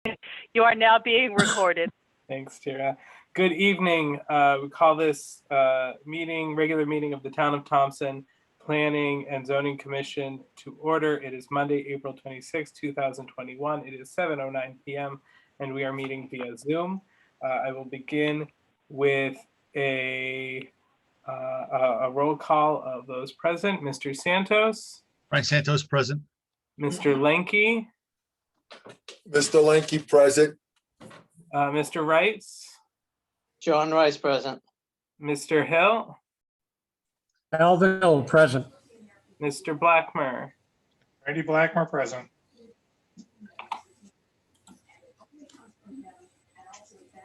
You are now being recorded. Thanks, Tara. Good evening. We call this regular meeting of the Town of Thompson Planning and Zoning Commission to order. It is Monday, April 26, 2021. It is 7:09 p.m. and we are meeting via Zoom. I will begin with a roll call of those present. Mr. Santos. Frank Santos present. Mr. Lenke. Mr. Lenke present. Mr. Rice. John Rice present. Mr. Hill. Alvin Hill present. Mr. Blackmer. Randy Blackmer present.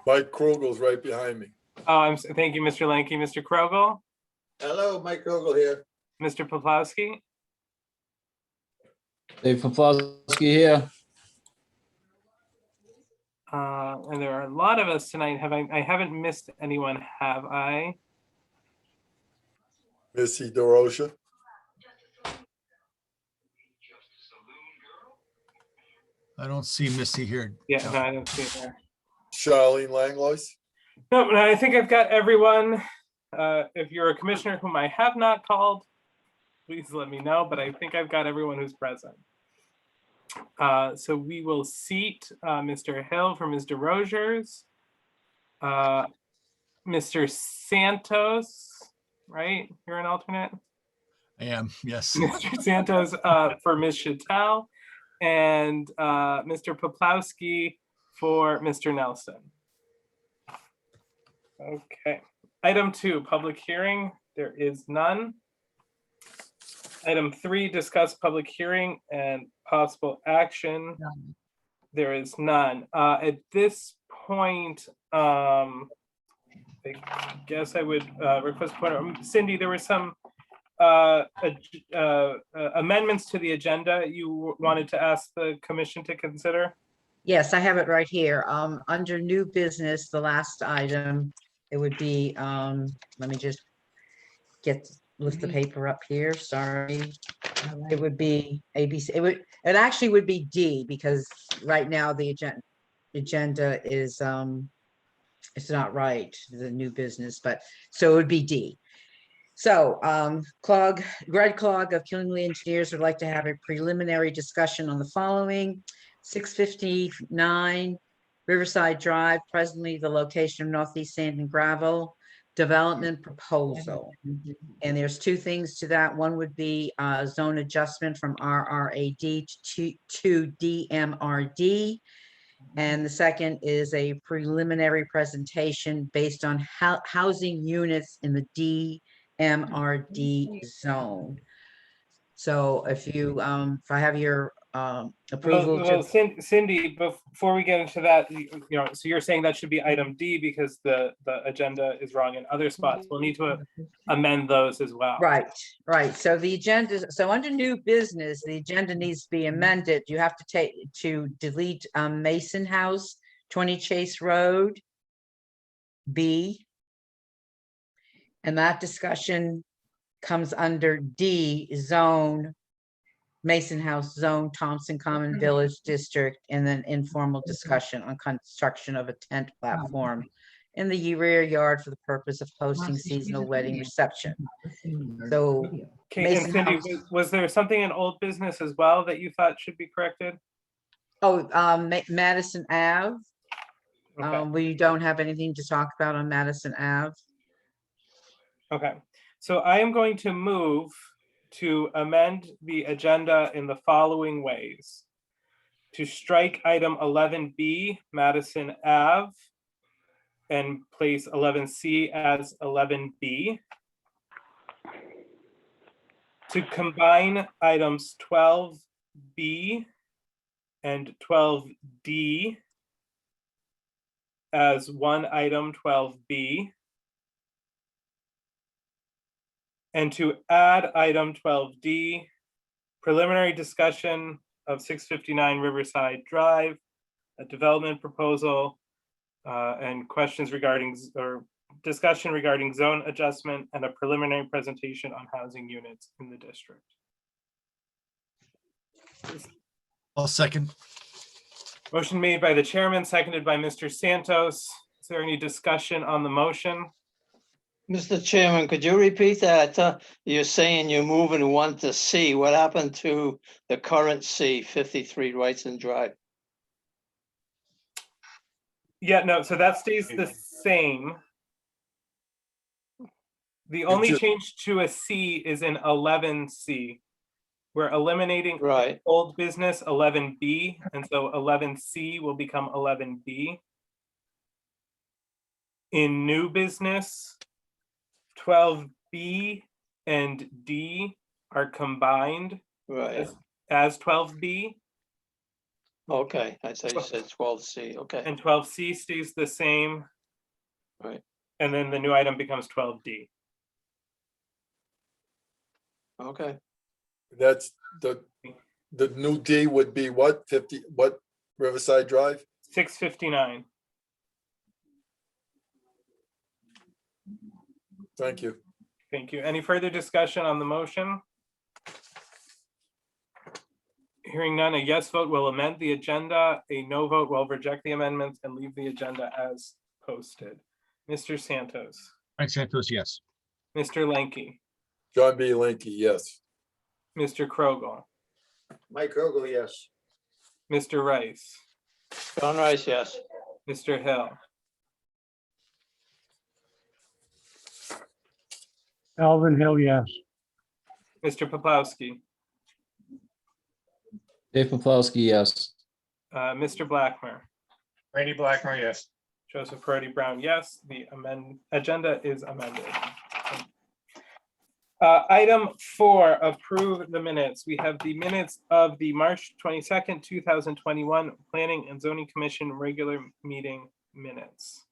Mike Krogel's right behind me. Oh, thank you, Mr. Lenke. Mr. Krogel. Hello, Mike Krogel here. Mr. Poplawski. Dave Poplawski here. And there are a lot of us tonight. I haven't missed anyone, have I? Missy DeRocha. I don't see Missy here. Yeah, no, I don't see it there. Charlene Langlois. No, I think I've got everyone. If you're a commissioner whom I have not called, please let me know, but I think I've got everyone who's present. So we will seat Mr. Hill for Ms. DeRogers, Mr. Santos, right? You're an alternate? I am, yes. Mr. Santos for Ms. Chattel, and Mr. Poplawski for Mr. Nelson. Okay. Item 2, public hearing. There is none. Item 3, discuss public hearing and possible action. There is none. At this point, I guess I would request a point. Cindy, there were some amendments to the agenda you wanted to ask the commission to consider. Yes, I have it right here. Under new business, the last item, it would be, let me just lift the paper up here, sorry. It would be ABC, it actually would be D, because right now the agenda is, it's not right, the new business, but, so it would be D. So, Greg Clogg of Killingly Engineers would like to have a preliminary discussion on the following. 659 Riverside Drive, presently the location of Northeast Sand and Gravel development proposal. And there's two things to that. One would be zone adjustment from RRAD to DMRD. And the second is a preliminary presentation based on housing units in the DMRD zone. So if you, if I have your approval. Well, Cindy, before we get into that, so you're saying that should be item D because the agenda is wrong in other spots. We'll need to amend those as well. Right. So the agenda, so under new business, the agenda needs to be amended. You have to delete Mason House, 20 Chase Road, B. And that discussion comes under D, zone, Mason House Zone, Thompson Common Village District, and then informal discussion on construction of a tent platform in the rear yard for the purpose of hosting seasonal wedding reception. So, Okay, and Cindy, was there something in old business as well that you thought should be corrected? oh, Madison Ave. Okay. We don't have anything to talk about on Madison Ave. Okay, so I am going to move to amend the agenda in the following ways. To strike item 11B, Madison Ave, and place 11C as 11B. To combine items 12B and 12D as one item, 12B. And to add item 12D, preliminary discussion of 659 Riverside Drive, a development proposal, and questions regarding, or discussion regarding zone adjustment and a preliminary presentation on housing units in the district. I'll second. Motion made by the chairman, seconded by Mr. Santos. Is there any discussion on the motion? Mr. Chairman, could you repeat that? You're saying you're moving one to C. What happened to the current C, 53 Wrightson Drive? Yeah, no, so that stays the same. The only ju- change to a C is in 11C. We're eliminating Right, old business 11B, and so 11C will become 11B. In new business, 12B and D are combined right. as 12B, Okay, I thought you said 12C. Okay, and 12C stays the same. Right. And then the new item becomes 12D. okay. That's the new D would be what, 50, what, Riverside Drive? 659. Thank you. Thank you. Any further discussion on the motion? Hearing none, a yes vote will amend the agenda. A no vote will reject the amendments and leave the agenda as posted. Mr. Santos, Frank Santos, yes. Mr. Lanky, John B. Linky, yes. Mr. Krogel, Mike Krogel, yes. Mr. Rice, John Rice, yes. Mr. Hill, Alvin Hill, yes. Mr. Poplawski, Dave Paplowski, yes. Mr. Blackmer, Randy Blackmer, yes. Joseph Brody Brown, yes. The agenda is amended. Item 4, approve the minutes. We have the minutes of the March 22nd, 2021 Planning and Zoning Commission regular meeting minutes.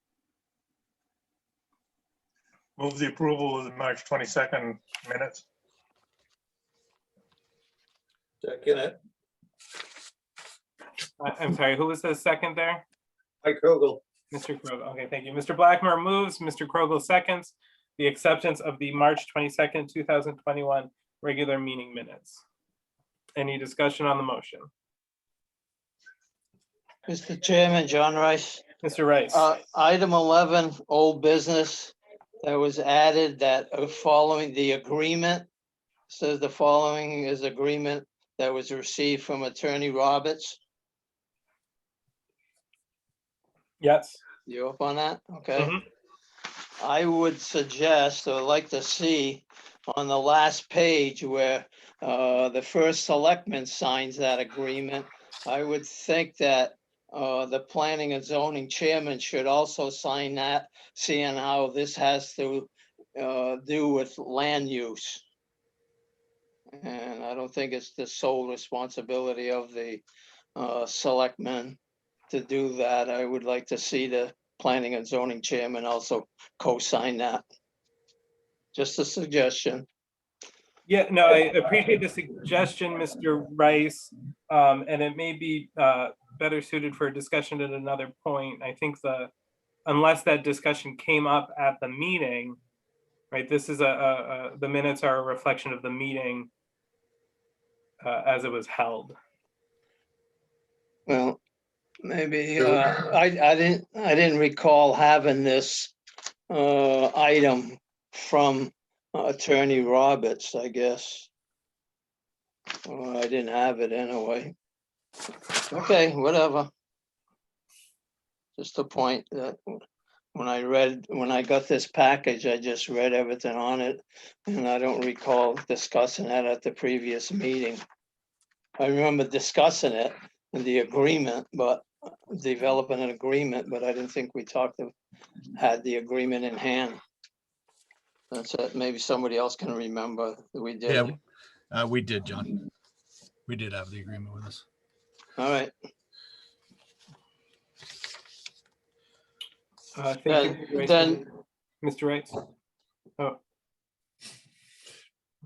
Move the approval of the March 22nd minutes. Second it. I'm sorry, who was the second there? Mike Krogel. Mr. Krogel. Okay, thank you. Mr. Blackmer moves, Mr. Krogel seconds the acceptance of the March 22nd, 2021 regular meeting minutes. Any discussion on the motion? Mr. Chairman, John Rice. Mr. Rice, Item 11, old business that was added that following the agreement. Says the following is agreement that was received from Attorney Roberts. yes. You up on that? Okay. Mhm. I would suggest or like to see on the last page where the first selectman signs that agreement. I would think that the planning and zoning chairman should also sign that, seeing how this has to do with land use. And I don't think it's the sole responsibility of the selectmen to do that. I would like to see the planning and zoning chairman also co-sign that. Just a suggestion. Yeah, no, I appreciate the suggestion, Mr. Rice. And it may be better suited for a discussion at another point. I think unless that discussion came up at the meeting, right? This is the minutes are a reflection of the meeting as it was held. Well, maybe I didn't recall having this item from Attorney Roberts, I guess. I didn't have it anyway. Okay, whatever. Just a point that when I got this package, I just read everything on it, and I don't recall discussing that at the previous meeting. I remember discussing it in the agreement, but developing an agreement, but I didn't think we had the agreement in hand. That's it. Maybe somebody else can remember that we did. Yeah, we did, John. We did have the agreement with us. All right. Thank you, Mr. Rice. Then Mr. Rice.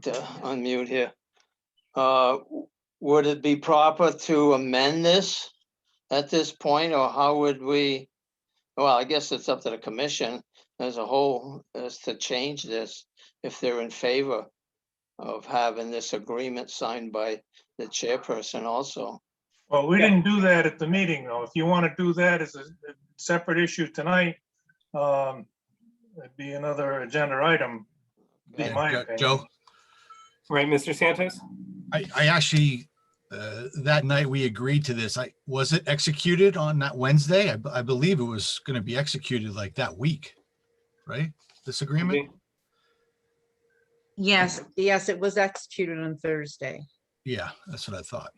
to unmute here. Would it be proper to amend this at this point, or how would we? Well, I guess it's up to the commission as a whole as to change this if they're in favor of having this agreement signed by the chairperson also. Well, we Yeah. didn't do that at the meeting, though. If you want to do that as a separate issue tonight, it'd be another agenda item, in Yeah, my Jo- opinion. Joe, Right, Mr. Santos? I actually, that night we agreed to this. Was it executed on that Wednesday? I believe it was going to be executed like that week, right? This agreement? Yes, yes, it was executed on Thursday. Yeah, that's what I thought.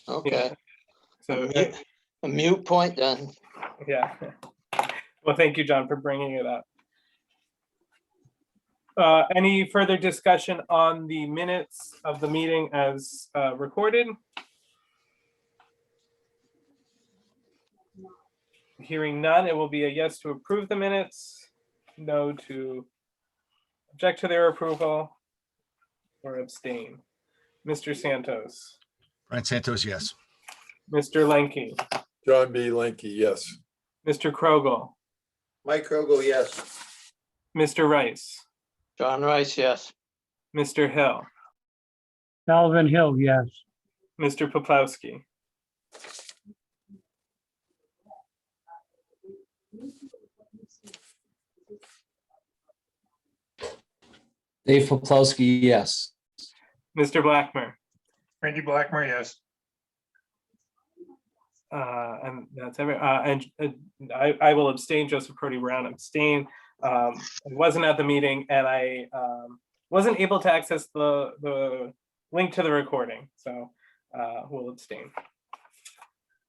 Okay, So, a mute point then. yeah. Well, thank you, John, for bringing it up. Any further discussion on the minutes of the meeting as recorded? Hearing none, it will be a yes to approve the minutes, no to object to their approval, or abstain. Mr. Santos, Brian Santos, yes. Mr. Lenke, John B. Linky, yes. Mr. Krogel, Mike Krogel, yes. Mr. Rice, John Rice, yes. Mr. Hill, Alvin Hill, yes. Mr. Poplawski, Dave Poplawski, yes. Mr. Blackmer, Randy Blackmer, yes. and that's every, and I will abstain. Joseph Crody Brown abstain. I wasn't at the meeting and I wasn't able to access the link to the recording, so we'll abstain.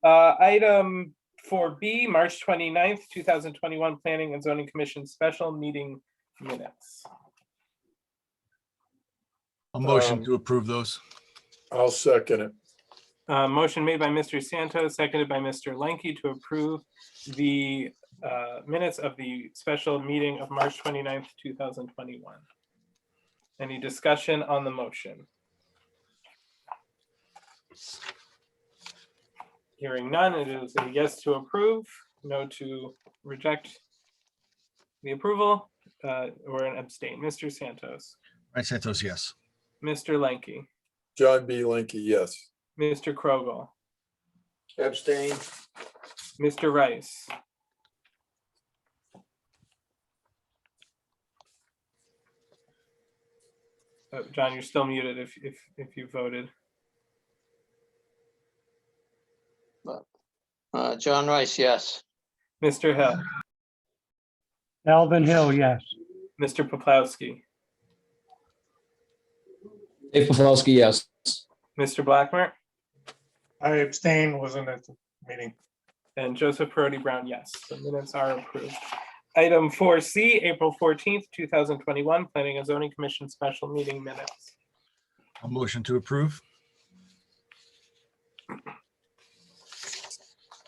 Item 4B, March 29th, 2021, Planning and Zoning Commission Special Meeting Minutes. A motion to approve those. I'll second it. Motion made by Mr. Santos, seconded by Mr. Lenke to approve the minutes of the special meeting of March 29th, 2021. Any discussion on the motion? Hearing none, it is a yes to approve, no to reject the approval, or an abstain. Mr. Santos, Brian Santos, yes. Mr. Lenke, John B. Linky, yes. Mr. Krogel, Abstain. Mr. Rice, John, you're still muted if you voted. John Rice, yes. Mr. Hill, Alvin Hill, yes. Mr. Poplawski, Dave Poplawski, yes. Mr. Blackmer, I abstain, wasn't at the meeting. and Joseph Perotti Brown, yes. The minutes are approved. Item 4C, April 14th, 2021, Planning and Zoning Commission Special Meeting Minutes. A motion to approve.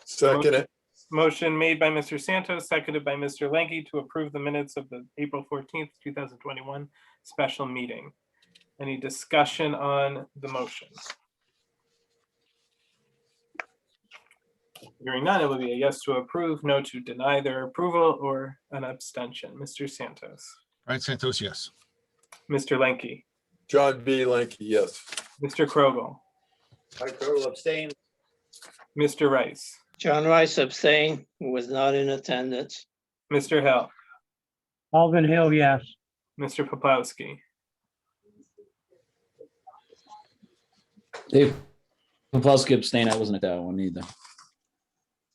Second it. Motion made by Mr. Santos, seconded by Mr. Lenke to approve the minutes of the April 14th, 2021 special meeting. Any discussion on the motion? Hearing none, it will be a yes to approve, no to deny their approval, or an abstention. Mr. Santos, Brian Santos, yes. Mr. Lenke, John B. Linky, yes. Mr. Krogel, Mike Krogel, abstain. Mr. Rice, John Rice abstain, who was not in attendance. Mr. Hill, Alvin Hill, yes. Mr. Poplawski, Dave Poplawski abstain. I wasn't at that one either.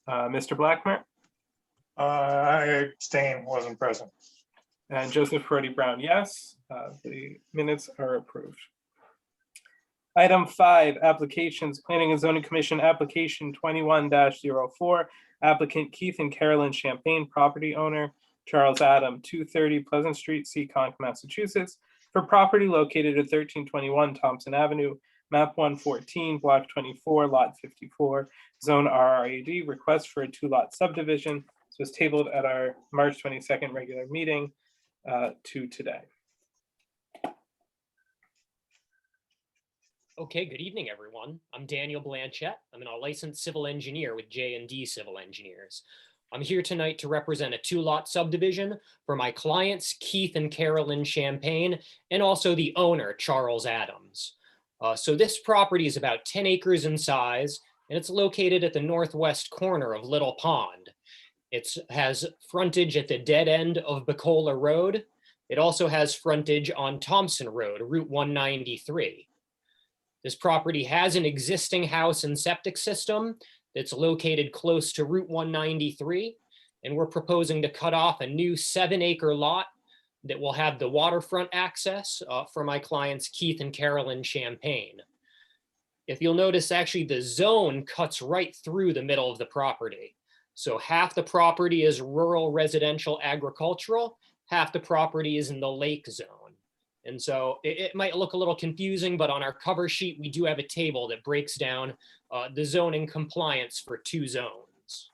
Mr. Blackmer, I abstain, wasn't present. and Joseph Perotti Brown, yes. The minutes are approved. Item 5, applications, Planning and Zoning Commission, application 21-04, applicant Keith and Carolyn Champagne, property owner Charles Adam, 230 Pleasant Street, Seekonk, Massachusetts, for property located at 1321 Thompson Avenue, map 114, block 24, lot 54, zone RRAD, request for a 2-lot subdivision. This was tabled at our March 22nd regular meeting to today. Okay, good evening, everyone. I'm Daniel Blanchette. I'm a licensed civil engineer with J&D Civil Engineers. I'm here tonight to represent a 2-lot subdivision for my clients, Keith and Carolyn Champagne, and also the owner, Charles Adams. So this property is about 10 acres in size and it's located at the northwest corner of Little Pond. It has frontage at the dead end of Bacola Road. It also has frontage on Thompson Road, Route 193. This property has an existing house and septic system that's located close to Route 193, and we're proposing to cut off a new 7-acre lot that will have the waterfront access for my clients Keith and Carolyn Champagne. If you'll notice, actually the zone cuts right through the middle of the property. So half the property is rural residential agricultural, half the property is in the lake zone. And so it might look a little confusing, but on our cover sheet, we do have a table that breaks down the zoning compliance for 2 zones.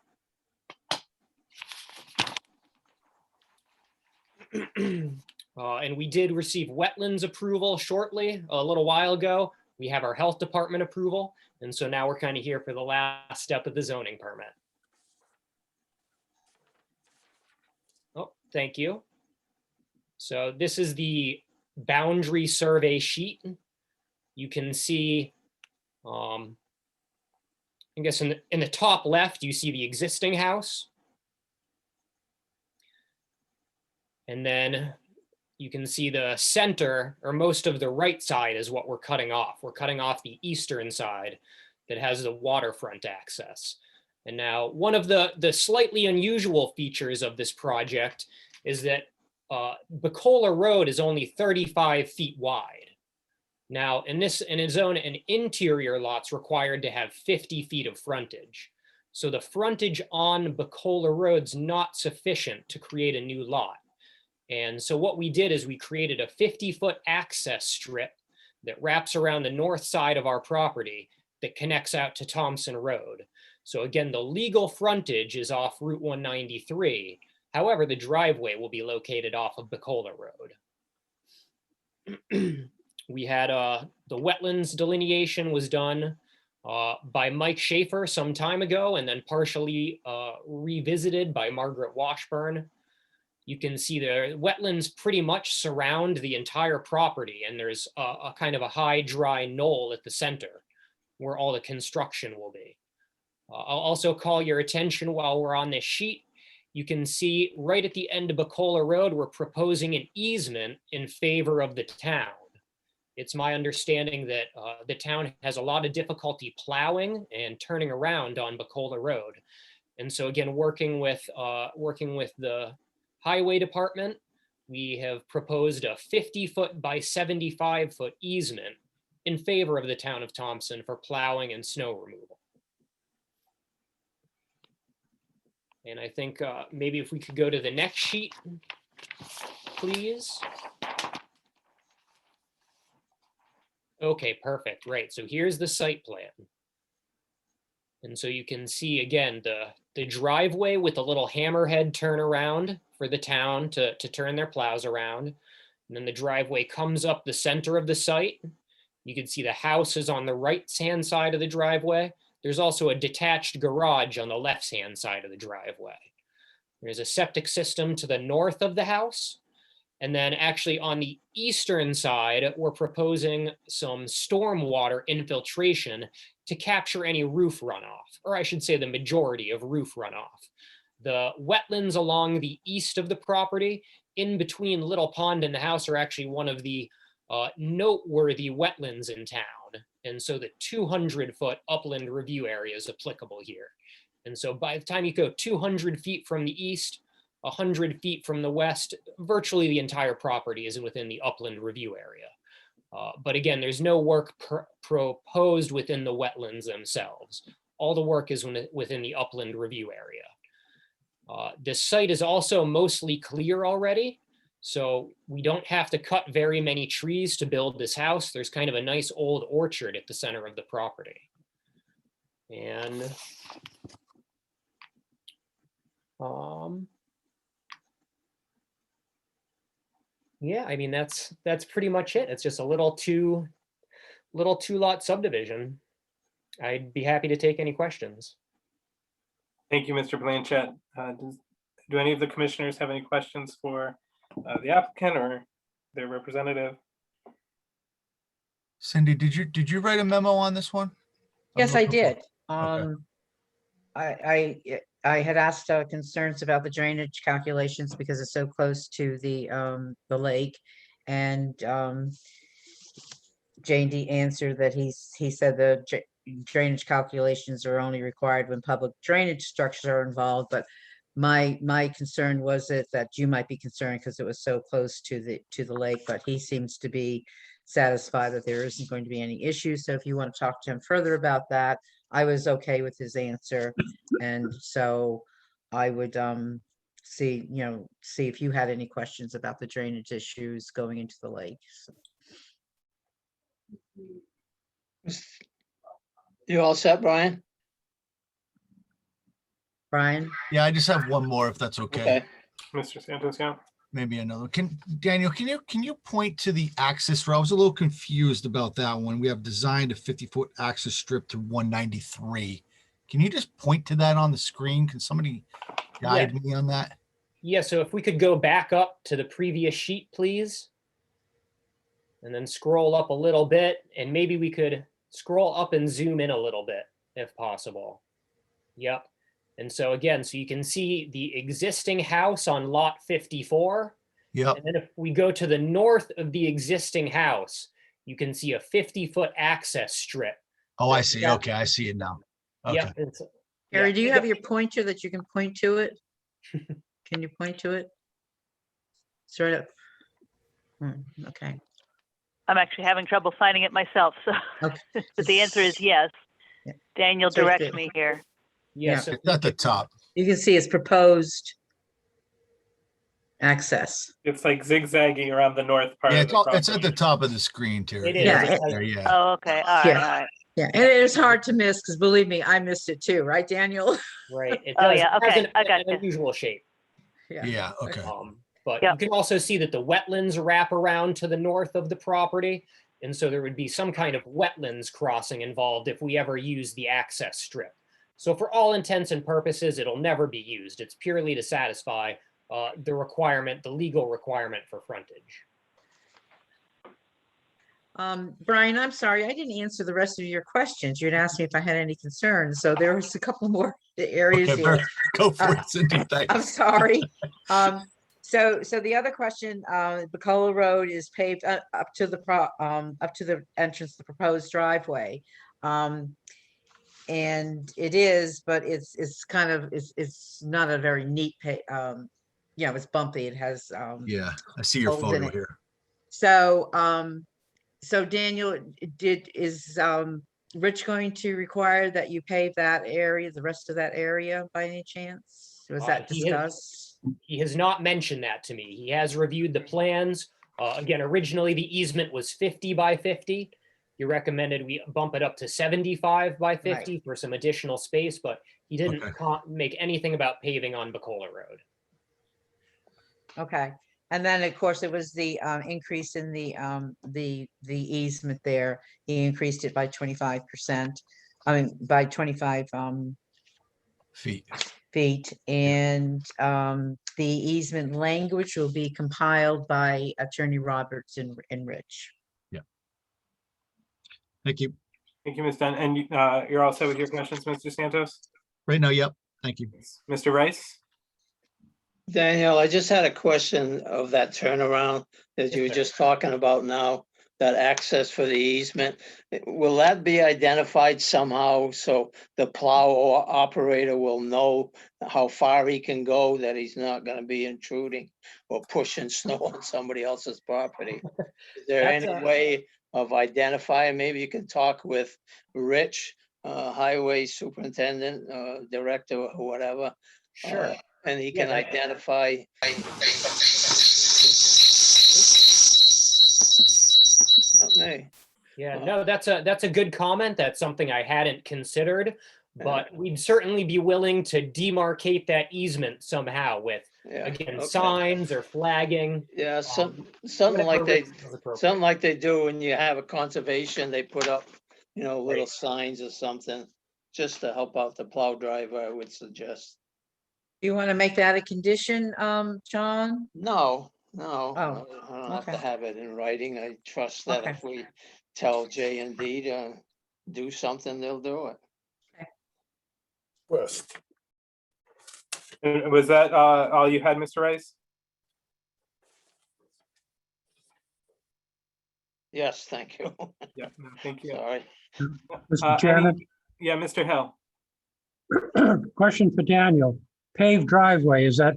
And we did receive wetlands approval shortly, a little while ago. We have our health department approval. And so now we're kind of here for the last step of the zoning permit. Oh, thank you. So this is the boundary survey sheet. You can see, I guess in the top left, you see the existing house. And then you can see the center, or most of the right side, is what we're cutting off. We're cutting off the eastern side that has the waterfront access. And now one of the slightly unusual features of this project is that Bacola Road is only 35 feet wide. Now, in a zone, an interior lot's required to have 50 feet of frontage. So the frontage on Bacola Road's not sufficient to create a new lot. And so what we did is we created a 50-foot access strip that wraps around the north side of our property that connects out to Thompson Road. So again, the legal frontage is off Route 193. However, the driveway will be located off of Bacola Road. We had the wetlands delineation was done by Mike Schaefer some time ago, and then partially revisited by Margaret Washburn. You can see the wetlands pretty much surround the entire property, and there's a kind of a high dry knoll at the center where all the construction will be. I'll also call your attention while we're on this sheet. You can see right at the end of Bacola Road, we're proposing an easement in favor of the town. It's my understanding that the town has a lot of difficulty plowing and turning around on Bacola Road. And so again, working with the Highway Department, we have proposed a 50-foot by 75-foot easement in favor of the town of Thompson for plowing and snow removal. And I think maybe if we could go to the next sheet, please. Okay, perfect, right. So here's the site plan. And so you can see again, the driveway with a little hammerhead turnaround for the town to turn their plows around. And then the driveway comes up the center of the site. You can see the house is on the right-hand side of the driveway. There's also a detached garage on the left-hand side of the driveway. There's a septic system to the north of the house. And then actually on the eastern side, we're proposing some stormwater infiltration to capture any roof runoff, or I should say the majority of roof runoff. The wetlands along the east of the property, in between Little Pond and the house, are actually one of the noteworthy wetlands in town. And so the 200-foot upland review area is applicable here. And so by the time you go 200 feet from the east, 100 feet from the west, virtually the entire property is within the upland review area. But again, there's no work proposed within the wetlands themselves. All the work is within the upland review area. This site is also mostly clear already, so we don't have to cut very many trees to build this house. There's kind of a nice old orchard at the center of the property. And yeah, I mean, that's pretty much it. It's just a little two-lot subdivision. I'd be happy to take any questions. Thank you, Mr. Blanchett. Do any of the commissioners have any questions for the applicant or their representative? Cindy, did you write a memo on this one? Yes, I did. I had asked concerns about the drainage calculations because it's so close to the lake. And J&D answered that he said the drainage calculations are only required when public drainage structures are involved, but my concern was that you might be concerned because it was so close to the lake, but he seems to be satisfied that there isn't going to be any issues. So if you want to talk to him further about that, I was okay with his answer. And so I would see if you had any questions about the drainage issues going into the lake. So, You all set, Brian? Brian? Yeah, I just have one more if that's okay. Okay. Mr. Santos, yeah. Maybe another. Daniel, can you point to the access road? I was a little confused about that one. We have designed a 50-foot access strip to 193. Can you just point to that on the screen? Can somebody guide me on that? Yeah, so if we could go back up to the previous sheet, please. And then scroll up a little bit, and maybe we could scroll up and zoom in a little bit if possible. Yep. And so again, so you can see the existing house on lot 54. Yep. And then if we go to the north of the existing house, you can see a 50-foot access strip. Oh, I see. Yeah. Okay, I see it now. Okay. Yep. and so- Harry, yeah, do you we have go- your pointer that you can point to it? Can you point to it? Sort of. Okay. I'm actually having trouble finding it myself, so, Okay. but the answer is yes. Yeah. Daniel So directs good. me here. Yeah, Yeah. so It's at the top. You can see it's proposed access. It's like zigzagging around the north part Yeah, of the it's at the property. top of the screen, Terry. It is. Yeah, It's There, yeah. Oh, okay, all right, Yeah. all right. Yeah, and it is hard to miss because believe me, I missed it too, right, Daniel? right. It Oh, does. yeah, It has okay, I got an you. unusual shape. Yeah, okay. But Yep. you can also see that the wetlands wrap around to the north of the property. And so there would be some kind of wetlands crossing involved if we ever use the access strip. So for all intents and purposes, it'll never be used. It's purely to satisfy the requirement, the legal requirement for frontage. Brian, I'm sorry, I didn't answer the rest of your questions. You'd asked me if I had any concerns, so there was a couple more areas Okay, here. go for it, Cindy. I'm Thanks. sorry. So the other question, Bacola Road is paved up to the entrance, the proposed driveway. And it is, but it's kind of, it's not a very neat it's bumpy. It has, Yeah, I see your Holes in photo it. here. so Daniel, is Rich going to require that you pave that area, the rest of that area by any chance? Was that He has- discussed? He has not mentioned that to me. He has reviewed the plans. Again, originally the easement was 50 by 50. He recommended we bump it up to 75 by 50 for some additional space, but he didn't Okay. make anything about paving on Bacola Road. Okay, and then of course it was the increase in the easement there. He increased it by 25%. I mean, by 25 feet, and the easement language will be compiled by Attorney Roberts and Rich. Thank you. Thank you, Ms. Dunn. And you're all set with your questions, Mr. Santos? Right now, yep. Thank you. Mr. Rice? Daniel, I just had a question of that turnaround that you were Yes, sir. just talking about now, that access for the easement. Will that be identified somehow so the plow operator will know how far he can go, that he's not gonna be intruding or pushing snow on somebody else's property? Is there That's any way of identifying? Maybe you can talk with Rich, highway superintendent, director, or whatever. Sure. And he Yeah, can that- identify. Not me. Yeah, no, that's a good comment. That's something I hadn't considered, but we'd certainly be willing to demarcate that easement somehow with, Yeah, again, okay. signs or flagging. Yeah, something whatever like they, is appropriate. something like they do when you have a conservation, they put up, little Right. signs or something, just to help out the plow driver, I would suggest. You want to make that a condition, John? No, Oh, I don't have to okay. have it in writing. I trust that Okay. if we tell J and D to do something, they'll do it. West. And was that all you had, Mr. Rice? Yes, thank you. Yeah, no, thank you. Sorry. Mr. Chairman, Yeah, Mr. Hill. question for Daniel. Paved driveway, is that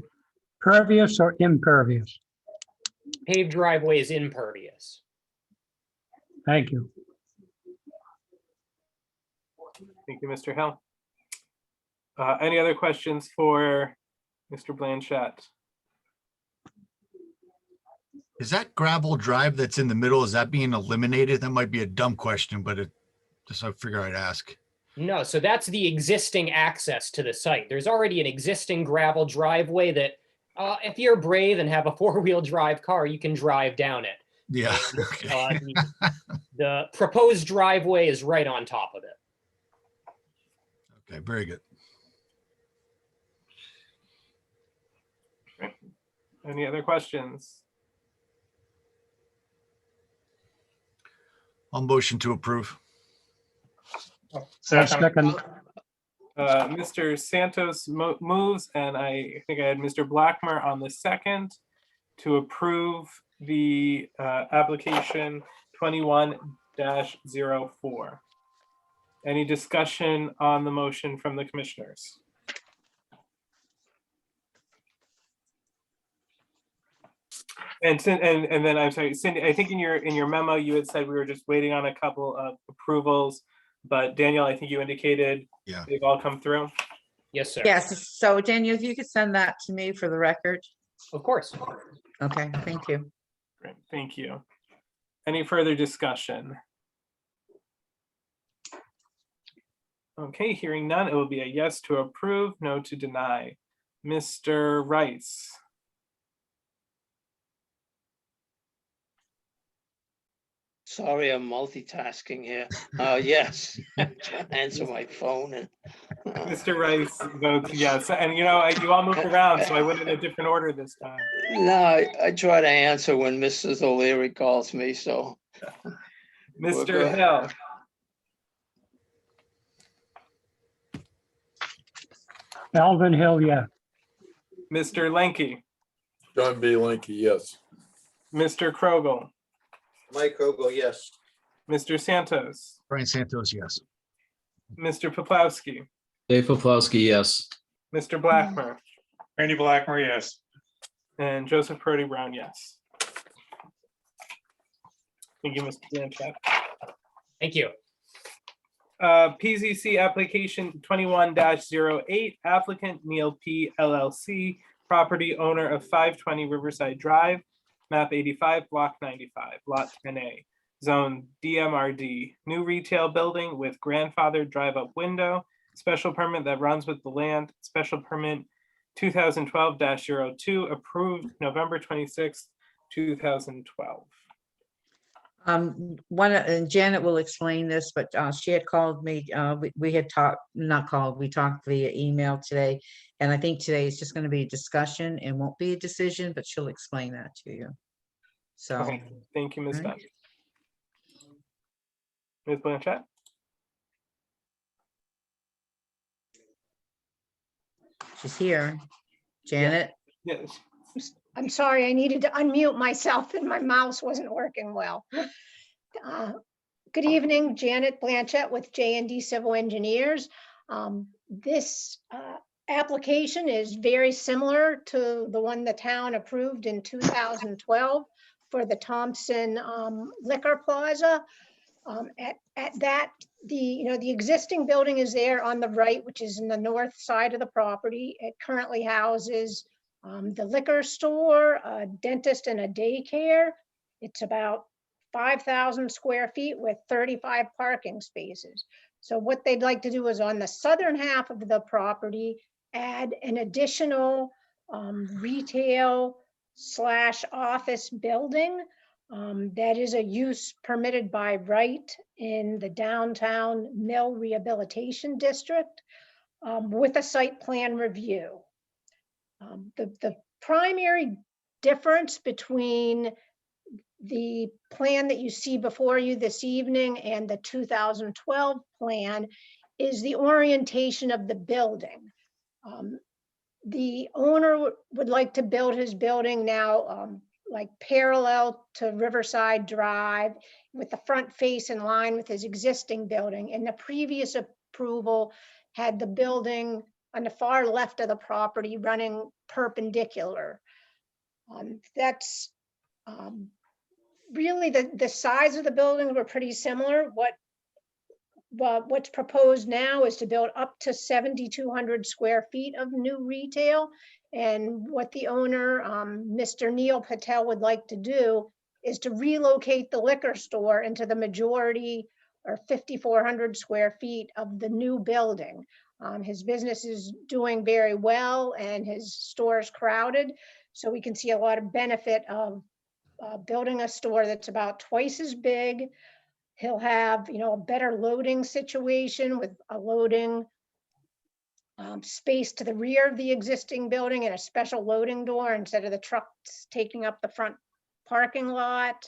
pervious or impervious? Paved driveway is impervious. Thank you. Thank you, Mr. Hill. Any other questions for Mr. Blanchett? Is that gravel drive that's in the middle, is that being eliminated? That might be a dumb question, but just I figure I'd ask. No, so that's the existing access to the site. There's already an existing gravel driveway that, if you're brave and have a four-wheel drive car, you can drive down it. Yeah. And, Okay. the proposed driveway is right on top of it. Okay, very good. Any other questions? I'll motion to approve. I'll Second, second. Mr. Santos moves, and I think I had Mr. Blackmer on the second to approve the application 21-04. Any discussion on the motion from the commissioners? And then I'm sorry, Cindy, I think in your memo, you had said we were just waiting on a couple of approvals, but Daniel, I think you indicated Yeah. they've all come through. Yes, sir. Yes, so Daniel, if you could send that to me for the record. Of course. Okay, thank you. Great, thank you. Any further discussion? Okay, hearing none, it will be a yes to approve, no to deny. Mr. Rice, Sorry, I'm multitasking here. Yes, I'm trying to answer my phone and. Mr. Rice votes yes, and you know, you all moved around, so I went in a different order this time. No, I try to answer when Mrs. O'Leary calls me, so. Mr. good. Hill, Alvin Hill, yes. Mr. Lenke, John B. Linky, yes. Mr. Krogel, Mike Krogel, yes. Mr. Santos, Brian Santos, yes. Mr. Poplawski, Dave Poplawski, yes. Mr. Blackmer, Randy Blackmer, yes. and Joseph Purdy Brown, yes. Thank you, Mr. Blanchett. Thank you. PZC application 21-08, applicant Neil P. LLC, property owner of 520 Riverside Drive, map 85, block 95, lot 10A, zone DMRD, new retail building with grandfathered drive-up window, special permit that runs with the land, special permit 2012-02, approved November 26th, 2012. And Janet will explain this, but she had called me, we had talked, not called, we talked via email today. And I think today is just going to be a discussion and won't be a decision, but she'll explain that to you. So, Okay, thank you, Ms. Right. Dunn. Ms. Blanchett? she's here. Janet? Yes. I'm sorry, I needed to unmute myself and my mouse wasn't working well. Good evening, Janet Blanchett with J&D Civil Engineers. This application is very similar to the one the town approved in 2012 for the Thompson Liquor Plaza. At that, the existing building is there on the right, which is in the north side of the property. It currently houses the liquor store, a dentist and a daycare. It's about 5,000 square feet with 35 parking spaces. So what they'd like to do is on the southern half of the property, add an additional retail / office building. That is a use permitted by right in the downtown Mill Rehabilitation District with a site plan review. The primary difference between the plan that you see before you this evening and the 2012 plan is the orientation of the building. The owner would like to build his building now like parallel to Riverside Drive with the front face in line with his existing building. And the previous approval had the building on the far left of the property running perpendicular. That's really the size of the buildings were pretty similar. What's proposed now is to build up to 7,200 square feet of new retail. And what the owner, Mr. Neil Patel, would like to do is to relocate the liquor store into the majority or 5,400 square feet of the new building. His business is doing very well and his store is crowded. So we can see a lot of benefit of building a store that's about twice as big. He'll have, a better loading situation with a loading space to the rear of the existing building and a special loading door instead of the trucks taking up the front parking lot.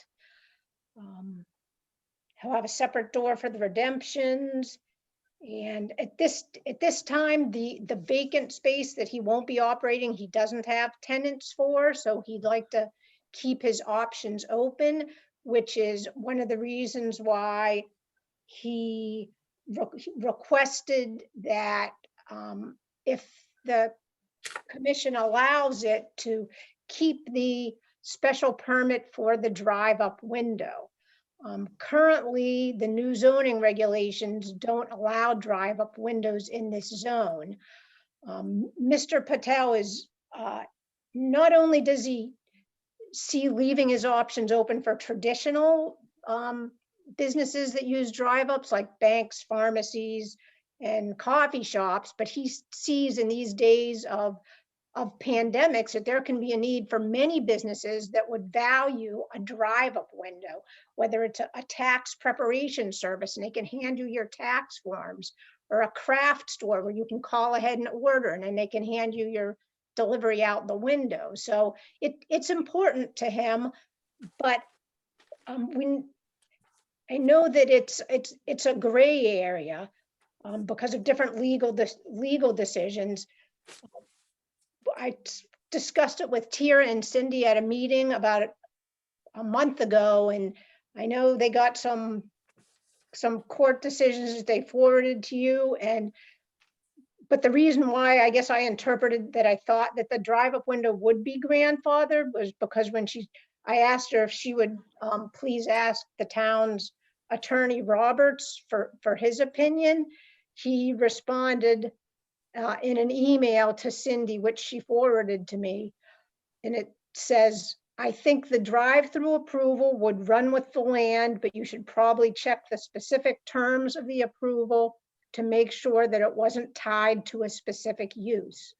He'll have a separate door for the redemptions. And at this time, the vacant space that he won't be operating, he doesn't have tenants for, so he'd like to keep his options open, which is one of the reasons why he requested that if the commission allows it, to keep the special permit for the drive-up window. Currently, the new zoning regulations don't allow drive-up windows in this zone. Mr. Patel is, not only does he see leaving his options open for traditional businesses that use drive-ups like banks, pharmacies, and coffee shops, but he sees in these days of pandemics that there can be a need for many businesses that would value a drive-up window, whether it's a tax preparation service and they can hand you your tax forms, or a craft store where you can call ahead and order and then they can hand you your delivery out the window. So it's important to him, but I know that it's a gray area because of different legal decisions. I discussed it with Tira and Cindy at a meeting about a month ago, and I know they got some court decisions that they forwarded to you. But the reason why I guess I interpreted that I thought that the drive-up window would be grandfathered was because when I asked her if she would please ask the town's attorney Roberts for his opinion, he responded in an email to Cindy, which she forwarded to me. And it says, I think the drive-through approval would run with the land, but you should probably check the specific terms of the approval to make sure that it wasn't tied to a specific use.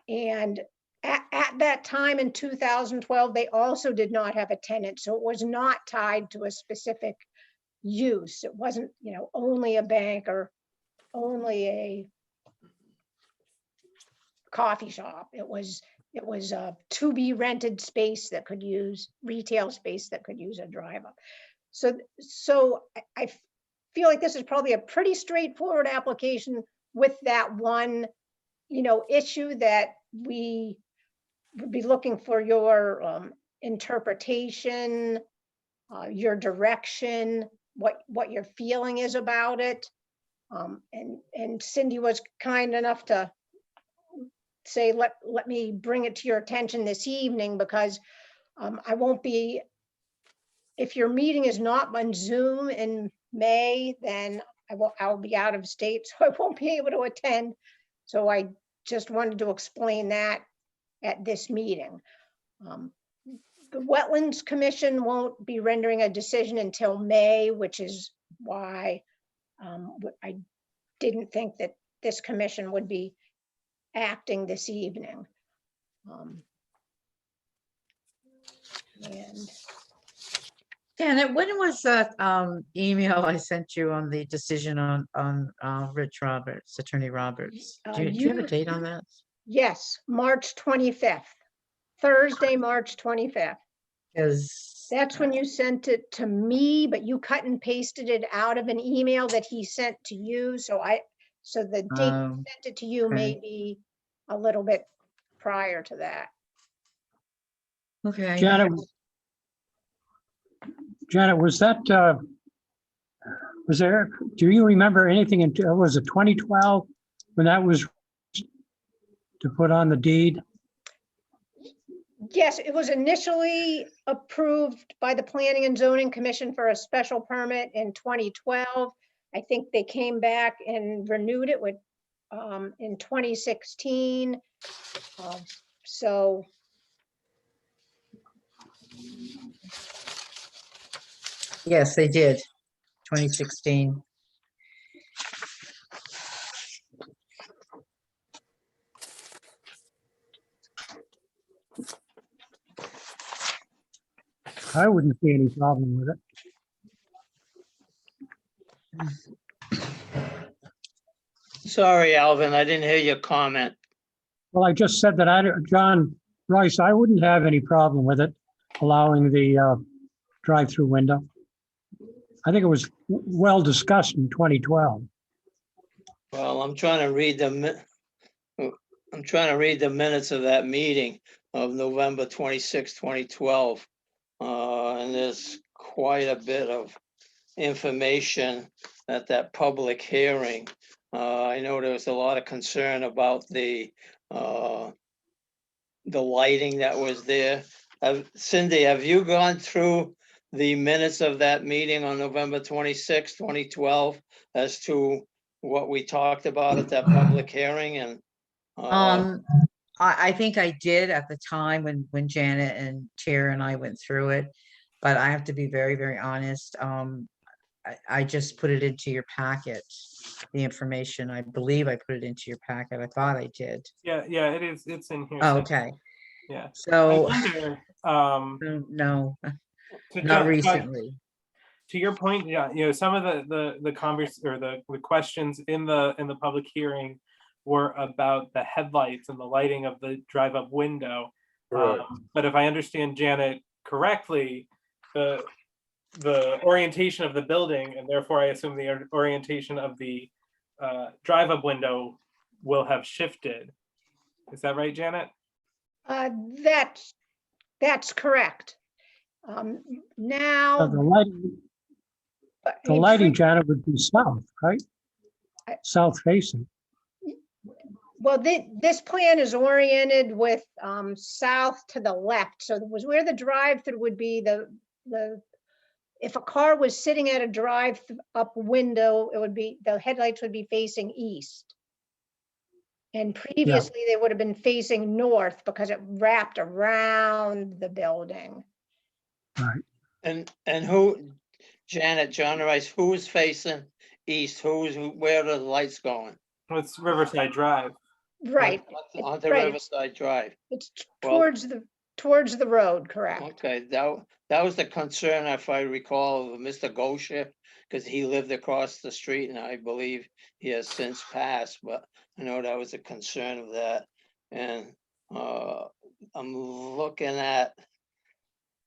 And at that time in 2012, they also did not have a tenant. So it was not tied to a specific use. It wasn't, only a bank or only a coffee shop. It was a to be rented space that could use retail space that could use a drive up. So I feel like this is probably a pretty straightforward application with that one, issue that we would be looking for your interpretation, your direction, what your feeling is about it. And Cindy was kind enough to say, let me bring it to your attention this evening, because I won't be, if your meeting is not on Zoom in May, then I'll be out of state, so I won't be able to attend. So I just wanted to explain that at this meeting. The Wetlands Commission won't be rendering a decision until May, which is why I didn't think that this commission would be acting this evening. And Janet, when was that email I sent you on the decision on Rich Roberts, Attorney Roberts? Do you have a date on that? yes, March 25th, Thursday, March 25th. Because That's when you sent it to me, but you cut and pasted it out of an email that he sent to you. So the date he Um, sent it to you okay. may be a little bit prior to that. Okay. Janet, was that, was there, do you remember anything in, was it 2012 when that was to put on the deed? Yes, it was initially approved by the Planning and Zoning Commission for a special permit in 2012. I think they came back and renewed it with, in 2016. So Yes, they did. 2016. I wouldn't see any problem with it. Sorry, Alvin, I didn't hear your comment. Well, I just said that John Rice, I wouldn't have any problem with it, allowing the drive-through window. I think it was well discussed in 2012. Well, I'm trying to read the minutes of that meeting of November 26, 2012. And there's quite a bit of information at that public hearing. I know there was a lot of concern about the lighting that was there. Cindy, have you gone through the minutes of that meeting on November 26, 2012 as to what we talked about at that public hearing? And I think I did at the time when Janet and Tara and I went through it, but I have to be very, very honest. I just put it into your packet, the information. I believe I put it into your packet. I thought I did. Yeah, it is. It's in here. Oh, okay. Yeah. So, I wonder, no, to not John- recently. to your point, yeah, some of the questions in the public hearing were about the headlights and the lighting of the drive-up window. Right. But if I understand Janet correctly, the orientation of the building, and therefore I assume the orientation of the drive-up window will have shifted. Is that right, Janet? that's correct. Now. The lighting, Janet, would be south, right? South facing. Well, this plan is oriented with south to the left. So it was where the drive-through would be if a car was sitting at a drive-up window, the headlights would be facing east. And previously they would have been facing north because it wrapped around the building. Right. And who, Janet, John Rice, who's facing east? Where are the lights going? It's Riverside Drive. Right. On the right. Riverside Drive. It's Well- towards the road, correct? Okay, that was the concern, if I recall, of Mr. Gosha, because he lived across the street and I believe he has since passed, but I know that was a concern of that. And I'm looking at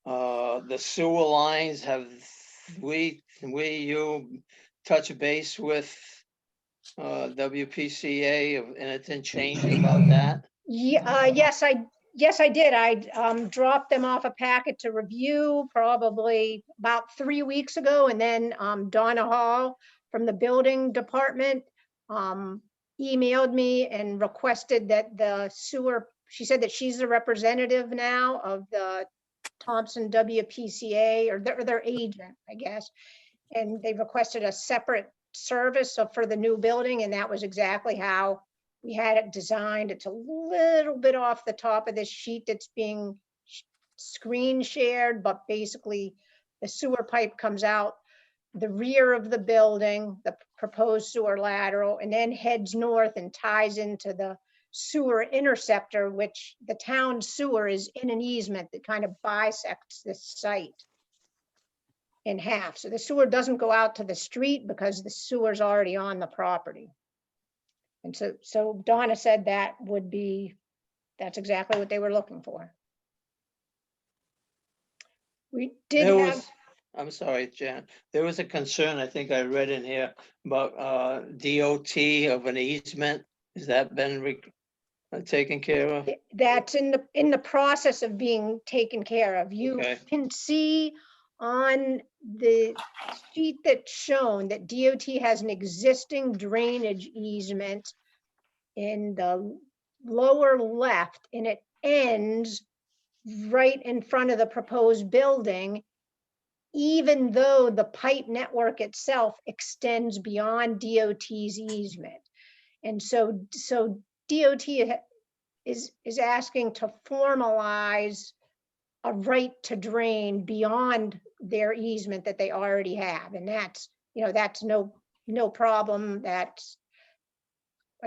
the sewer lines. Have you touch base with WPCA of anything changing about that? Yeah, yes, I did. I dropped them off a packet to review probably about 3 weeks ago. And then Donna Hall from the building department emailed me and requested that the sewer, she said that she's the representative now of the Thompson WPCA or their agent, I guess. And they requested a separate service for the new building. And that was exactly how we had it designed. It's a little bit off the top of this sheet that's being screen shared, but basically the sewer pipe comes out the rear of the building, the proposed sewer lateral, and then heads north and ties into the sewer interceptor, which the town sewer is in an easement that kind of bisects this site in half. So the sewer doesn't go out to the street because the sewer's already on the property. And so Donna said that's exactly what they were looking for. We did There have, was, I'm sorry, Jan, there was a concern, I think I read in here about DOT of an easement. Has that been taken care of? that's in the process of being taken care of. You Okay. can see on the sheet that's shown that DOT has an existing drainage easement in the lower left, and it ends right in front of the proposed building, even though the pipe network itself extends beyond DOT's easement. And so DOT is asking to formalize a right to drain beyond their easement that they already have. And that's, that's no problem. I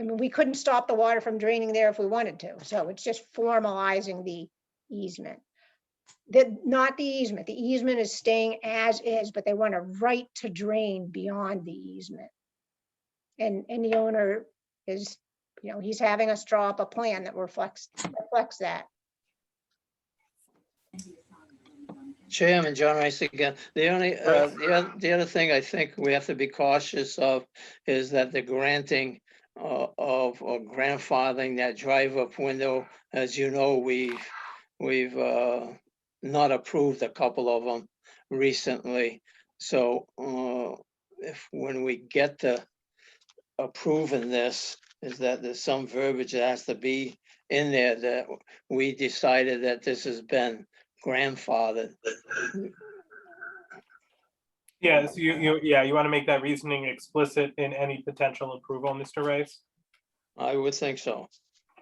mean, we couldn't stop the water from draining there if we wanted to. So it's just formalizing the easement. Not the easement. The easement is staying as is, but they want a right to drain beyond the easement. And the owner is, he's having us draw up a plan that reflects that. Chairman John Rice again. The only, the other thing I think we have to be cautious of is that the granting of or grandfathering that drive-up window, as you know, we've not approved a couple of them recently. So if when we get to approving this, is that there's some verbiage that has to be in there that we decided that this has been grandfathered. Yeah, so you want to make that reasoning explicit in any potential approval, Mr. Rice? I would think so.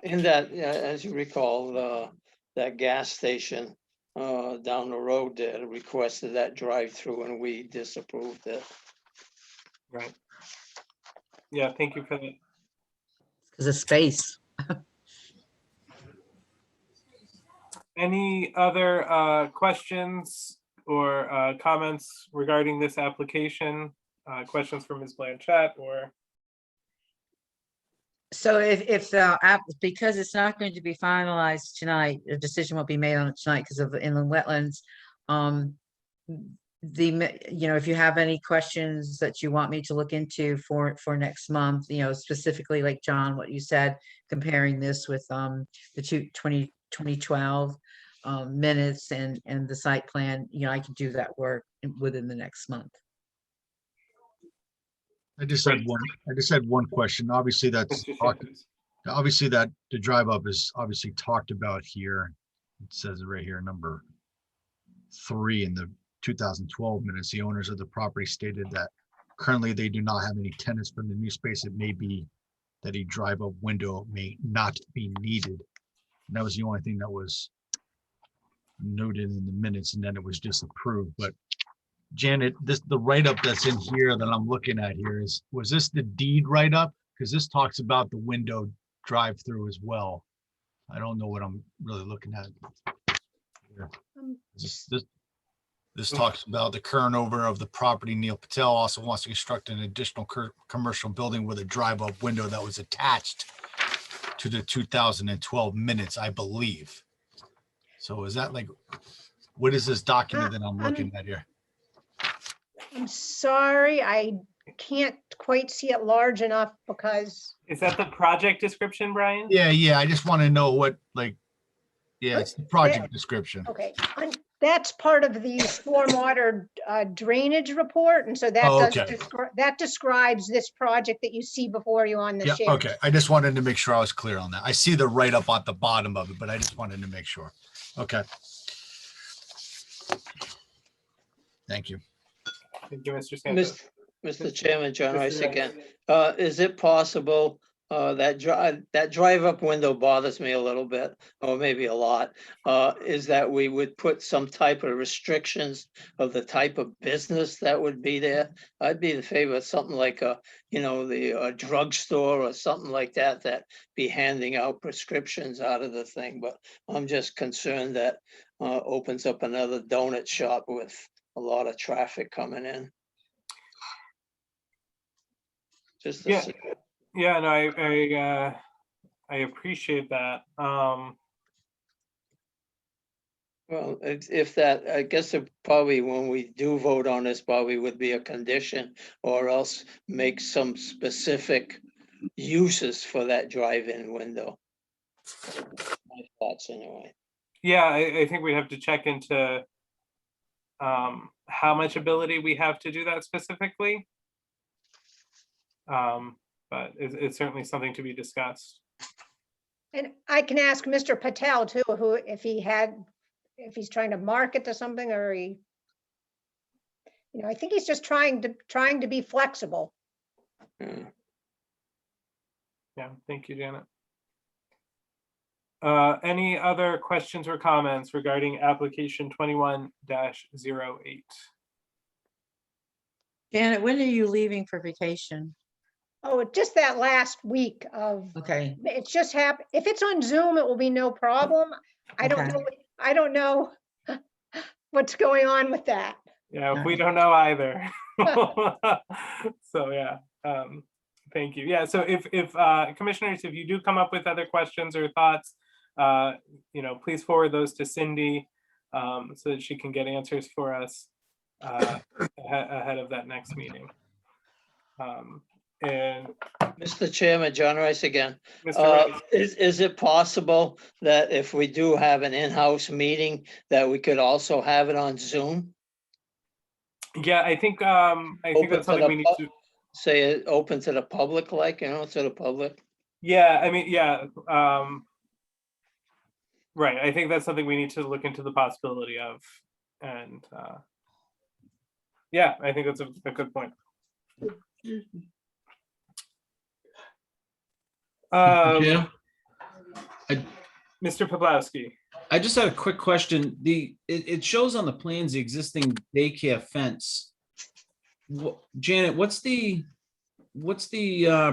In that, as you recall, that gas station down the road there requested that drive-through and we disapproved it. Right. Yeah, thank you for that. Because of space. Any other questions or comments regarding this application? Questions from Ms. Blanchett or? So if because it's not going to be finalized tonight, a decision won't be made on it tonight because of the inland wetlands. If you have any questions that you want me to look into for next month, specifically like John, what you said, comparing this with the 2012 minutes and the site plan, I can do that work within the next month. I just had one question. Obviously, obviously that the drive up is obviously talked about here. It says it right here, number 3 in the 2012 minutes. The owners of the property stated that currently they do not have any tenants for the new space. It may be that a drive up window may not be needed. And that was the only thing that was noted in the minutes, and then it was just approved. But Janet, the write-up that's in here that I'm looking at here was this the deed write-up? Because this talks about the window drive-through as well. I don't know what I'm really looking at here. This talks about the current owner of the property, Neil Patel, also wants to construct an additional commercial building with a drive-up window that was attached to the 2012 minutes, I believe. So is that what is this document that I'm looking at here? I'm sorry, I can't quite see it large enough because. Is that the project description, Brian? Yeah. I just want to know what, it's the project description. Okay, that's part of the stormwater drainage report, and so that okay. that describes this project that you see before you on the Yeah, share. okay. I just wanted to make sure I was clear on that. I see the write-up at the bottom of it, but I just wanted to make sure. Okay. Thank you. Thank you, Mr. Santos. Mr. Chairman, John Mr. Rice Rice. again. Is it possible that drive-up window bothers me a little bit, or maybe a lot, is that we would put some type of restrictions of the type of business that would be there? I'd be in favor of something like the drugstore or something like that be handing out prescriptions out of the thing, but I'm just concerned that opens up another donut shop with a lot of traffic coming in. Just Yeah. Yeah, no, I appreciate that. Well, if that, I guess it probably, when we do vote on this, probably would be a condition, or else make some specific uses for that drive-in window. My thoughts anyway. Yeah, I think we'd have to check into how much ability we have to do that specifically. But it's certainly something to be discussed. And I can ask Mr. Patel too, who, if he's trying to market to something or I think he's just trying to be flexible. Yeah. Yeah, thank you, Janet. Any other questions or comments regarding application 21-08? Janet, when are you leaving for vacation? Oh, just that last week of, Okay, it's just happened. If it's on Zoom, it will be no problem. I don't Okay. know. I don't know what's going on with that. Yeah, we don't know either. So yeah, thank you. Yeah, so if commissioners, if you do come up with other questions or thoughts, please forward those to Cindy so that she can get answers for us ahead of that next meeting. And Mr. Chairman, John Rice again. Mr. Rice, Is it possible that if we do have an in-house meeting, that we could also have it on Zoom? yeah, I think Open that's to something the we need pub- to. Say it open to the public, like, to the public? Yeah, I mean, yeah. Right, I think that's something we need to look into the possibility of, and yeah, I think that's a good point. Jim, Mr. Poplawski. I just had a quick question. It shows on the plans the existing daycare fence. Janet, what's the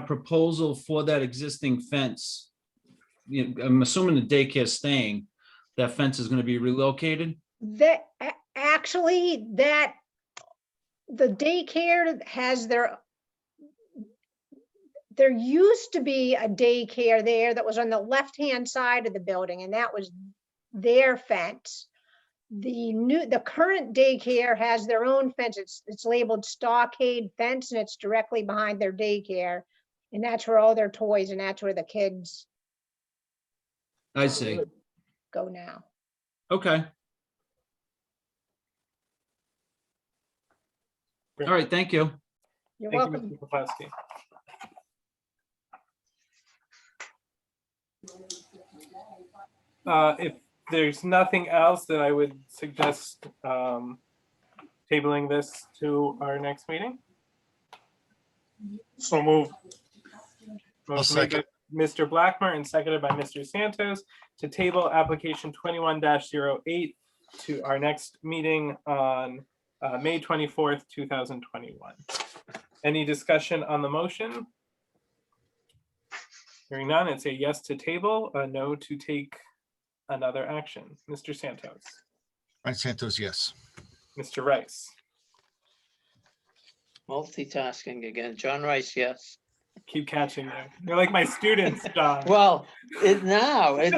proposal for that existing fence? I'm assuming the daycare's staying. That fence is going to be relocated? That actually, the daycare has there used to be a daycare there that was on the left-hand side of the building, and that was their fence. The current daycare has their own fence. It's labeled stockade fence, and it's directly behind their daycare. And that's where all their toys, and that's where the kids I see. go now. Okay. All right, thank you. You're Thank welcome. you, Mr. Poplawski. If there's nothing else, then I would suggest tabling this to our next meeting. So move. Motion made by Mr. Blackmer and seconded by Mr. Santos to table application 21-08 to our next meeting on May 24th, 2021. Any discussion on the motion? Hearing none, it's a yes to table, a no to take another action. Mr. Santos, Ryan Santos, yes. Mr. Rice, Multitasking again. John Rice, yes. keep catching you. You're like my students, John. Well, it's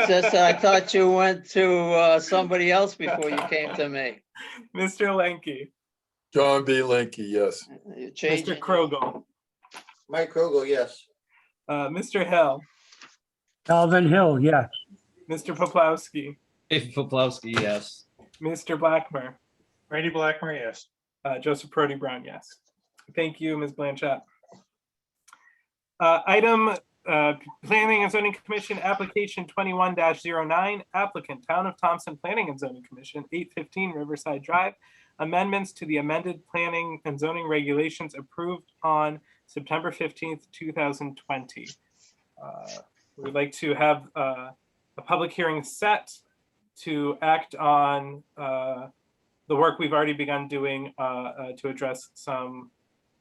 just, I thought you went to somebody else before you came to me. Mr. Lenke, John B. Linky, yes. You Mr. changed it. Krogel, Mike Krogel, yes. Mr. Hill, Calvin Hill, yes. Mr. Poplawski, Dave Poplawski, yes. Mr. Blackmer, Randy Blackmer, yes. Joseph Prody Brown, yes. Thank you, Ms. Blanchett. Item Planning and Zoning Commission, application 21-09, applicant Town of Thompson Planning and Zoning Commission, 815 Riverside Drive. Amendments to the amended planning and zoning regulations approved on September 15th, 2020. We'd like to have a public hearing set to act on the work we've already begun doing to address some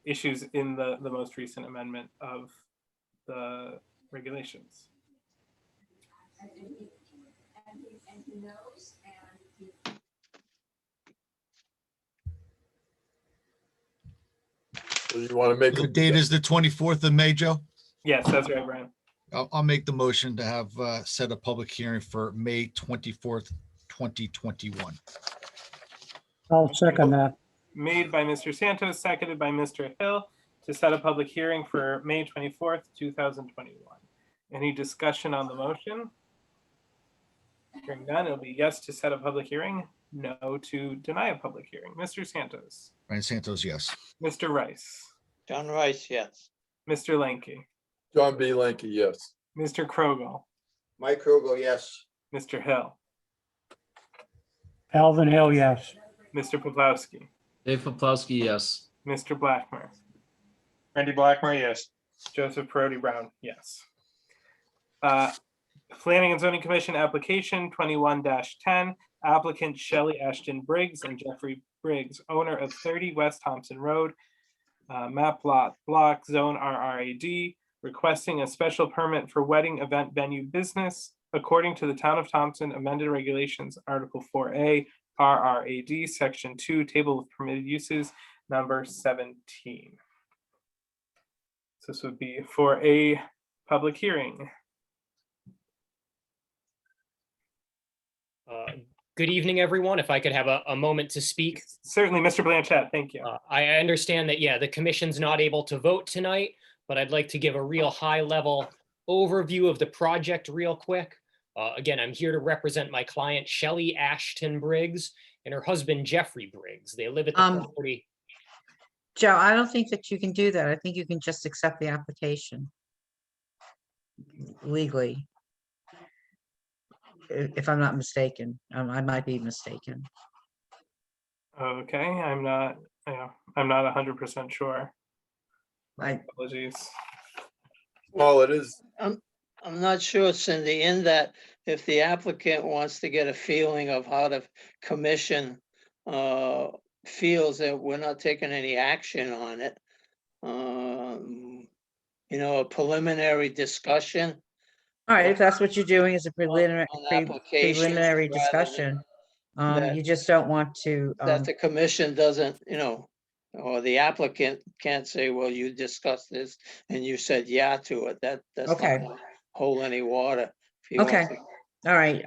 issues in the most recent amendment of the regulations. So you want to make, The date is the 24th of May, Joe? Yes, that's right, Brian. I'll make the motion to have set a public hearing for May 24th, 2021. I'll second that. Made by Mr. Santos, seconded by Mr. Hill to set a public hearing for May 24th, 2021. Any discussion on the motion? Hearing none, it'll be yes to set a public hearing, no to deny a public hearing. Mr. Santos, Brian Santos, yes. Mr. Rice, John Rice, yes. Mr. Lanky, John B. Lanky, yes. Mr. Krogel, Mike Krogel, yes. Mr. Hill, Alvin Hill, yes. Mr. Poplawski, Dave Poplawski, yes. Mr. Blackmer, Randy Blackmer, yes. Joseph Parodi Brown, yes. Planning and Zoning Commission application 21-10, applicant Shelley Ashton Briggs and Jeffrey Briggs, owner of 30 West Thompson Road, map lot block zone RRAD, requesting a special permit for wedding event venue business according to the Town of Thompson amended regulations, Article 4A, RRAD, Section 2, Table of Permitted Uses, number 17. So this would be for a public hearing. Good evening, everyone. If I could have a moment to speak. Certainly, Mr. Blanchett, thank you. I understand that, yeah, the commission's not able to vote tonight, but I'd like to give a real high-level overview of the project real quick. Again, I'm here to represent my client, Shelley Ashton Briggs, and her husband, Jeffrey Briggs. They live at the property. Joe, I don't think that you can do that. I think you can just accept the application legally. If I'm not mistaken, I might be mistaken. Okay, I'm not 100% sure. I, Apologies. Well, it is, I'm not sure, Cindy, in that if the applicant wants to get a feeling of how the commission feels that we're not taking any action on it, a preliminary discussion. all right, if that's what you're doing is a preliminary, on applications preliminary rather discussion, that- you just don't want to, That the commission doesn't, or the applicant can't say, well, you discussed this and you said yeah to it. That's Okay. not gonna hold any water. if you want Okay. to- all right.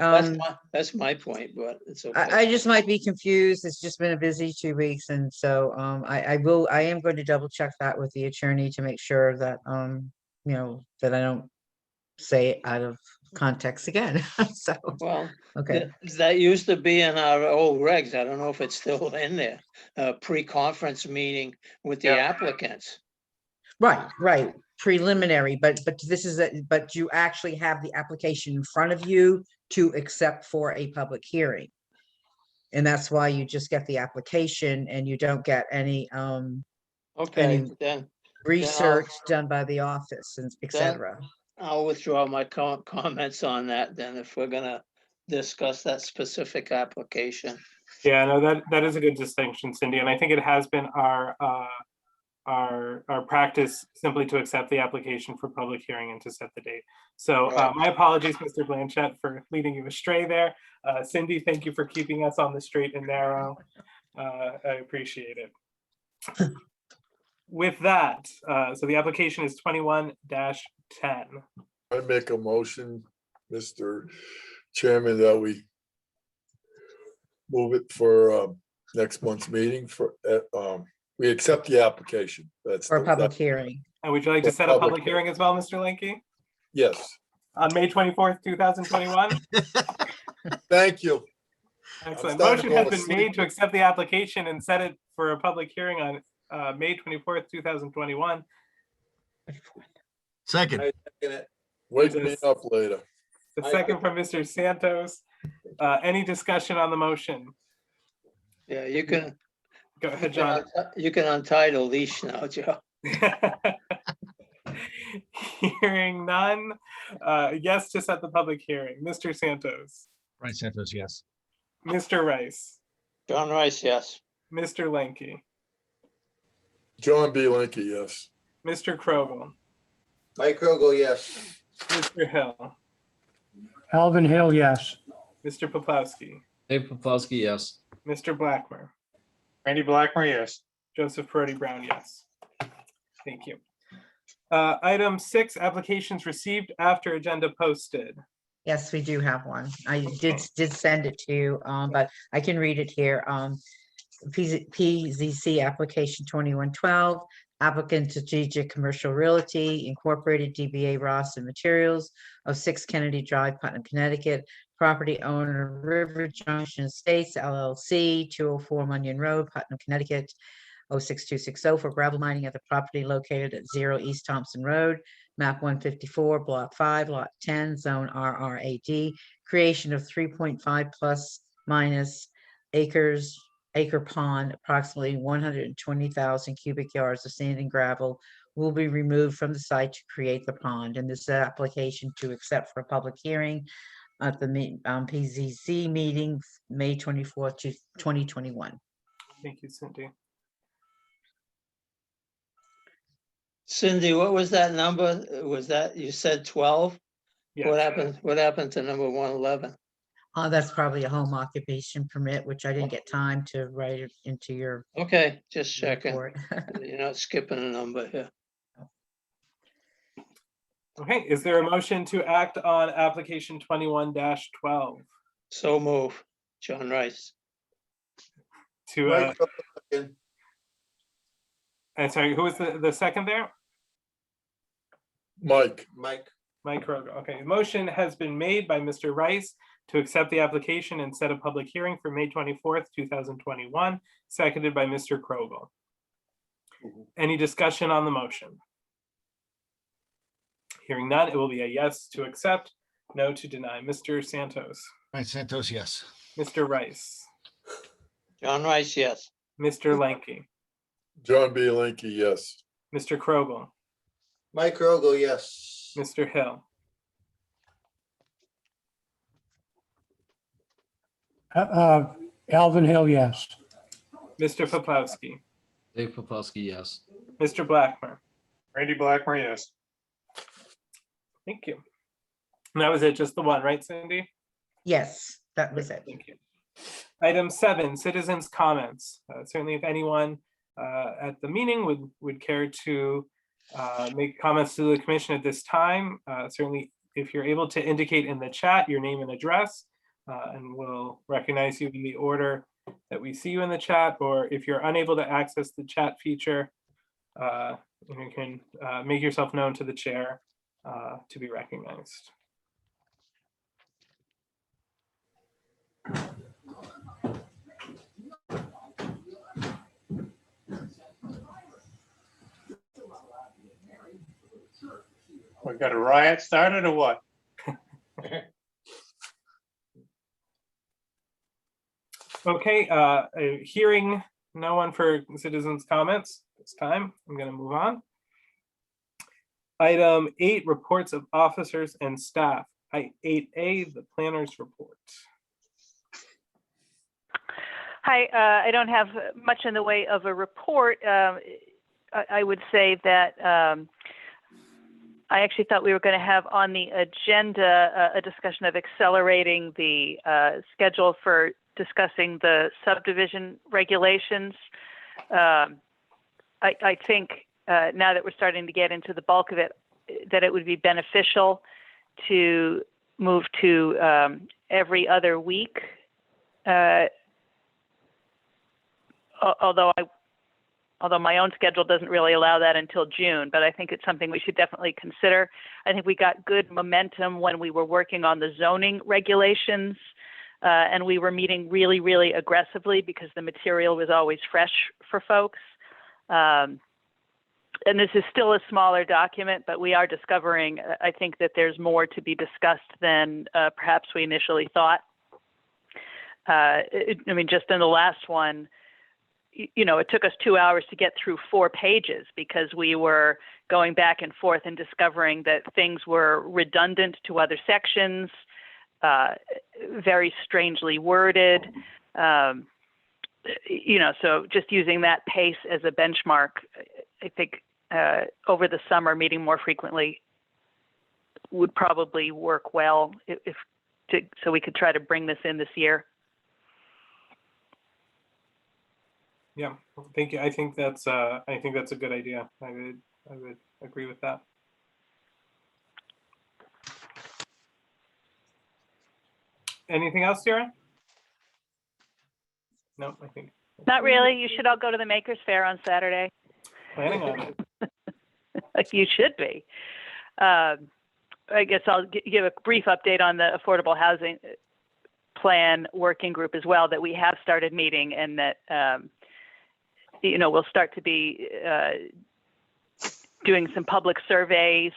That's my point, but it's okay. I just might be confused. It's just been a busy 2 weeks, and so I am going to double check that with the attorney to make sure that that I don't say it out of context again. So, Well, okay. that used to be in our old regs. I don't know if it's still in there. Pre-conference meeting with the applicants. Right, preliminary, but this is, but you actually have the application in front of you to accept for a public hearing. And that's why you just get the application and you don't get any Okay, then research done by the office and et cetera. I'll withdraw my comments on that then if we're gonna discuss that specific application. Yeah, no, that is a good distinction, Cindy, and I think it has been our practice simply to accept the application for public hearing and to set the date. So my apologies, Mr. Blanchett, for leading you astray there. Cindy, thank you for keeping us on the straight and narrow. I appreciate it. With that, so the application is 21-10. I make a motion, Mr. Chairman, that we move it for next month's meeting we accept the application. That's For a the- public that- hearing. And would you like to set a public hearing as well, Mr. Lanky? Yes, On May 24th, 2021? thank you. Excellent. starting to Motion has fall been asleep. made to accept the application and set it for a public hearing on May 24th, 2021. Second, I second it. Wake me up later. The second from Mr. Santos. Any discussion on the motion? Yeah, you can, Go ahead, John. you can untie the leash now, Joe. Hearing none. Yes to set the public hearing. Mr. Santos, Brian Santos, yes. Mr. Rice, John Rice, yes. Mr. Lanky, John B. Lanky, yes. Mr. Krogel, Mike Krogel, yes. Mr. Hill, Alvin Hill, yes. Mr. Poplawski, Dave Poplawski, yes. Mr. Blackmer, Randy Blackmer, yes. Joseph Parodi Brown, yes. Thank you. Item 6, applications received after agenda posted. Yes, we do have one. I Okay. did send it to you, but I can read it here. PZC application 2112, applicant Strategic Commercial Realty Incorporated, DBA Ross and Materials of 6 Kennedy Drive, Putnam, Connecticut. Property owner River Junction Estates LLC, 204 Munyon Road, Putnam, Connecticut, 06260 for gravel mining at the property located at 0 East Thompson Road, map 154, block 5, lot 10, zone RRAD. Creation of 3.5 plus minus acre pond, approximately 120,000 cubic yards of sand and gravel will be removed from the site to create the pond. And this is an application to accept for a public hearing at the PZC meeting, May 24th, 2021. Thank you, Cindy. Cindy, what was that number? Was that, you said 12? Yes. What happened to number 111? That's probably a home occupation permit, which I didn't get time to write it into your Okay, just checking. report. You're not skipping a number here. Okay, is there a motion to act on application 21-12 So move, John Rice. to, Mike Rogo, second. and sorry, who was the second there? Mike, Mike, Mike Rogo. Okay, motion has been made by Mr. Rice to accept the application and set a public hearing for May 24th, 2021, seconded by Mr. Krogel. Any discussion on the motion? Hearing none, it will be a yes to accept, no to deny. Mr. Santos, Right, Santos, yes. Mr. Rice, John Rice, yes. Mr. Lanky, John B. Linky, yes. Mr. Krogel, Mike Rogo, yes. Mr. Hill, Alvin Hill, yes. Mr. Poplawski, Dave Popowski, yes. Mr. Blackmer. Randy Blackmer, yes. Thank you. And that was it, just the one, right, Cindy? Yes, that was it. Thank you. Item 7, citizens' comments. Certainly, if anyone at the meeting would care to make comments to the commission at this time, certainly if you're able to indicate in the chat your name and address, and we'll recognize you in the order that we see you in the chat, or if you're unable to access the chat feature, you can make yourself known to the chair to be recognized. We got a riot started or what? Okay, hearing no one for citizens' comments this time, I'm going to move on. Item 8, reports of officers and staff. 8A, the planner's report. Hi, I don't have much in the way of a report. I would say that I actually thought we were going to have on the agenda a discussion of accelerating the schedule for discussing the subdivision regulations. I think now that we're starting to get into the bulk of it, that it would be beneficial to move to every other week. Although my own schedule doesn't really allow that until June, but I think it's something we should definitely consider. I think we got good momentum when we were working on the zoning regulations, and we were meeting really, really aggressively because the material was always fresh for folks. And this is still a smaller document, but we are discovering, I think, that there's more to be discussed than perhaps we initially thought. I mean, just in the last one, you know, it took us 2 hours to get through 4 pages because we were going back and forth and discovering that things were redundant to other sections, very strangely worded. You know, so just using that pace as a benchmark, I think over the summer, meeting more frequently would probably work well so we could try to bring this in this year. Yeah, thank you. I think that's a good idea. I would agree with that. Anything else, Tara? No, I think Not really. You should all go to the Makers Fair on Saturday. planning on it. Like you should be. I guess I'll give a brief update on the affordable housing plan working group as well, that we have started meeting, and that, we'll start to be doing some public surveys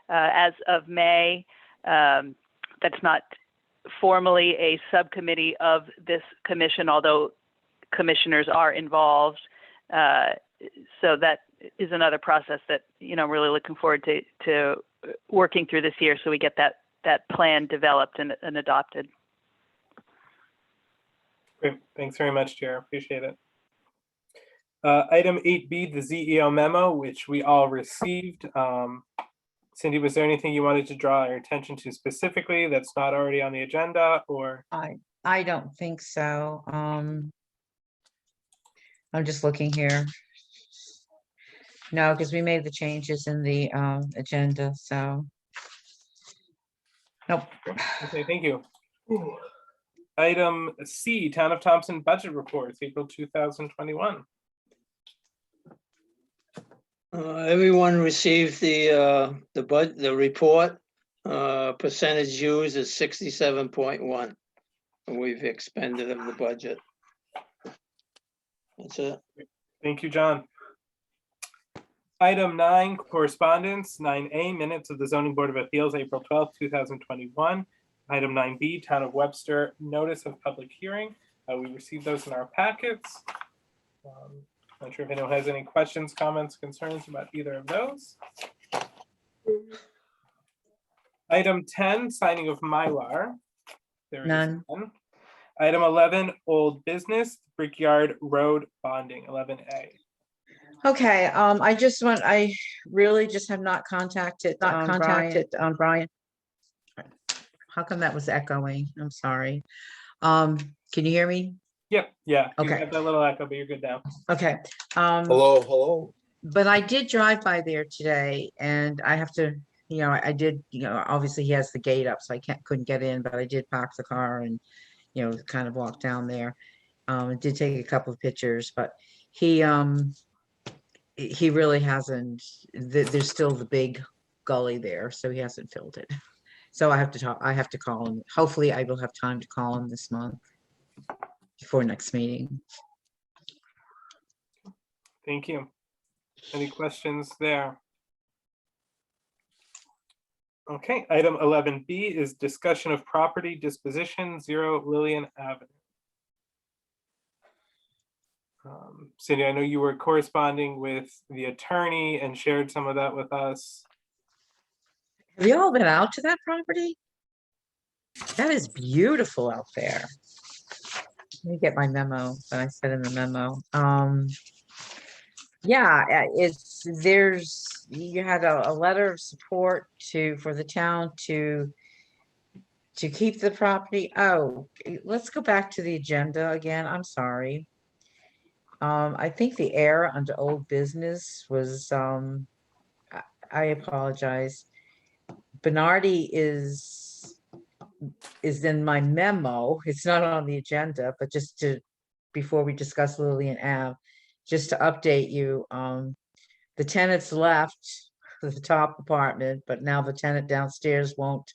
as of May. That's not formally a subcommittee of this commission, although commissioners are involved. So that is another process that, I'm really looking forward to working through this year, so we get that plan developed and adopted. Great. Thanks very much, Chair. Appreciate it. Item 8B, the ZEO memo, which we all received. Cindy, was there anything you wanted to draw our attention to specifically that's not already on the agenda, or? I don't think so. I'm just looking here. No, because we made the changes in the agenda, so. Nope. Okay, thank you. Item C, Town of Thompson Budget Reports, April 2021. Everyone received the report. Percentage used is 67.1. And we've expended of the budget. That's it. Thank you, John. Item 9, correspondence. 9A, minutes of the Zoning Board of Appeals, April 12th, 2021. Item 9B, Town of Webster, notice of public hearing. We received those in our packets. Not sure if anyone has any questions, comments, concerns about either of those. Item 10, signing of Mylar. There is None. none. Item 11, old business, Brickyard Road bonding, 11A. Okay, I really just have not contacted Brian. How come that was echoing? I'm sorry. Can you hear me? Yep, yeah. You Okay. got that little echo, but you're good now. Okay. Hello. But I did drive by there today, and I have to, I did, obviously he has the gate up, so I couldn't get in, but I did park the car and, kind of walk down there. I did take a couple of pictures, but he really hasn't, there's still the big gully there, so he hasn't filled it. So I have to call him. Hopefully I will have time to call him this month before next meeting. Thank you. Any questions there? Okay, item 11B is discussion of property disposition, 0 Lillian Avenue. Cindy, I know you were corresponding with the attorney and shared some of that with us. Have you all been out to that property? That is beautiful out there. Let me get my memo that I said in the memo. Yeah, you had a letter of support for the town to keep the property. Oh, let's go back to the agenda again. I'm sorry. I think the error under old business was, I apologize. Bernardi is in my memo. It's not on the agenda, but before we discuss Lillian Ave, just to update you, the tenants left the top apartment, but now the tenant downstairs won't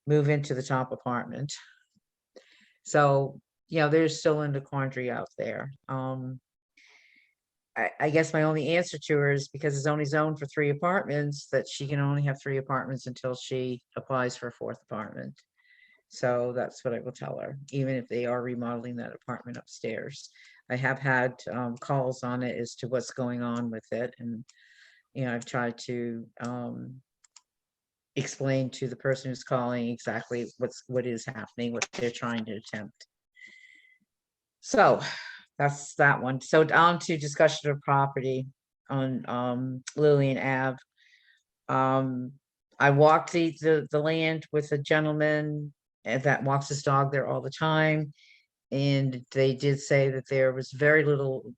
move into the top apartment. So, they're still in the quandary out there. I guess my only answer to her is, because it's only zoned for 3 apartments, that she can only have 3 apartments until she applies for a 4th apartment. So that's what I will tell her, even if they are remodeling that apartment upstairs. I have had calls on it as to what's going on with it. And, I've tried to explain to the person who's calling exactly what is happening, what they're trying to attempt. So that's that one. So on to discussion of property on Lillian Ave. I walked the land with a gentleman that walks his dog there all the time. And they did say that there was very little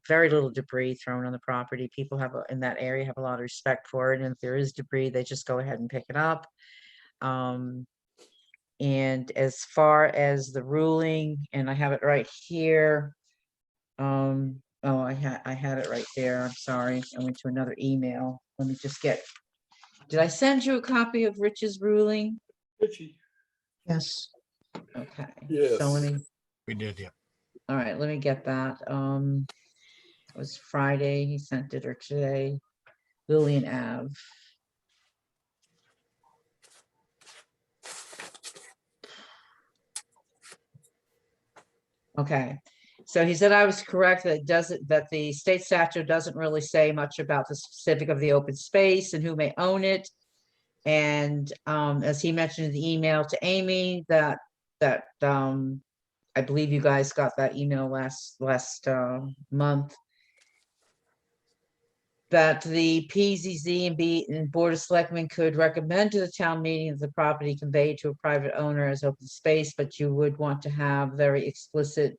debris thrown on the property. People in that area have a lot of respect for it. And if there is debris, they just go ahead and pick it up. And as far as the ruling, and I have it right here. Oh, I had it right there. I'm sorry. I went to another email. Let me just get, did I send you a copy of Rich's ruling? Richie. Yes. Okay. Yes. So let me, We did, yeah. all right, let me get that. It was Friday. He sent it, or today. Lillian Ave. Okay, so he said I was correct that it doesn't, that the state statute doesn't really say much about the specific of the open space and who may own it. And as he mentioned in the email to Amy, that I believe you guys got that email last month. That the PZZ and Board of Selectmen could recommend to the town meeting that the property conveyed to a private owner as open space, but you would want to have very explicit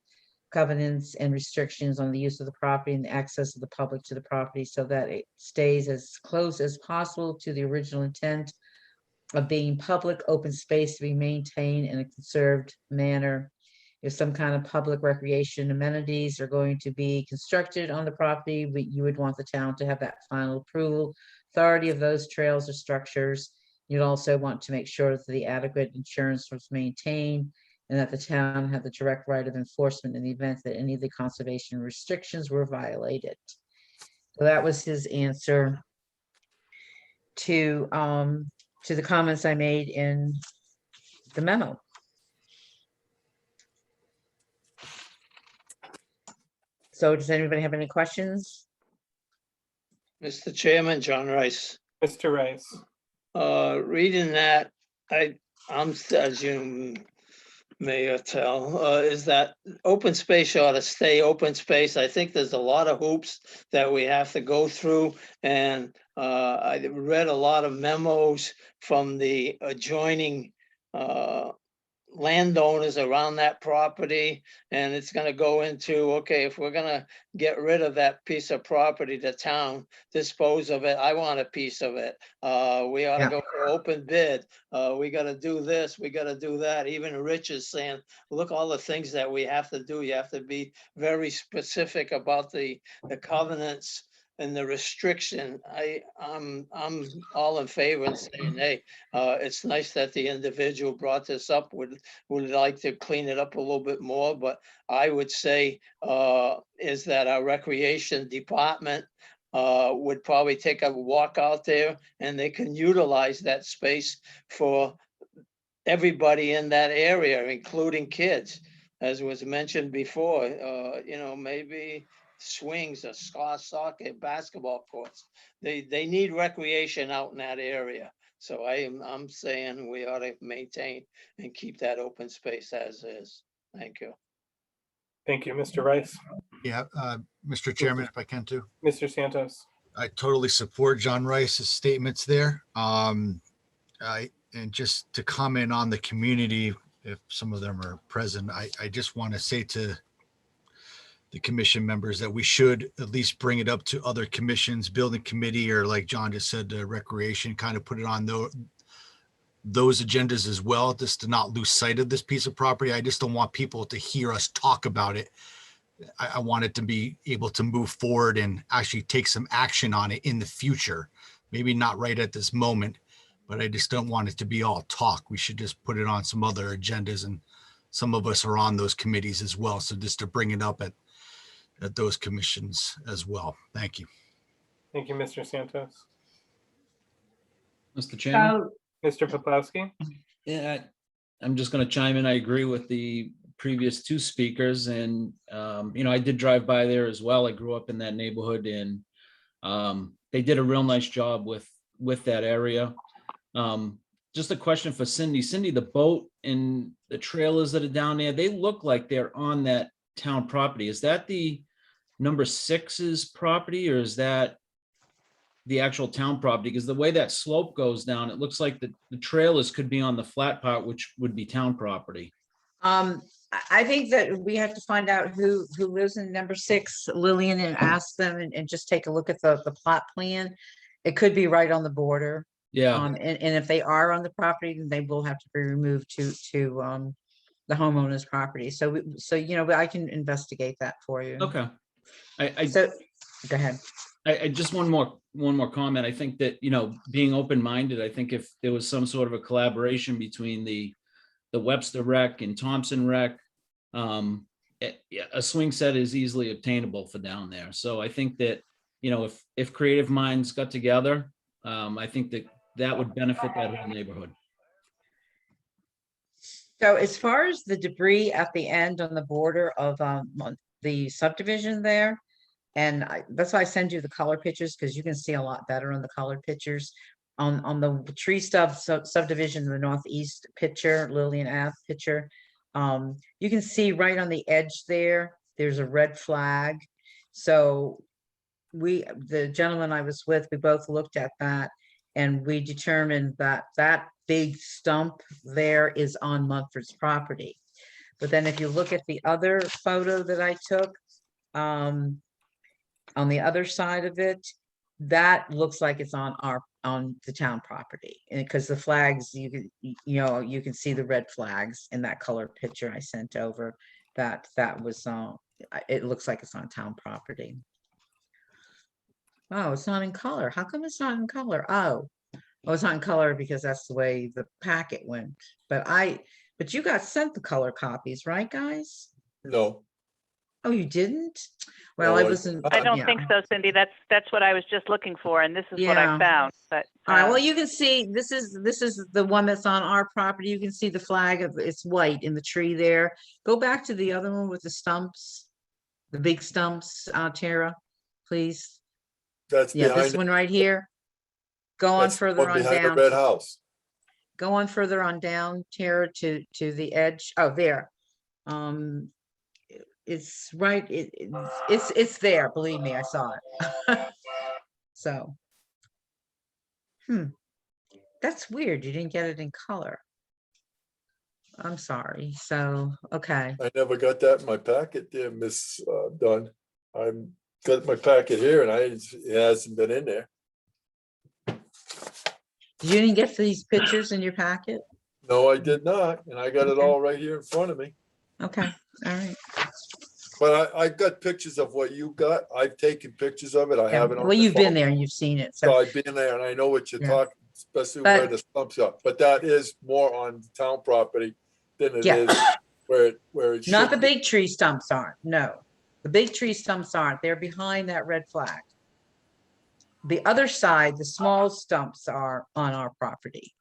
covenants and restrictions on the use of the property and the access of the public to the property so that it stays as close as possible to the original intent of being public open space to be maintained in a conserved manner. If some kind of public recreation amenities are going to be constructed on the property, you would want the town to have that final approval, authority of those trails or structures. You'd also want to make sure that the adequate insurance was maintained and that the town had the direct right of enforcement in the event that any of the conservation restrictions were violated. So that was his answer to the comments I made in the memo. So does anybody have any questions? Mr. Chairman, John Rice. Mr. Rice. Reading that, I'm, as you may tell, is that open space ought to stay open space. I think there's a lot of hoops that we have to go through. And I read a lot of memos from the adjoining landowners around that property, and it's going to go into, okay, if we're going to get rid of that piece of property, the town dispose of it, I want a piece of it. We ought to go for open bid. We got to do this, we got to do that. Even Rich is saying, look, all the things that we have to do. You have to be very specific about the covenants and the restriction. I'm all in favor and saying, hey, it's nice that the individual brought this up, would like to clean it up a little bit more, but I would say is that our recreation department would probably take a walk out there and they can utilize that space for everybody in that area, including kids, as was mentioned before, maybe swings, or soccer, basketball courts. They need recreation out in that area. So I'm saying we ought to maintain and keep that open space as is. Thank you. Thank you, Mr. Rice. Yeah, Mr. Chairman, if I can too. Mr. Santos. I totally support John Rice's statements there. And just to comment on the community, if some of them are present, I just want to say to the commission members that we should at least bring it up to other commissions, building committee, or like John just said, recreation, kind of put it on those agendas as well, just to not lose sight of this piece of property. I just don't want people to hear us talk about it. I want it to be able to move forward and actually take some action on it in the future. Maybe not right at this moment, but I just don't want it to be all talk. We should just put it on some other agendas, and some of us are on those committees as well. So just to bring it up at those commissions as well. Thank you. Thank you, Mr. Santos. Mr. Chairman? Mr. Poplawski. Yeah, I'm just going to chime in. I agree with the previous two speakers, and I did drive by there as well. I grew up in that neighborhood, and they did a real nice job with that area. Just a question for Cindy. Cindy, the boat and the trailers that are down there, they look like they're on that town property. Is that the number 6's property, or is that the actual town property? Because the way that slope goes down, it looks like the trailers could be on the flat part, which would be town property. I think that we have to find out who lives in number 6, Lillian, and ask them and just take a look at the plot plan. It could be right on the border. Yeah, And if they are on the property, then they will have to be removed to the homeowner's property. So, but I can investigate that for you. okay. I So, go ahead. I just one more comment. I think that, being open-minded, I think if there was some sort of a collaboration between the Webster Rec and Thompson Rec, a swing set is easily obtainable for down there. So I think that, if creative minds got together, I think that would benefit that whole neighborhood. So as far as the debris at the end on the border of on the subdivision there, and that's why I send you the color pictures, because you can see a lot better on the colored pictures. On the tree subdivision, the northeast picture, Lillian Ave picture, you can see right on the edge there's a red flag. So the gentleman I was with, we both looked at that, and we determined that that big stump there is on Mumford's property. But then if you look at the other photo that I took, on the other side of it, that looks like it's on the town property. And because the flags, you can see the red flags in that color picture I sent over, that was it looks like it's on town property. Oh, it's not in color. How come it's not in color? Oh, it's not in color because that's the way the packet went. But you got sent the color copies, right, guys? No. Oh, you didn't? Well, No, I wasn't. I don't yeah. think so, Cindy. That's what I was just looking for, and this is what I Yeah. found. But All right, well, you can see, this is the one that's on our property. You can see the flag it's white in the tree there. Go back to the other one with the stumps, the big stumps, Tara, please. That's Yeah, behind, this one right here. Go on that's the further one on behind the down. red house. Go on further on down, Tara, to the edge. Oh, there. It's right, it's there, believe me, I saw it. So. That's weird. You didn't get it in color. I'm sorry. So, okay. I never got that in my packet there, Miss Dunn. I'm got my packet here and it hasn't been in there. You didn't get these pictures in your packet? No, I did not. And I got it all right here in front of me. Okay, all right. But I got pictures of what you got. I've taken pictures of it. I Yeah, have it on. well, my you've been phone. there and you've seen it, So so, I've been there and I know what you're Yeah. talking, especially But- where the stumps are. But that is more on town property than it Yeah. is where it should not the be. big tree stumps aren't, no. The big tree stumps aren't. They're behind that red flag. The other side, the small stumps are on our property.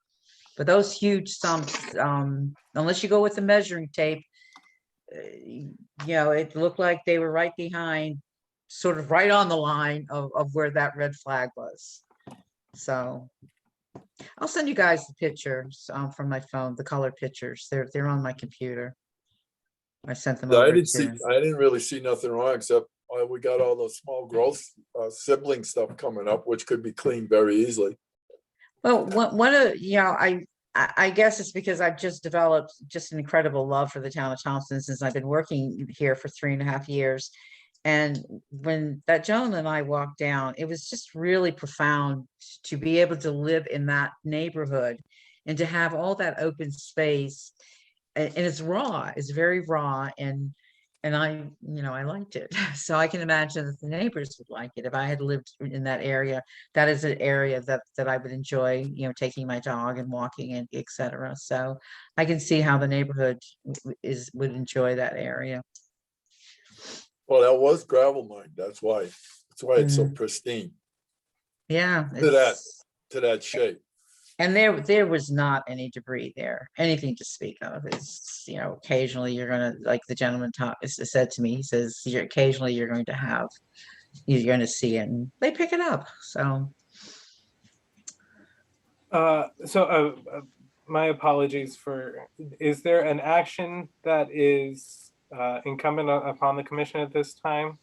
But those huge stumps, unless you go with the measuring tape, it looked like they were right behind, sort of right on the line of where that red flag was. So I'll send you guys the pictures from my phone, the color pictures. They're on my computer. I sent them I over didn't really see nothing wrong except we got all those small growth sibling stuff coming up, which could be cleaned very easily. Well, I guess it's because I've just developed just an incredible love for the town of Thompson since I've been working here for 3.5 years. And when that gentleman and I walked down, it was just really profound to be able to live in that neighborhood and to have all that open space. And it's raw, it's very raw. And I liked it. So I can imagine that the neighbors would like it. If I had lived in that area, that is an area that I would enjoy, taking my dog and walking and et cetera. So I can see how the neighborhood would enjoy that area. Well, that was gravel mine. That's why it's so pristine Yeah. to that shape. And there was not any debris there, anything to speak of. It's, occasionally you're gonna, like the gentleman said to me, he says, occasionally you're going to see it, and they pick it up. So. My apologies is there an action that is incumbent upon the commission at this time?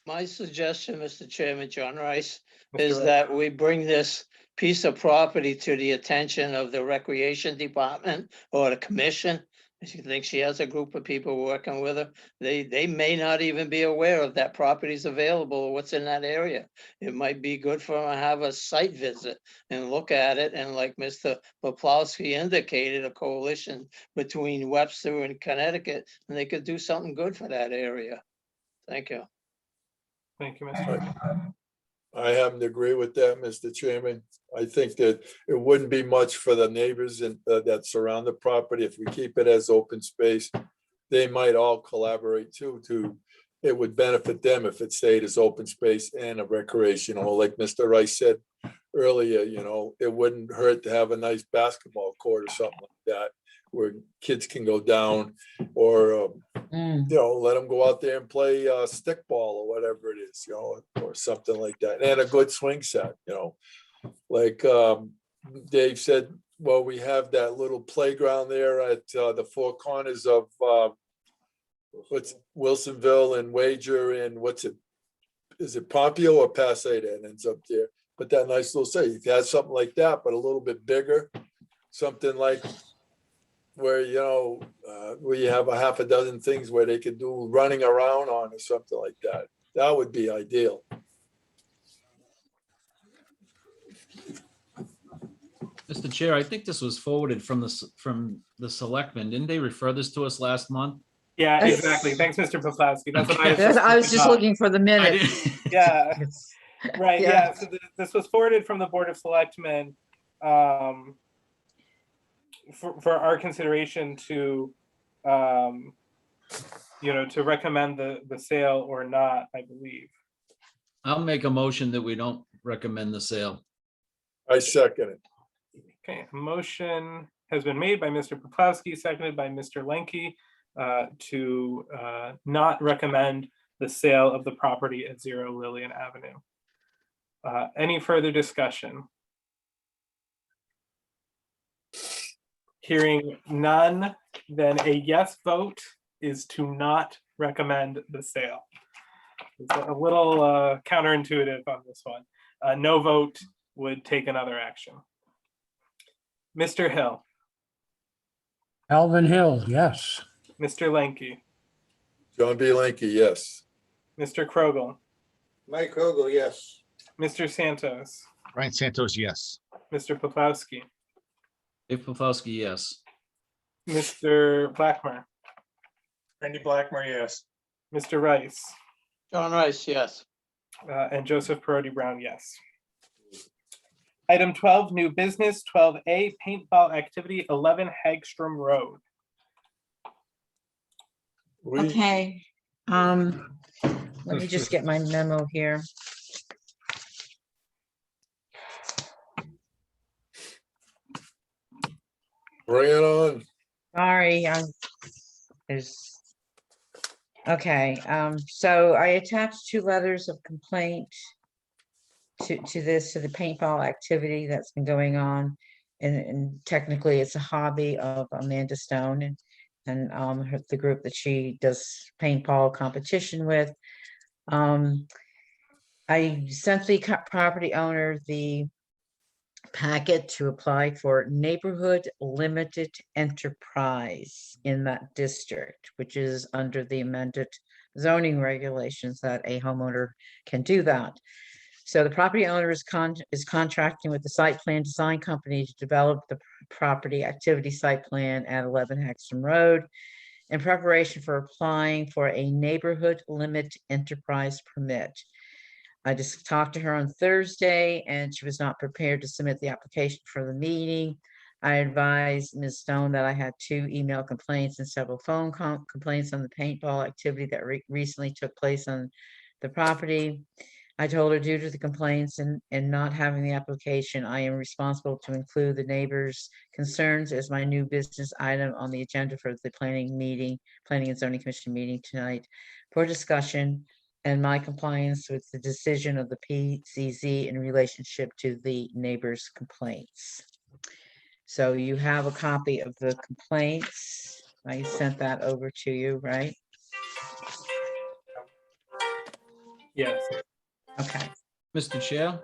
My suggestion, Mr. Chairman, John Rice, Mr. is Rice? that we bring this piece of property to the attention of the Recreation Department or the commission She thinks she has a group of people working with her. They may not even be aware of that property's available or what's in that area. It might be good for them to have a site visit and look at it. And like Mr. Poplawski indicated, a coalition between Webster and Connecticut, and they could do something good for that area. Thank you. Thank you, Mr. I happen to agree with that, Mr. Chairman. I think that it wouldn't be much for the neighbors and that surround the property if we keep it as open space. They might all collaborate too, it would benefit them if it stayed as open space and a recreational, like Mr. Rice said earlier, it wouldn't hurt to have a nice basketball court or something like that, where kids can go down or, let them go out there and play stickball or whatever it is, or something like that. And a good swing set, like Dave said, well, we have that little playground there at the four corners of what's Wilsonville and Wager and is it Pompeo or Passaic that ends up there? But that nice little site, if you had something like that, but a little bit bigger, something like where, where you have a half a dozen things where they could do running around on or something like that. That would be ideal. Mr. Chair, I think this was forwarded from the selectmen. Didn't they refer this to us last month? Yeah, exactly. Thanks, Mr. Poplawski. That's what I was just looking for the I minute. didn't- Yeah, right. Yeah. Yeah. So this was forwarded from the Board of Selectmen for our consideration to, to recommend the sale or not, I believe. I'll make a motion that we don't recommend the sale. I second it. Okay, a motion has been made by Mr. Poplawski, seconded by Mr. Lenke, to not recommend the sale of the property at 0 Lillian Avenue. Any further discussion? Hearing none, then a yes vote is to not recommend the sale. It's a little counterintuitive on this one. No vote would take another action. Mr. Hill, Alvin Hill, yes. Mr. Lenke, John B. Linky, yes. Mr. Krogel, Mike Krogel, yes. Mr. Santos, Brian Santos, yes. Mr. Poplawski, Dave Pavelski, yes. Mr. Blackmer, Randy Blackmer, yes. Mr. Rice, John Rice, yes. and Joseph Perotti Brown, yes. Item 12, new business, 12A, paintball activity, 11 Hagstrom Road. Okay, let me just get my memo here. Bring it on. Sorry, there's. Okay, so I attached 2 letters of complaint to the paintball activity that's been going on. And technically it's a hobby of Amanda Stone and the group that she does paintball competition with. I sent the property owner the packet to apply for neighborhood limited enterprise in that district, which is under the amended zoning regulations that a homeowner can do that. So the property owner is contracting with the site plan design company to develop the property activity site plan at 11 Hagstrom Road in preparation for applying for a neighborhood limit enterprise permit. I just talked to her on Thursday and she was not prepared to submit the application for the meeting. I advised Ms. Stone that I had 2 email complaints and several phone complaints on the paintball activity that recently took place on the property. I told her due to the complaints and not having the application, I am responsible to include the neighbors' concerns as my new business item on the agenda for the planning and zoning commission meeting tonight for discussion and my compliance with the decision of the PCZ in relationship to the neighbors' complaints. So you have a copy of the complaints. I sent that over to you, right? Yes. Okay. Mr. Chair,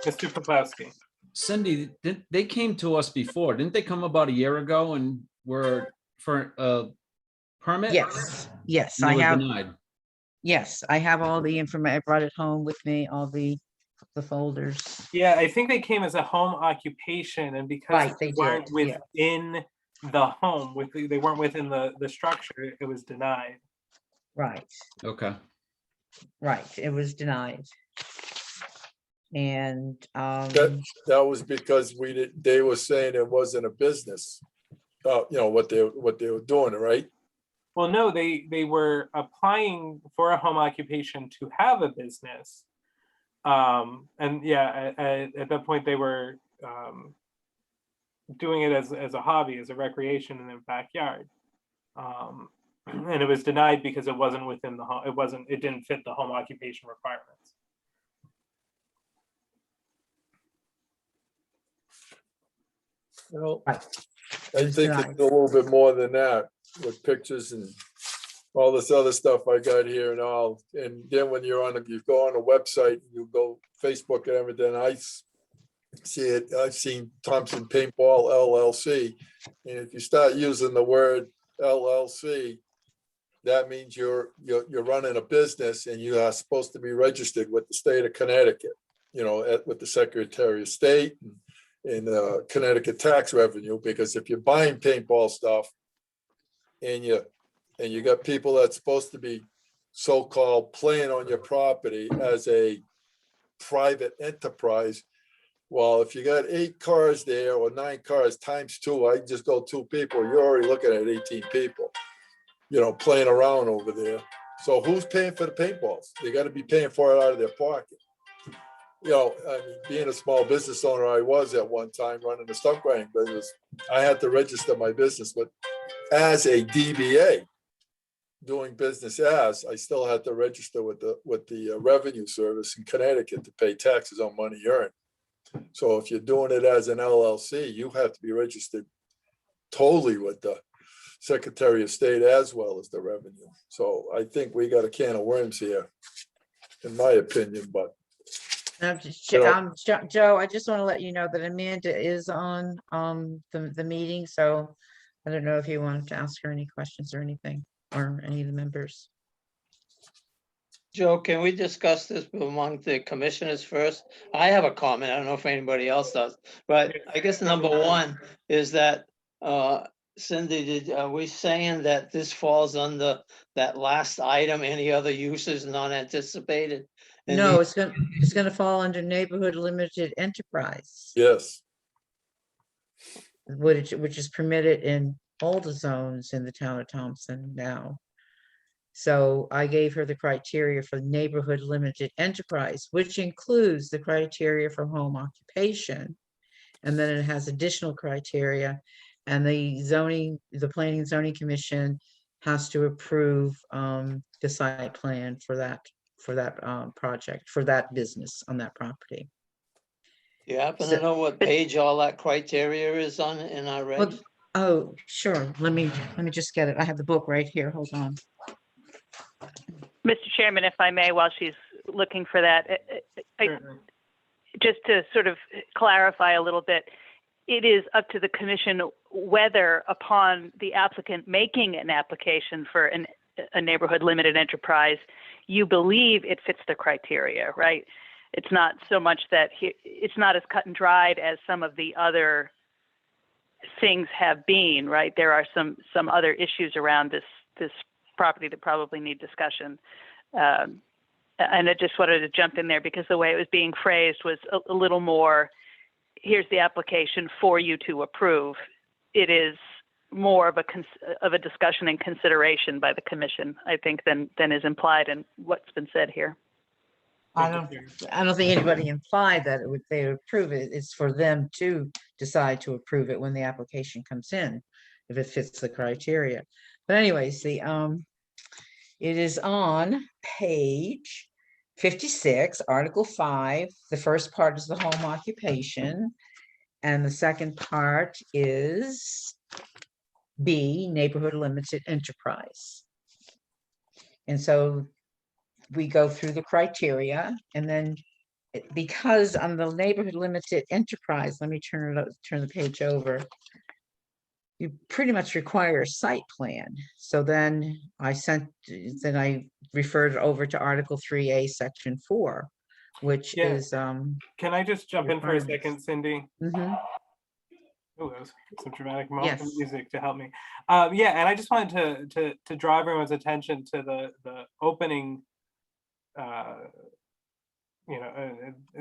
Mr. Poplawski. Cindy, they came to us before. Didn't they come about a year ago and were for a permit? Yes, yes, And I they were have, denied. yes, I have all the information. I brought it home with me, all the folders. Yeah, I think they came as a home occupation, and because Right, they weren't did, yeah. within the home, they weren't within the structure, it was denied. Right, Okay. right, it was denied. And, That was because they were saying it wasn't a business. You know, what they were doing, right? Well, no, they were applying for a home occupation to have a business. And yeah, at that point they were doing it as a hobby, as a recreation in their backyard. And it was denied because it wasn't within the home, it didn't fit the home occupation requirements. Well, Right. I think it's a little bit more than that with pictures and all this other stuff I got here and all. And then when you go on a website, you go Facebook and everything, see it, I've seen Thompson Paintball LLC. And if you start using the word LLC, that means you're running a business and you are supposed to be registered with the state of Connecticut, you know, with the Secretary of State and Connecticut tax revenue, because if you're buying paintball stuff and you got people that's supposed to be so-called playing on your property as a private enterprise, well, if you got 8 cars there or 9 cars times 2, I just go 2 people, you're already looking at 18 people, you know, playing around over there. So who's paying for the paintballs? They got to be paying for it out of their pocket. You know, I mean, being a small business owner, I was at one time running a stump grinding business. I had to register my business, but as a DBA, doing business as, I still had to register with the revenue service in Connecticut to pay taxes on money earned. So if you're doing it as an LLC, you have to be registered totally with the Secretary of State as well as the revenue. So I think we got a can of worms here, in my opinion, but. Joe, I just want to let you know that Amanda is on the meeting, so I don't know if you wanted to ask her any questions or anything, or any of the members. Joe, can we discuss this among the commissioners first? I have a comment. I don't know if anybody else does, but I guess number one is that, Cindy, are we saying that this falls under that last item, any other uses not anticipated? And No, it's gonna fall under neighborhood limited enterprise, Yes, which is permitted in all the zones in the town of Thompson now. So I gave her the criteria for neighborhood limited enterprise, which includes the criteria for home occupation. And then it has additional criteria, and the Planning and Zoning Commission has to approve the site plan for that project, for that business on that property. you happen to know what page all that criteria is on in our Well, regs? oh, sure. Let me just get it. I have the book right here. Hold on. Mr. Chairman, if I may, while she's looking for that, just to sort of clarify a little bit, it is up to the commission whether, upon the applicant making an application for a neighborhood limited enterprise, you believe it fits the criteria, right? It's not so much that it's not as cut and dried as some of the other things have been, right? There are some other issues around this property that probably need discussion. And I just wanted to jump in there because the way it was being phrased was a little more, here's the application for you to approve. It is more of a discussion and consideration by the commission, I think, than is implied in what's been said here. I don't think anybody implied that they would approve it. It's for them to decide to approve it when the application comes in, if it fits the criteria. But anyways, it is on page 56, Article 5. The first part is the home occupation, and the second part is B, neighborhood limited enterprise. And so we go through the criteria, and then because on the neighborhood limited enterprise, let me turn the page over. you pretty much require a site plan. So then I referred over to Article 3A, Section 4, which Yeah. is, Can I just jump in for a Requirements. second, Cindy? mhm. Oh, that was some dramatic Yes. music to help me. Yeah, and I just wanted to draw everyone's attention to the opening.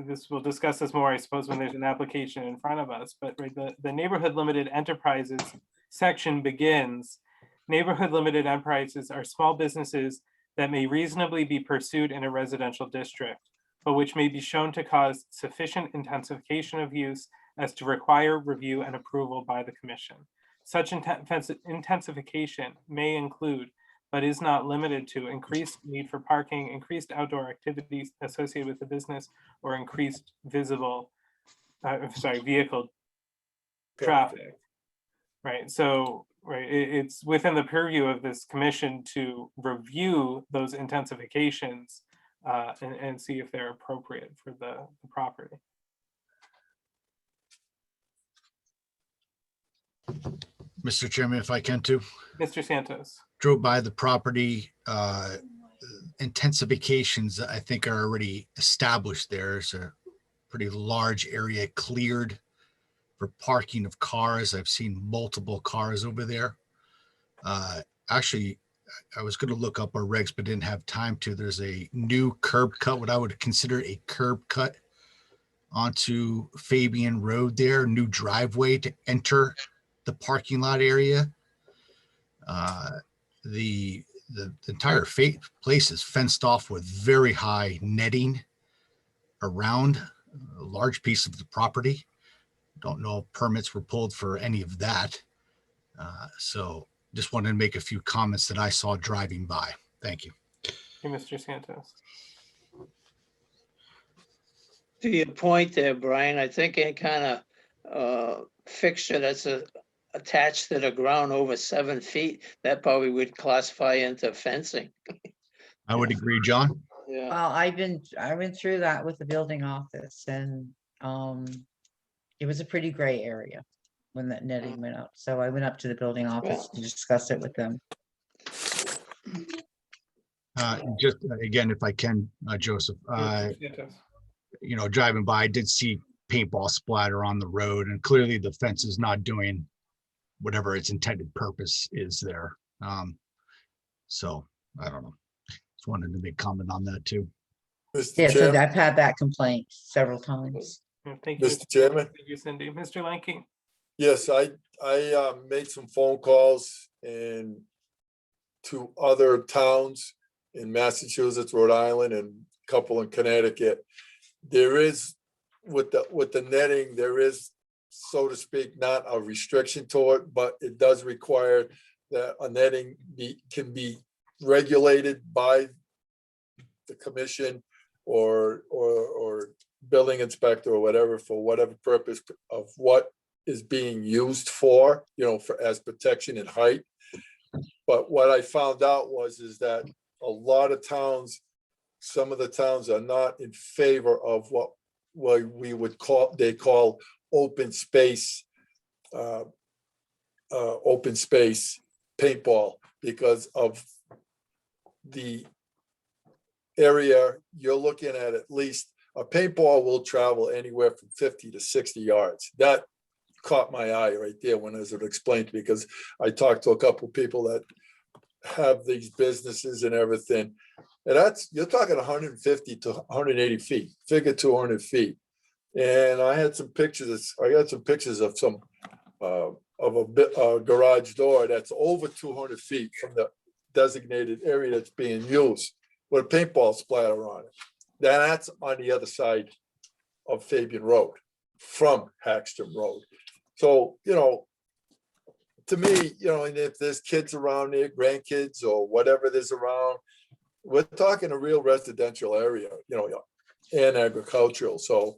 This, we'll discuss this more, I suppose, when there's an application in front of us. But right, the neighborhood limited enterprises section begins. Neighborhood limited enterprises are small businesses that may reasonably be pursued in a residential district, but which may be shown to cause sufficient intensification of use as to require review and approval by the commission. Such intensification may include, but is not limited to, increased need for parking, increased outdoor activities associated with the business, or increased vehicle traffic. Right, so it's within the purview of this commission to review those intensifications and see if they're appropriate for the property. Mr. Chairman, if I can too, Mr. Santos. drove by the property, intensifications I think are already established. There's a pretty large area cleared for parking of cars. I've seen multiple cars over there. Actually, I was going to look up our regs, but didn't have time to. There's a new curb cut, what I would consider a curb cut onto Fabian Road there, new driveway to enter the parking lot area. The entire place is fenced off with very high netting around a large piece of the property. Don't know if permits were pulled for any of that. So just wanted to make a few comments that I saw driving by. Thank you. Hey, Mr. Santos. To your point there, Brian, I think any kind of fixture that's attached to the ground over 7 feet, that probably would classify into fencing. I would agree, John. Yeah. Well, I went through that with the building office and, it was a pretty gray area when that netting went up. So I went up to the building office to discuss it with them. Just again, if I can, Joseph, Mr. Santos. driving by, I did see paintball splatter on the road, and clearly the fence is not doing whatever its intended purpose is there. So I don't know. Just wanted to make comment on that too. Mr. Yeah, so Chairman, I've had that complaint several times. Yeah, thank you. Mr. Chairman? Thank you, Cindy. Mr. Lanky. yes, I made some phone calls and to other towns in Massachusetts, Rhode Island, and a couple in Connecticut. There is, with the netting, there is, so to speak, not a restriction to it, but it does require that a netting can be regulated by the commission or building inspector or whatever, for whatever purpose of what is being used for, for as protection and height. But what I found out is that a lot of towns, some of the towns are not in favor of what we would call open space paintball, because of the area you're looking at least a paintball will travel anywhere from 50 to 60 yards. That caught my eye right there when it was explained, because I talked to a couple of people that have these businesses and everything. And you're talking 150 to 180 feet, figure 200 feet. And I got some pictures of some of a garage door that's over 200 feet from the designated area that's being used with a paintball splatter on it. That's on the other side of Fabian Road from Hackstrom Road. So, to me, and if there's kids around there, grandkids or whatever there's around, we're talking a real residential area, and agricultural. So,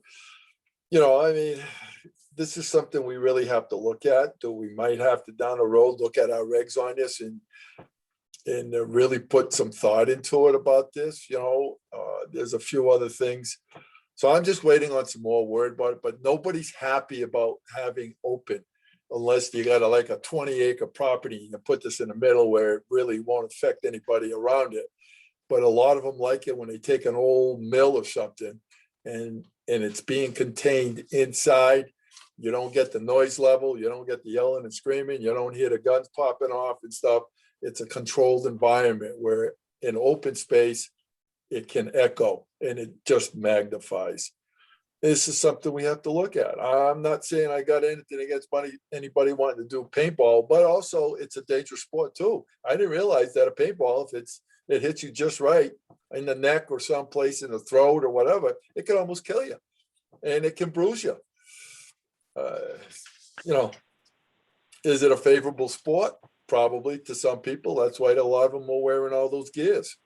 this is something we really have to look at. We might have to down the road look at our regs on this and really put some thought into it about this. There's a few other things. So I'm just waiting on some more word about it, but nobody's happy about having open. unless you got like a 20-acre property, you put this in the middle where it really won't affect anybody around it. But a lot of them like it when they take an old mill or something and it's being contained inside. You don't get the noise level, you don't get the yelling and screaming, you don't hear the guns popping off and stuff. It's a controlled environment where in open space, it can echo and it just magnifies. This is something we have to look at. I'm not saying I got anything against anybody wanting to do paintball, but also it's a dangerous sport too. I didn't realize that a paintball, if it hits you just right in the neck or someplace in the throat or whatever, it can almost kill you and it can bruise you. You know, is it a favorable sport? Probably to some people. That's why a lot of them are wearing all those gears,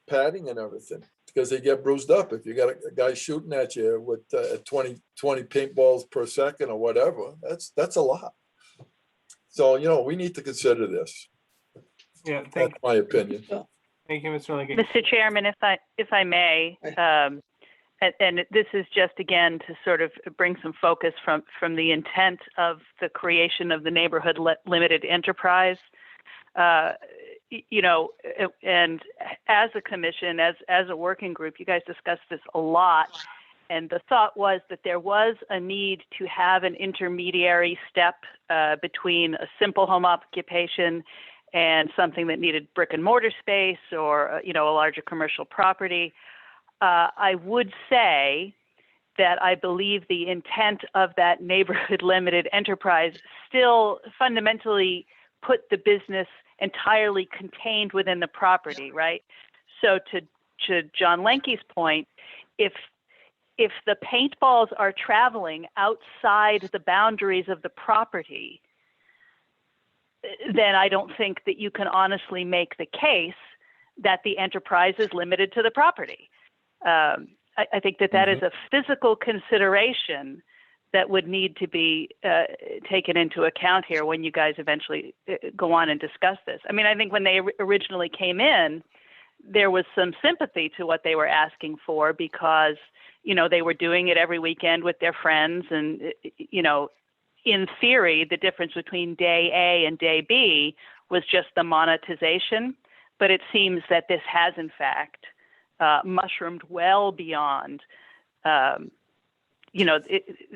padding and everything, because they get bruised up. If you got a guy shooting at you with 20 paintballs per second or whatever, that's a lot. So, you know, we need to consider this. Yeah, That's my opinion. thank you, Mr. Lincoln. Mr. Chairman, if I may, and this is just again to sort of bring some focus from the intent of the creation of the neighborhood limited enterprise. You know, and as a commission, as a working group, you guys discussed this a lot. And the thought was that there was a need to have an intermediary step between a simple home occupation and something that needed brick and mortar space or, you know, a larger commercial property. I would say that I believe the intent of that neighborhood limited enterprise still fundamentally put the business entirely contained within the property, right? So to John Lenke's point, if the paintballs are traveling outside the boundaries of the property, then I don't think that you can honestly make the case that the enterprise is limited to the property. I think that is a physical consideration that would need to be taken into account here when you guys eventually go on and discuss this. I mean, I think when they originally came in, there was some sympathy to what they were asking for because, you know, they were doing it every weekend with their friends. And, you know, in theory, the difference between day A and day B was just the monetization. But it seems that this has, in fact, mushroomed well beyond, you know,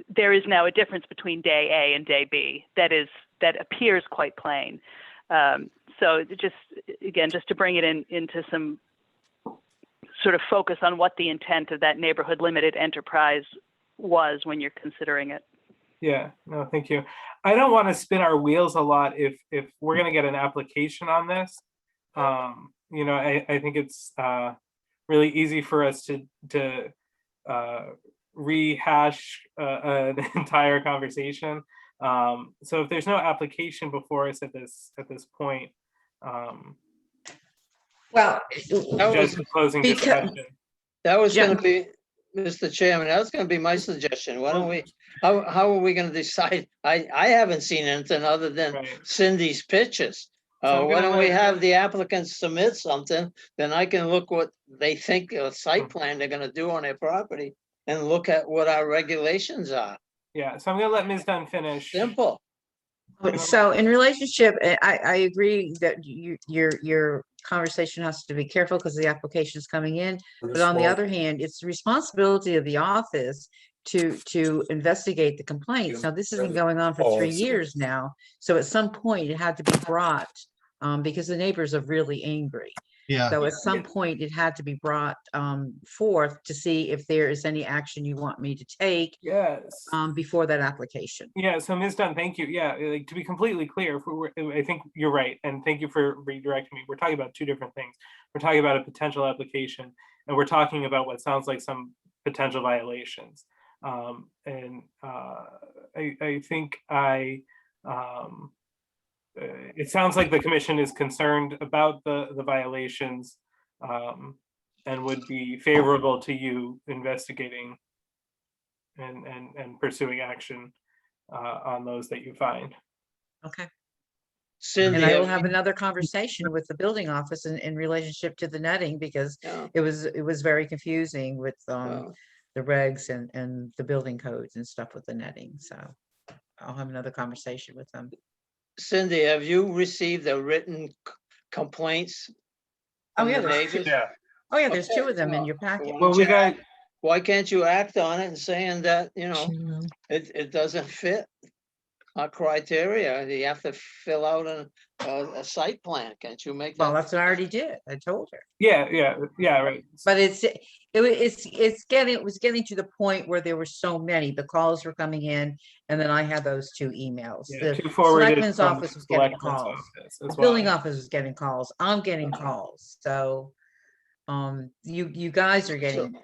there is now a difference between day A and day B that appears quite plain. So just, again, just to bring it into some sort of focus on what the intent of that neighborhood limited enterprise was when you're considering it. Yeah, no, thank you. I don't want to spin our wheels a lot if we're going to get an application on this. You know, I think it's really easy for us to rehash an entire conversation. So if there's no application before us at this point, Well, just a closing discussion. That was Yeah. going to be, Mr. Chairman, that was going to be my suggestion. Why don't we, how are we going to decide? I haven't seen anything other than Right. Cindy's pictures. So I'm Why gonna don't we let- have the applicants submit something? Then I can look what they think a site plan they're going to do on their property and look at what our regulations are. Yeah, so I'm going to let Ms. Dunn finish. Simple. so in relationship, I agree that your conversation has to be careful because the application is coming in. But on the other hand, it's the responsibility of the office to investigate the complaints. Now, this has been going on for 3 years now. So at some point it had to be brought because the neighbors are really angry. Yeah, So at some point it had to be brought forth to see if there is any action you want me to take Yes. before that application. Yeah, so Ms. Dunn, thank you. Yeah, like, to be completely clear, I think you're right, and thank you for redirecting me. We're talking about two different things. We're talking about a potential application, and we're talking about what sounds like some potential violations. I think it sounds like the commission is concerned about the violations and would be favorable to you investigating and pursuing action on those that you find. Okay. Cindy, And I will have have another conversation with the building office in relationship to the netting because yeah, it was very confusing with yeah. the regs and the building codes and stuff with the netting. So I'll have another conversation with them. Cindy, have you received the written complaints Oh, from yeah, the there's two, neighbors? Yeah, oh, yeah, there's two Okay, of them in well, your packet. Well, we got, Why can't you act on it and saying that, it doesn't fit our criteria? You have to fill out a site plan. Can't you make Well, that? that's what I already did. I told her. yeah, right. But it's it was getting to the point where there were so many, the calls were coming in, and then I had those two emails. Yeah, The two forwarded selectman's from office was getting Selectman's calls. office The as building well. office was getting calls. I'm getting calls. So, you guys are getting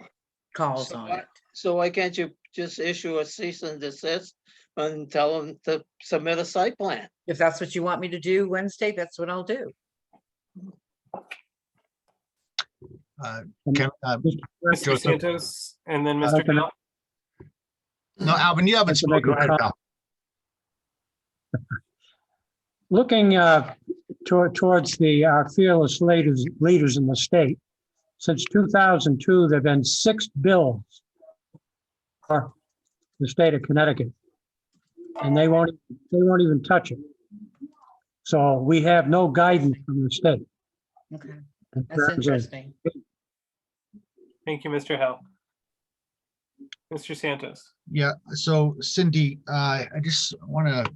calls So on why- it. So why can't you just issue a cease and desist and tell them to submit a site plan? If that's what you want me to do Wednesday, that's what I'll do. Can, Mr. Joseph? Santos and then I'd Mr. like to Hill. No, Alvin, you haven't Like to make spoken. a Go ahead, comment. pal. Looking towards our fearless leaders in the state, since 2002, there've been 6 bills for the state of Connecticut, and they won't even touch it. So we have no guidance from the state. Okay, in that's terms of- interesting. Thank you, Mr. Hill. Mr. Santos. Yeah, so Cindy, I just want to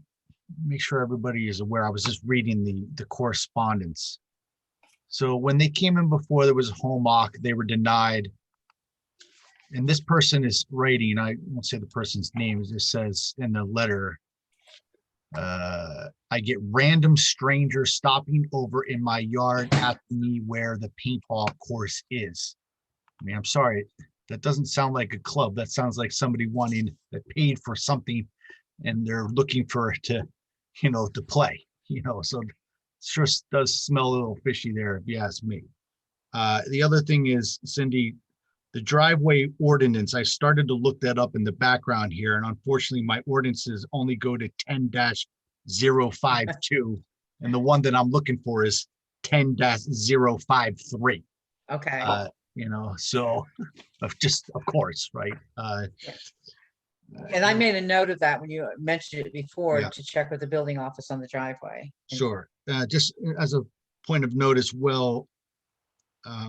make sure everybody is aware. I was just reading the correspondence. So when they came in before, there was a home lock, they were denied. And this person is writing, I won't say the person's name, it just says in the letter, I get random strangers stopping over in my yard asking me where the paintball course is. I mean, I'm sorry, that doesn't sound like a club. That sounds like somebody that paid for something and they're looking for it to, to play, so it sure does smell a little fishy there, if you ask me. The other thing is, Cindy, the driveway ordinance, I started to look that up in the background here, and unfortunately my ordinances only go to 10-052. And the one that I'm looking for is 10-053. Okay, So of course, right? and I made a note of that when you mentioned it before, Yeah. to check with the building office on the driveway. And- Sure. Just as a point of note as well,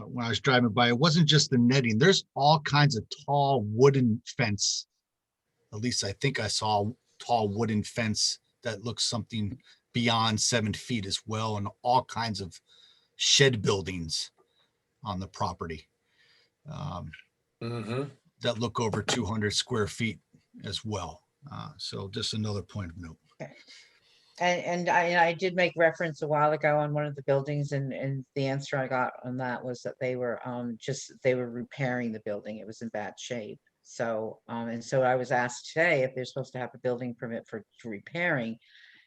when I was driving by, it wasn't just the netting. There's all kinds of tall wooden fence. At least I think I saw tall wooden fence that looks something beyond 7 feet as well, and all kinds of shed buildings on the property that look over 200 square feet as well. So just another point of note. And I did make reference a while ago on one of the buildings, and the answer I got on that was that they were they were repairing the building. It was in bad shape. So and so I was asked today if they're supposed to have a building permit for repairing.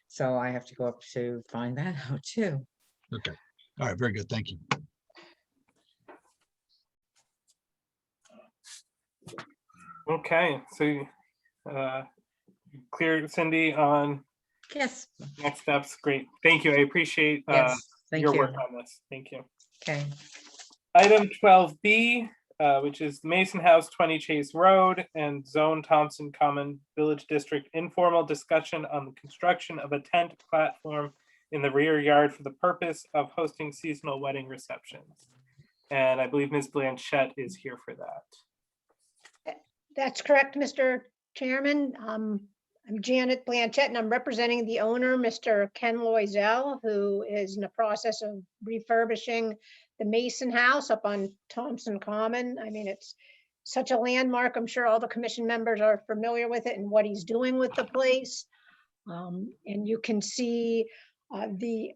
So I have to go up to find that out too. Okay. All right. Very good. Thank you. Okay, so clear, Cindy, on Yes, next steps. Great. Thank you. I appreciate yes, thank your you. work on this. Thank you. Okay, Item 12B, which is Mason House 20 Chase Road and Zone Thompson Common Village District informal discussion on the construction of a tent platform in the rear yard for the purpose of hosting seasonal wedding receptions. And I believe Ms. Blanchette is here for that. That's correct, Mr. Chairman. I'm Janet Blanchette, and I'm representing the owner, Mr. Ken Loisel, who is in the process of refurbishing the Mason House up on Thompson Common. I mean, it's such a landmark. I'm sure all the commission members are familiar with it and what he's doing with the place. And you can see the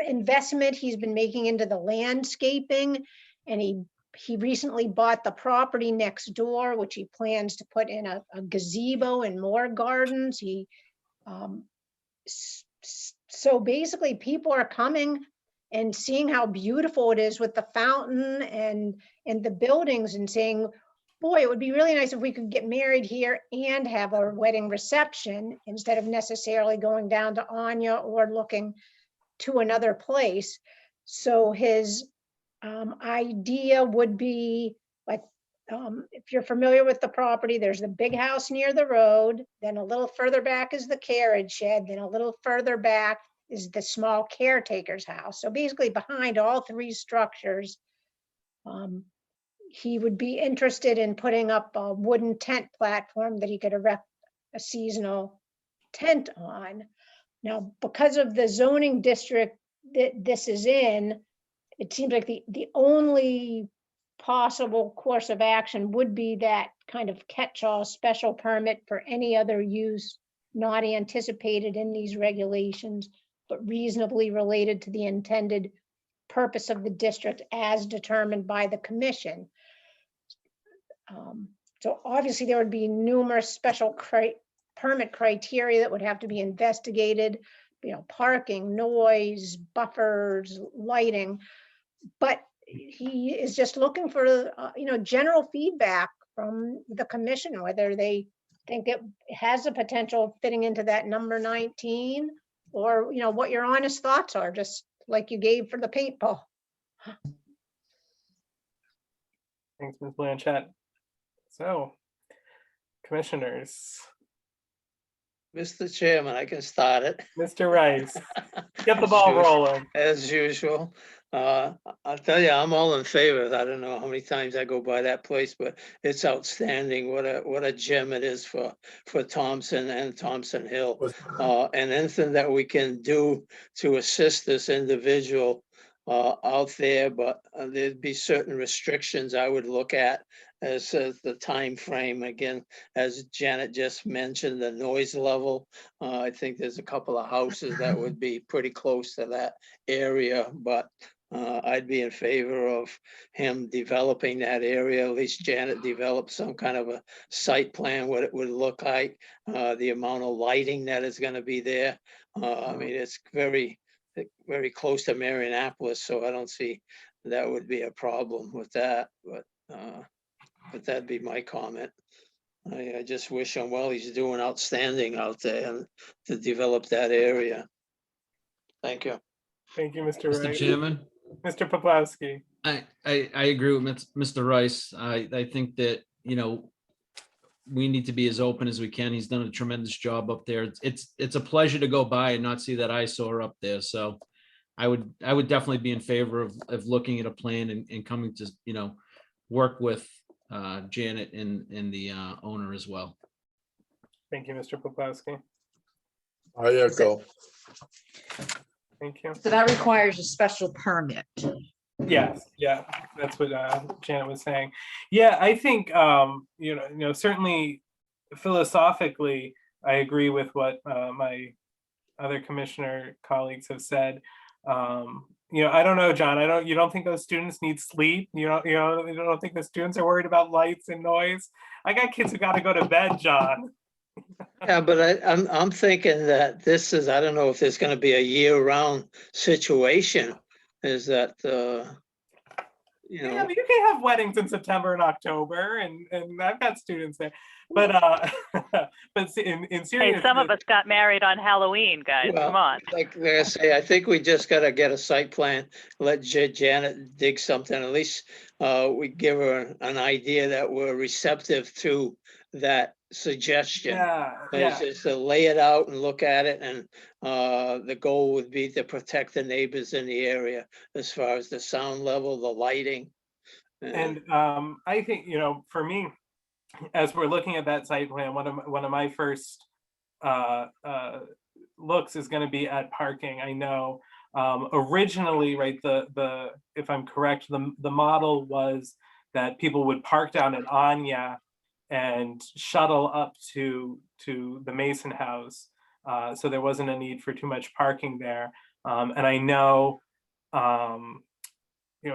investment he's been making into the landscaping, and he recently bought the property next door, which he plans to put in a gazebo and more gardens. So basically people are coming and seeing how beautiful it is with the fountain and the buildings, and saying, boy, it would be really nice if we could get married here and have a wedding reception instead of necessarily going down to Anya or looking to another place. So his idea would be like If you're familiar with the property, there's the big house near the road, then a little further back is the carriage shed, then a little further back is the small caretaker's house. So basically behind all three structures, he would be interested in putting up a wooden tent platform that he could erect a seasonal tent on. Now, because of the zoning district that this is in, it seems like the only possible course of action would be that kind of catch-all special permit for any other use not anticipated in these regulations, but reasonably related to the intended purpose of the district as determined by the commission. So obviously there would be numerous special permit criteria that would have to be investigated, parking, noise, buffers, lighting. But he is just looking for, general feedback from the commission, whether they think it has a potential of fitting into that number 19, or, what your honest thoughts are, just like you gave for the paintball. Thanks, Ms. Blanchett. So, commissioners, Mr. Chairman, I can start it. Mr. Rice, get the ball rolling. As usual. I'll tell you, I'm all in favor. I don't know how many times I go by that place, but it's outstanding. What a gem it is for Thompson and Thompson Hill. And anything that we can do to assist this individual out there, but there'd be certain restrictions I would look at as the time frame. Again, as Janet just mentioned, the noise level. I think there's a couple of houses that would be pretty close to that area, but I'd be in favor of him developing that area. At least Janet developed some kind of a site plan, what it would look like, the amount of lighting that is going to be there. I mean, it's very close to Marianapolis, so I don't see that would be a problem with that. But that'd be my comment. I just wish him well. He's doing outstanding out there and to develop that area. Thank you. Thank you, Mr. Mr. Rice. Chairman, Mr. Poplawski. I agree with Mr. Rice. I think that, we need to be as open as we can. He's done a tremendous job up there. It's a pleasure to go by and not see that eyesore up there. So I would definitely be in favor of looking at a plan and coming to, work with Janet and the owner as well. Thank you, Mr. Poplawski. I echo. Thank you. So that requires a special permit. Yes, yeah, that's what Janet was saying. Yeah, I think certainly philosophically, I agree with what my other commissioner colleagues have said. I don't know, John. You don't think those students need sleep? You don't think the students are worried about lights and noise? I got kids who got to go to bed, John. Yeah, but I'm thinking that this is, I don't know if there's going to be a year-round situation. Is that Yeah, but you can have weddings in September and October, and I've got students there. But in serious, Hey, some of us got married on Halloween, guys. Well, Come on. like I say, I think we just got to get a site plan, let Janet dig something. At least we give her an idea that we're receptive to that suggestion. yeah. It's just to lay it out and look at it, and the goal would be to protect the neighbors in the area as far as the sound level, the lighting. And I think, for me, as we're looking at that site plan, one of my first looks is going to be at parking. I know originally, right, the if I'm correct, the model was that people would park down at Anya and shuttle up to the Mason House. So there wasn't a need for too much parking there. And I know,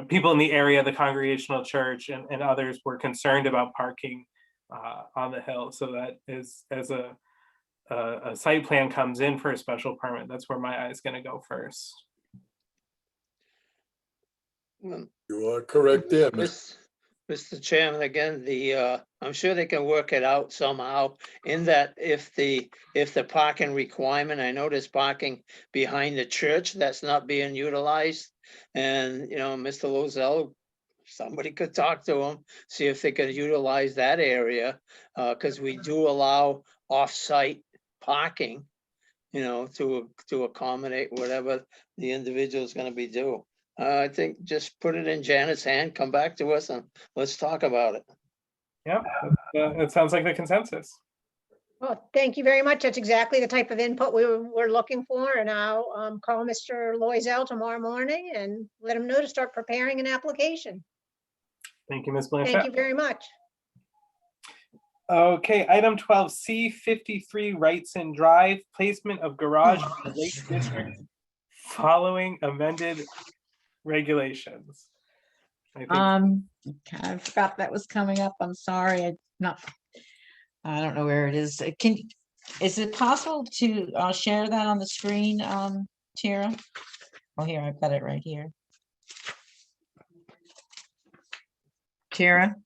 people in the area, the Congregational Church and others were concerned about parking on the hill. So that is, as a site plan comes in for a special permit, that's where my eye is going to go first. You are correct there, Mr. Mr. Chairman, again, I'm sure they can work it out somehow in that if the parking requirement, I know there's parking behind the church that's not being utilized. And, Mr. Lozelle somebody could talk to them, see if they could utilize that area, because we do allow off-site parking, you know, to accommodate whatever the individual is gonna be doing. I think just put it in Janet's hand, come back to us and let's talk about it. Yeah, it sounds like the consensus. Well, thank you very much. That's exactly the type of input we're looking for. And I'll call Mr. Loisel tomorrow morning and let him know to start preparing an application. Thank you, Ms. Thank Blanchett. you very much. Okay, item 12C, 53 Wrightson Drive, placement of garage in the Lake District following amended regulations. I think Okay, I forgot that was coming up. I'm sorry. I don't know where it is. Is it possible to share that on the screen, Tara? Oh, here, I've got it right here. Tara?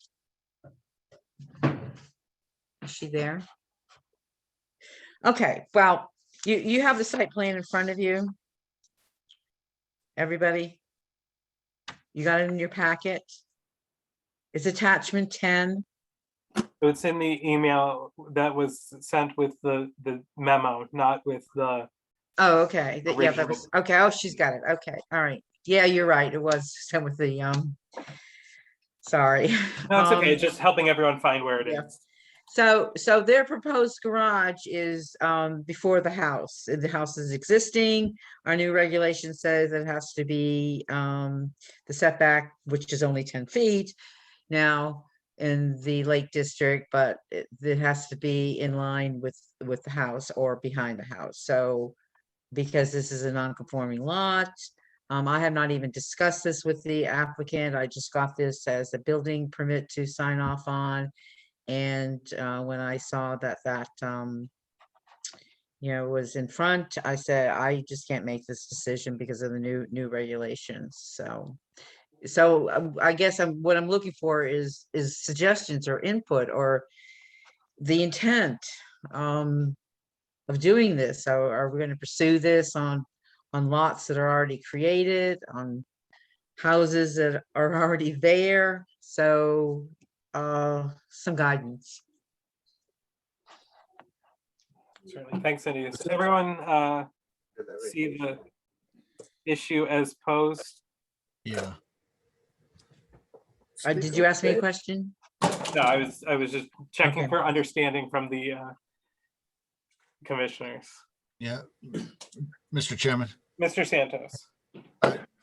Is she there? Okay, well, you have the site plan in front of you. Everybody? You got it in your packet? It's attachment 10. it's in the email that was sent with the memo, not with the, Oh, okay. Yeah, that was, Original. okay. Oh, she's got it. Okay, all right. Yeah, you're right. It was sent with the, sorry. no, it's okay, it's just helping everyone find where it yeah. is. So their proposed garage is before the house. The house is existing. Our new regulation says it has to be the setback, which is only 10 feet now in the Lake District, but it has to be in line with the house or behind the house. So because this is a non-conforming lot, I have not even discussed this with the applicant. I just got this as a building permit to sign off on. And when I saw that was in front, I said, I just can't make this decision because of the new regulations. So I guess what I'm looking for is suggestions or input or the intent of doing this. So are we going to pursue this on lots that are already created, on houses that are already there? So some guidance. Certainly, thanks, Cindy. Does everyone see the issue as posed? Yeah. Did you ask me a question? No, I was just checking Okay. for understanding from the commissioners. Yeah. Mr. Chairman, Mr. Santos.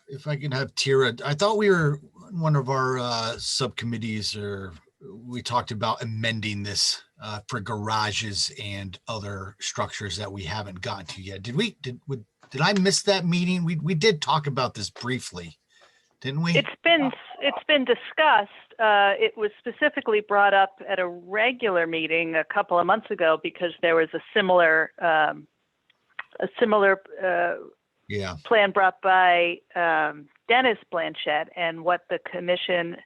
if I can have Tira, I thought we were one of our subcommittees, or we talked about amending this for garages and other structures that we haven't gotten to yet. Did I miss that meeting? We did talk about this briefly, didn't we? It's been discussed. It was specifically brought up at a regular meeting a couple of months ago because there was a similar Yeah. plan brought by Dennis Blanchett, and what the commission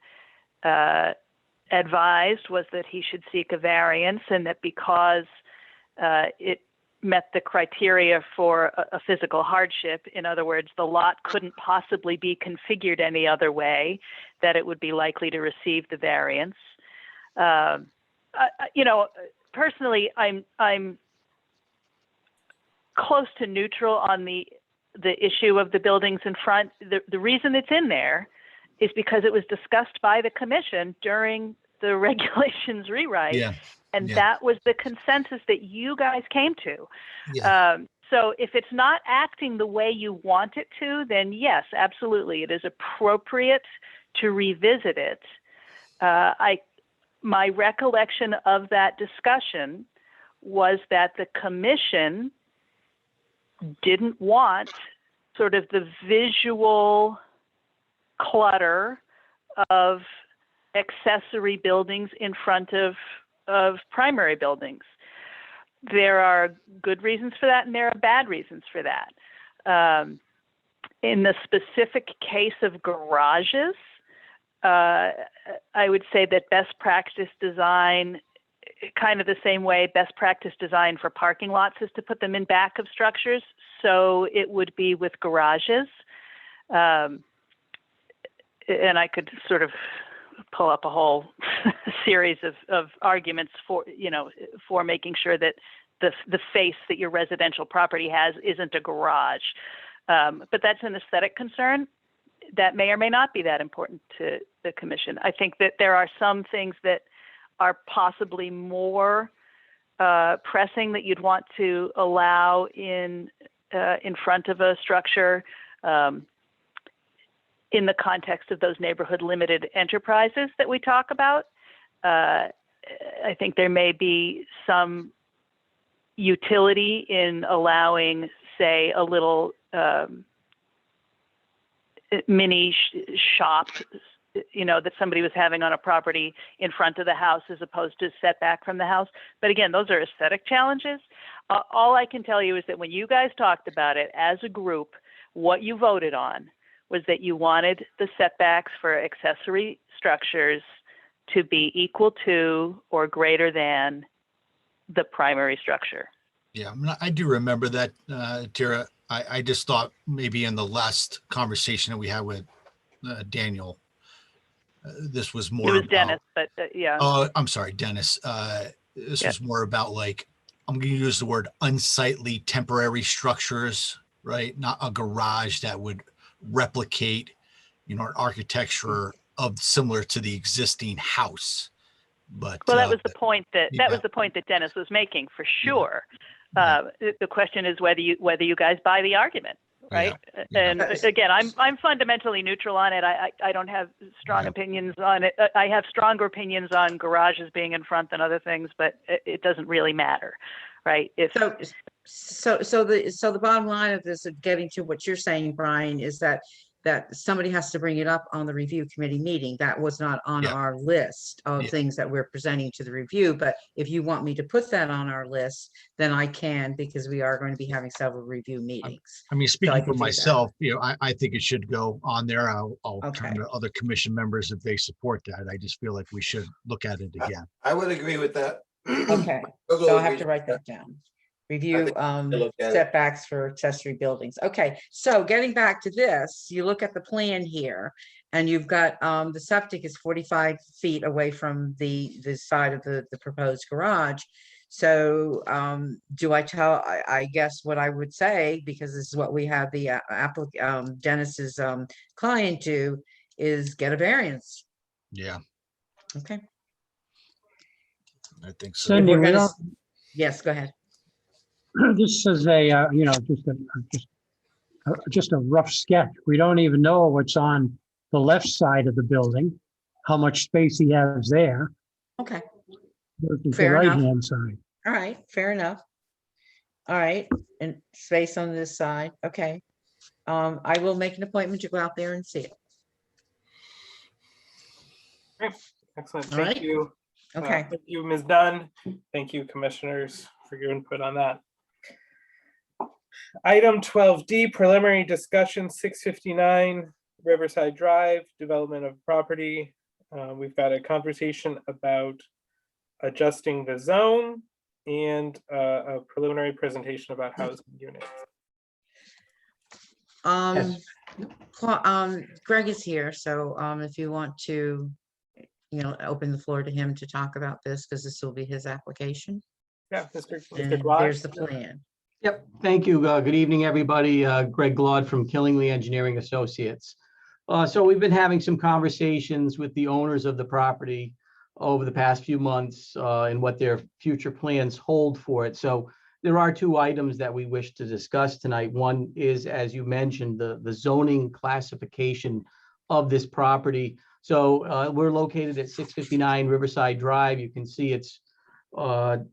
advised was that he should seek a variance, and that because it met the criteria for a physical hardship, in other words, the lot couldn't possibly be configured any other way, that it would be likely to receive the variance. Personally, I'm close to neutral on the issue of the buildings in front. The reason it's in there is because it was discussed by the commission during the regulations rewrite. Yeah. And yeah. that was the consensus that you guys came to. Yeah. So if it's not acting the way you want it to, then yes, absolutely, it is appropriate to revisit it. My recollection of that discussion was that the commission didn't want sort of the visual clutter of accessory buildings in front of primary buildings. There are good reasons for that, and there are bad reasons for that. In the specific case of garages, I would say that best practice design, kind of the same way best practice design for parking lots is to put them in back of structures. So it would be with garages. and I could sort of pull up a whole series of arguments for, for making sure that the face that your residential property has isn't a garage. But that's an aesthetic concern that may or may not be that important to the commission. I think that there are some things that are possibly more pressing that you'd want to allow in front of a structure in the context of those neighborhood limited enterprises that we talk about. I think there may be some utility in allowing, say, a little mini shop, that somebody was having on a property in front of the house as opposed to setback from the house. But again, those are aesthetic challenges. All I can tell you is that when you guys talked about it as a group, what you voted on was that you wanted the setbacks for accessory structures to be equal to or greater than the primary structure. Yeah, I mean, I do remember that, Tara. I just thought maybe in the last conversation that we had with Daniel, this was more. It was about, Dennis, but yeah. Oh, I'm sorry, Dennis. This Yeah. was more about, like, I'm going to use the word unsightly temporary structures, right? Not a garage that would replicate, an architecture of similar to the existing house. But Well, that was the point that yeah. was the point that Dennis was making, for sure. Yeah. The question is whether you guys buy the argument, right? Yeah. And again, I'm fundamentally neutral on it. I don't have strong opinions on it. I have stronger opinions on garages being in front than other things, but it doesn't really matter, right? So the bottom line of this, getting to what you're saying, Brian, is that somebody has to bring it up on the review committee meeting. That was not on Yeah. our list of Yeah. things that we're presenting to the review. But if you want me to put that on our list, then I can, because we are going to be having several review meetings. I mean, I speaking can for do that. myself, I think it should go on there. I'll Okay. turn to other commission members if they support that. I just feel like we should look at it again. I would agree with that. Okay, Kogo so I have agrees to with write that down. Review think we look at it. setbacks for accessory buildings. Okay, so getting back to this, you look at the plan here and you've got, the septic is 45 feet away from the side of the proposed garage. So, I guess what I would say, because this is what we have the Dennis's client do, is get a variance. Yeah, Okay. I think so. Cindy, We're we gonna don't, Yes, go ahead. this is a, just a rough sketch. We don't even know what's on the left side of the building, how much space he has there. Okay. versus the Fair enough. right-hand side. All right, fair enough. All right, and space on this side, okay. I will make an appointment to go out there and see it. Excellent. All Thank right. you. Okay, Thank you, Ms. Dunn. Thank you, commissioners, for your input on that. Item 12D, preliminary discussion, 659 Riverside Drive, development of property. We've got a conversation about adjusting the zone and a preliminary presentation about housing units. Greg is here, so if you want to, open the floor to him to talk about this, because this will be his application. Yeah, Mr. And Glad. there's the plan. Yep, thank you. Good evening, everybody. Greg Glaude from Killingley Engineering Associates. So we've been having some conversations with the owners of the property over the past few months and what their future plans hold for it. So there are two items that we wish to discuss tonight. One is, as you mentioned, the zoning classification of this property. So we're located at 659 Riverside Drive. You can see it's the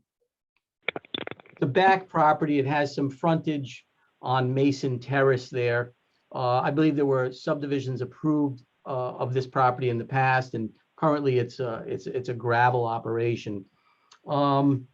back property. It has some frontage on Mason Terrace there. I believe there were subdivisions approved of this property in the past, and currently it's a gravel operation. One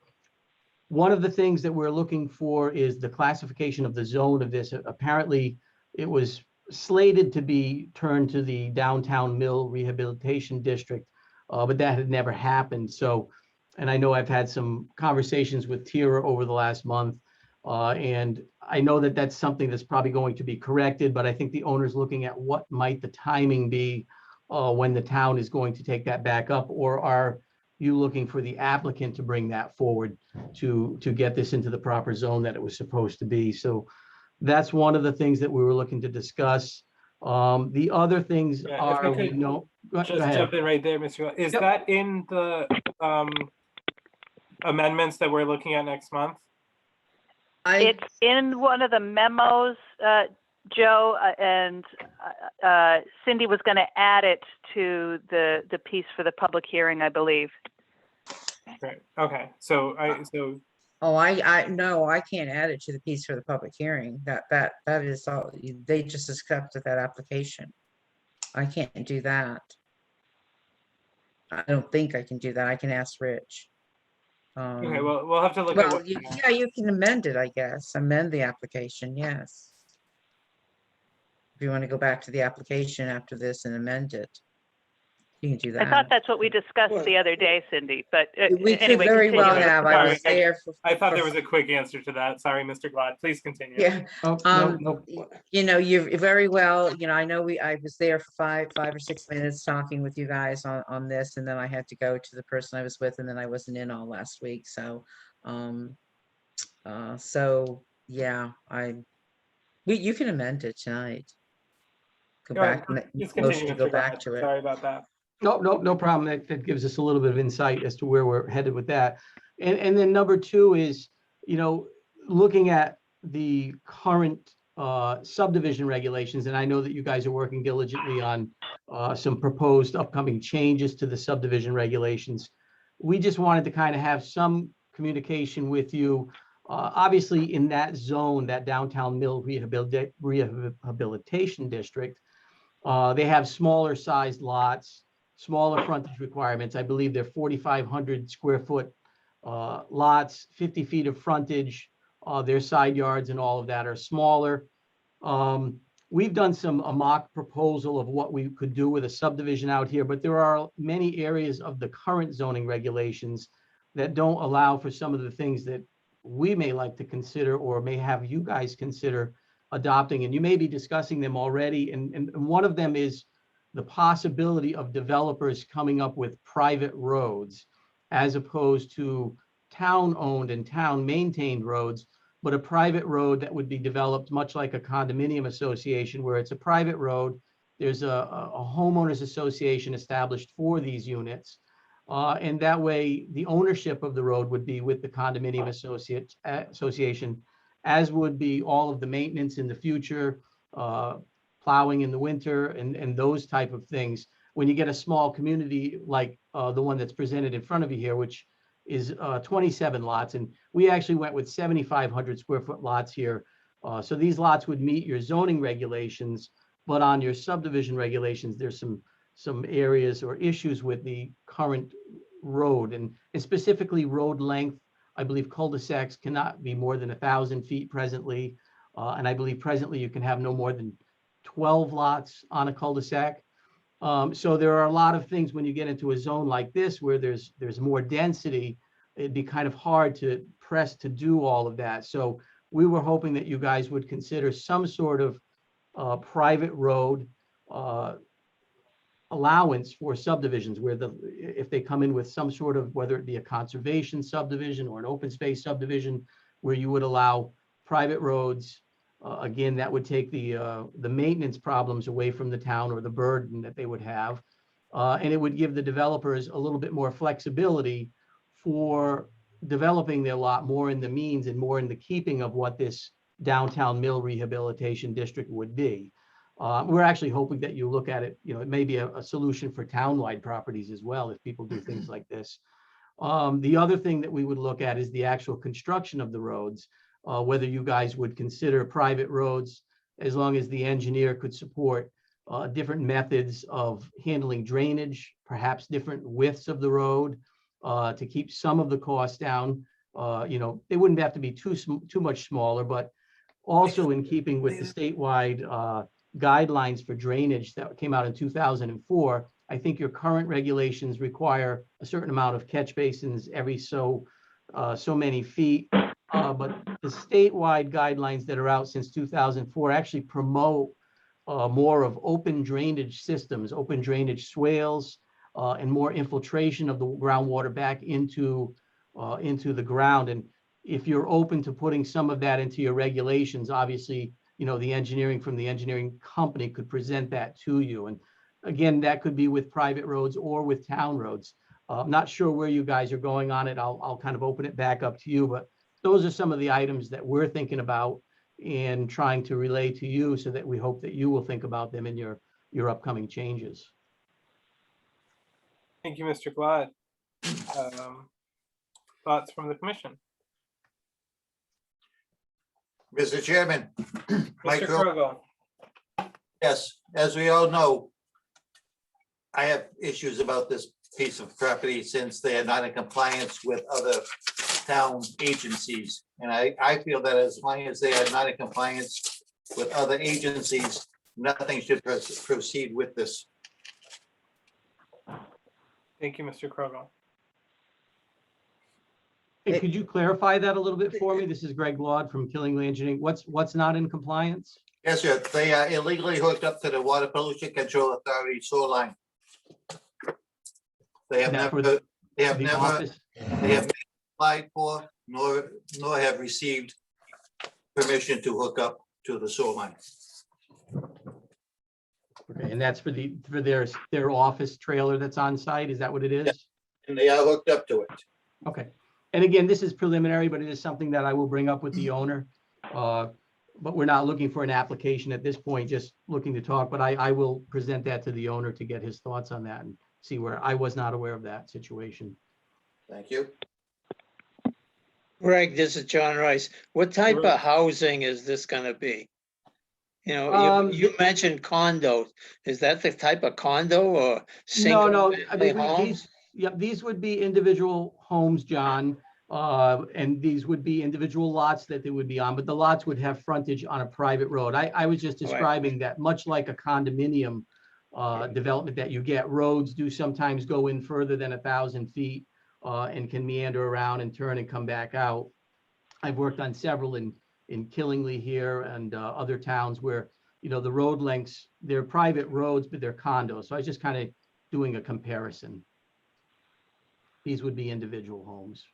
of the things that we're looking for is the classification of the zone of this. Apparently, it was slated to be turned to the Downtown Mill Rehabilitation District, but that had never happened. So, and I know I've had some conversations with Tira over the last month, and I know that that's something that's probably going to be corrected, but I think the owner's looking at what might the timing be when the town is going to take that back up, or are you looking for the applicant to bring that forward to get this into the proper zone that it was supposed to be? So that's one of the things that we were looking to discuss. The other things Yeah, if I are, we could know, go Just ahead. jump in right there, Mr. Gillette. Is Yep. that in the amendments that we're looking at next month? It's in one of the memos, Joe, and Cindy was going to add it to the piece for the public hearing, I believe. Right. Okay. So Oh, no, I can't add it to the piece for the public hearing. That is all, they just accepted that application. I can't do that. I don't think I can do that. I can ask Rich. okay. Well, we'll have to look at Well, what. yeah, you can amend it, I guess. Amend the application, yes. If you want to go back to the application after this and amend it, you can do that. I thought that's what we discussed the other day, Cindy, but We could anyway, very well continue. have. I Sorry, was there for. I thought there for- was a quick answer to that. Sorry, Mr. Glad. Please continue. Yeah, Oh, no. you know, you're very well, you know, I know I was there for five or 6 minutes talking with you guys on this, and then I had to go to the person I was with, and then I wasn't in all last week, so, yeah, you can amend it tonight. Go Go ahead. back, Just motion continue, to go Mr. back Glad. to it. Sorry about that. No problem. That gives us a little bit of insight as to where we're headed with that. And then number two is, you know, looking at the current subdivision regulations, and I know that you guys are working diligently on some proposed upcoming changes to the subdivision regulations. We just wanted to kind of have some communication with you. Obviously, in that zone, that downtown Mill Rehabilitation District, they have smaller sized lots, smaller frontage requirements. I believe they're 4,500 square foot lots, 50 feet of frontage. Their side yards and all of that are smaller. We've done a mock proposal of what we could do with a subdivision out here, but there are many areas of the current zoning regulations that don't allow for some of the things that we may like to consider or may have you guys consider adopting, and you may be discussing them already. And one of them is the possibility of developers coming up with private roads as opposed to town-owned and town-maintained roads, but a private road that would be developed much like a condominium association, where it's a private road. There's a homeowners association established for these units. And that way, the ownership of the road would be with the condominium association, as would be all of the maintenance in the future, plowing in the winter, and those type of things. When you get a small community like the one that's presented in front of you here, which is 27 lots, and we actually went with 7,500 square foot lots here. So these lots would meet your zoning regulations, but on your subdivision regulations, there's some areas or issues with the current road, and specifically road length. I believe cul-de-sacs cannot be more than 1,000 feet presently. And I believe presently you can have no more than 12 lots on a cul-de-sac. So there are a lot of things when you get into a zone like this where there's more density. It'd be kind of hard to press to do all of that. So we were hoping that you guys would consider some sort of private road allowance for subdivisions, where if they come in with some sort of, whether it be a conservation subdivision or an open space subdivision, where you would allow private roads. Again, that would take the maintenance problems away from the town, or the burden that they would have. And it would give the developers a little bit more flexibility for developing their lot more in the means and more in the keeping of what this downtown Mill Rehabilitation District would be. We're actually hoping that you look at it, you know, it may be a solution for townwide properties as well, if people do things like this. The other thing that we would look at is the actual construction of the roads, whether you guys would consider private roads, as long as the engineer could support different methods of handling drainage, perhaps different widths of the road to keep some of the costs down. You know, they wouldn't have to be too much smaller, but also in keeping with the statewide guidelines for drainage that came out in 2004. I think your current regulations require a certain amount of catch basins every so many feet. But the statewide guidelines that are out since 2004 actually promote more of open drainage systems, open drainage swales, and more infiltration of the groundwater back into the ground. And if you're open to putting some of that into your regulations, obviously, you know, the engineering from the engineering company could present that to you. And again, that could be with private roads or with town roads. I'm not sure where you guys are going on it. I'll kind of open it back up to you, but those are some of the items that we're thinking about and trying to relay to you so that we hope that you will think about them in your upcoming changes. Thank you, Mr. Glad. Thoughts from the commission? Mr. Chairman. Mike Mr. Krogel. Yes, as we all know, I have issues about this piece of property since they are not in compliance with other town agencies. And I feel that as long as they are not in compliance with other agencies, nothing should proceed with this. Thank you, Mr. Krogel. Hey, could you clarify that a little bit for me? This is Greg Laud from Killingley Engineering. What's not in compliance? Yes, sir. They are illegally hooked up to the Water Pollution Control Authority sewer line. They have That for never, they have The never, office? they have never applied for, nor have received permission to hook up to the sewer line. Okay, and that's for their office trailer that's on site? Is that what it is? Yes. And they are hooked up to it. Okay. And again, this is preliminary, but it is something that I will bring up with the owner. But we're not looking for an application at this point, just looking to talk, but I will present that to the owner to get his thoughts on that and see where I was not aware of that situation. Thank you. Greg, this is John Rice. What type Sure. of housing is this gonna be? You know, you mentioned condos. Is that the type of condo or single No, I family mean, homes? these would be individual homes, John. And these would be individual lots that they would be on, but the lots would have frontage on a private road. I was just Right. describing that much like a condominium development that you get, roads do sometimes go in further than 1,000 feet and can meander around and turn and come back out. I've worked on several in Killingley here and other towns where, you know, the road lengths, they're private roads, but they're condos. So I was just kind of doing a comparison. These would be individual homes.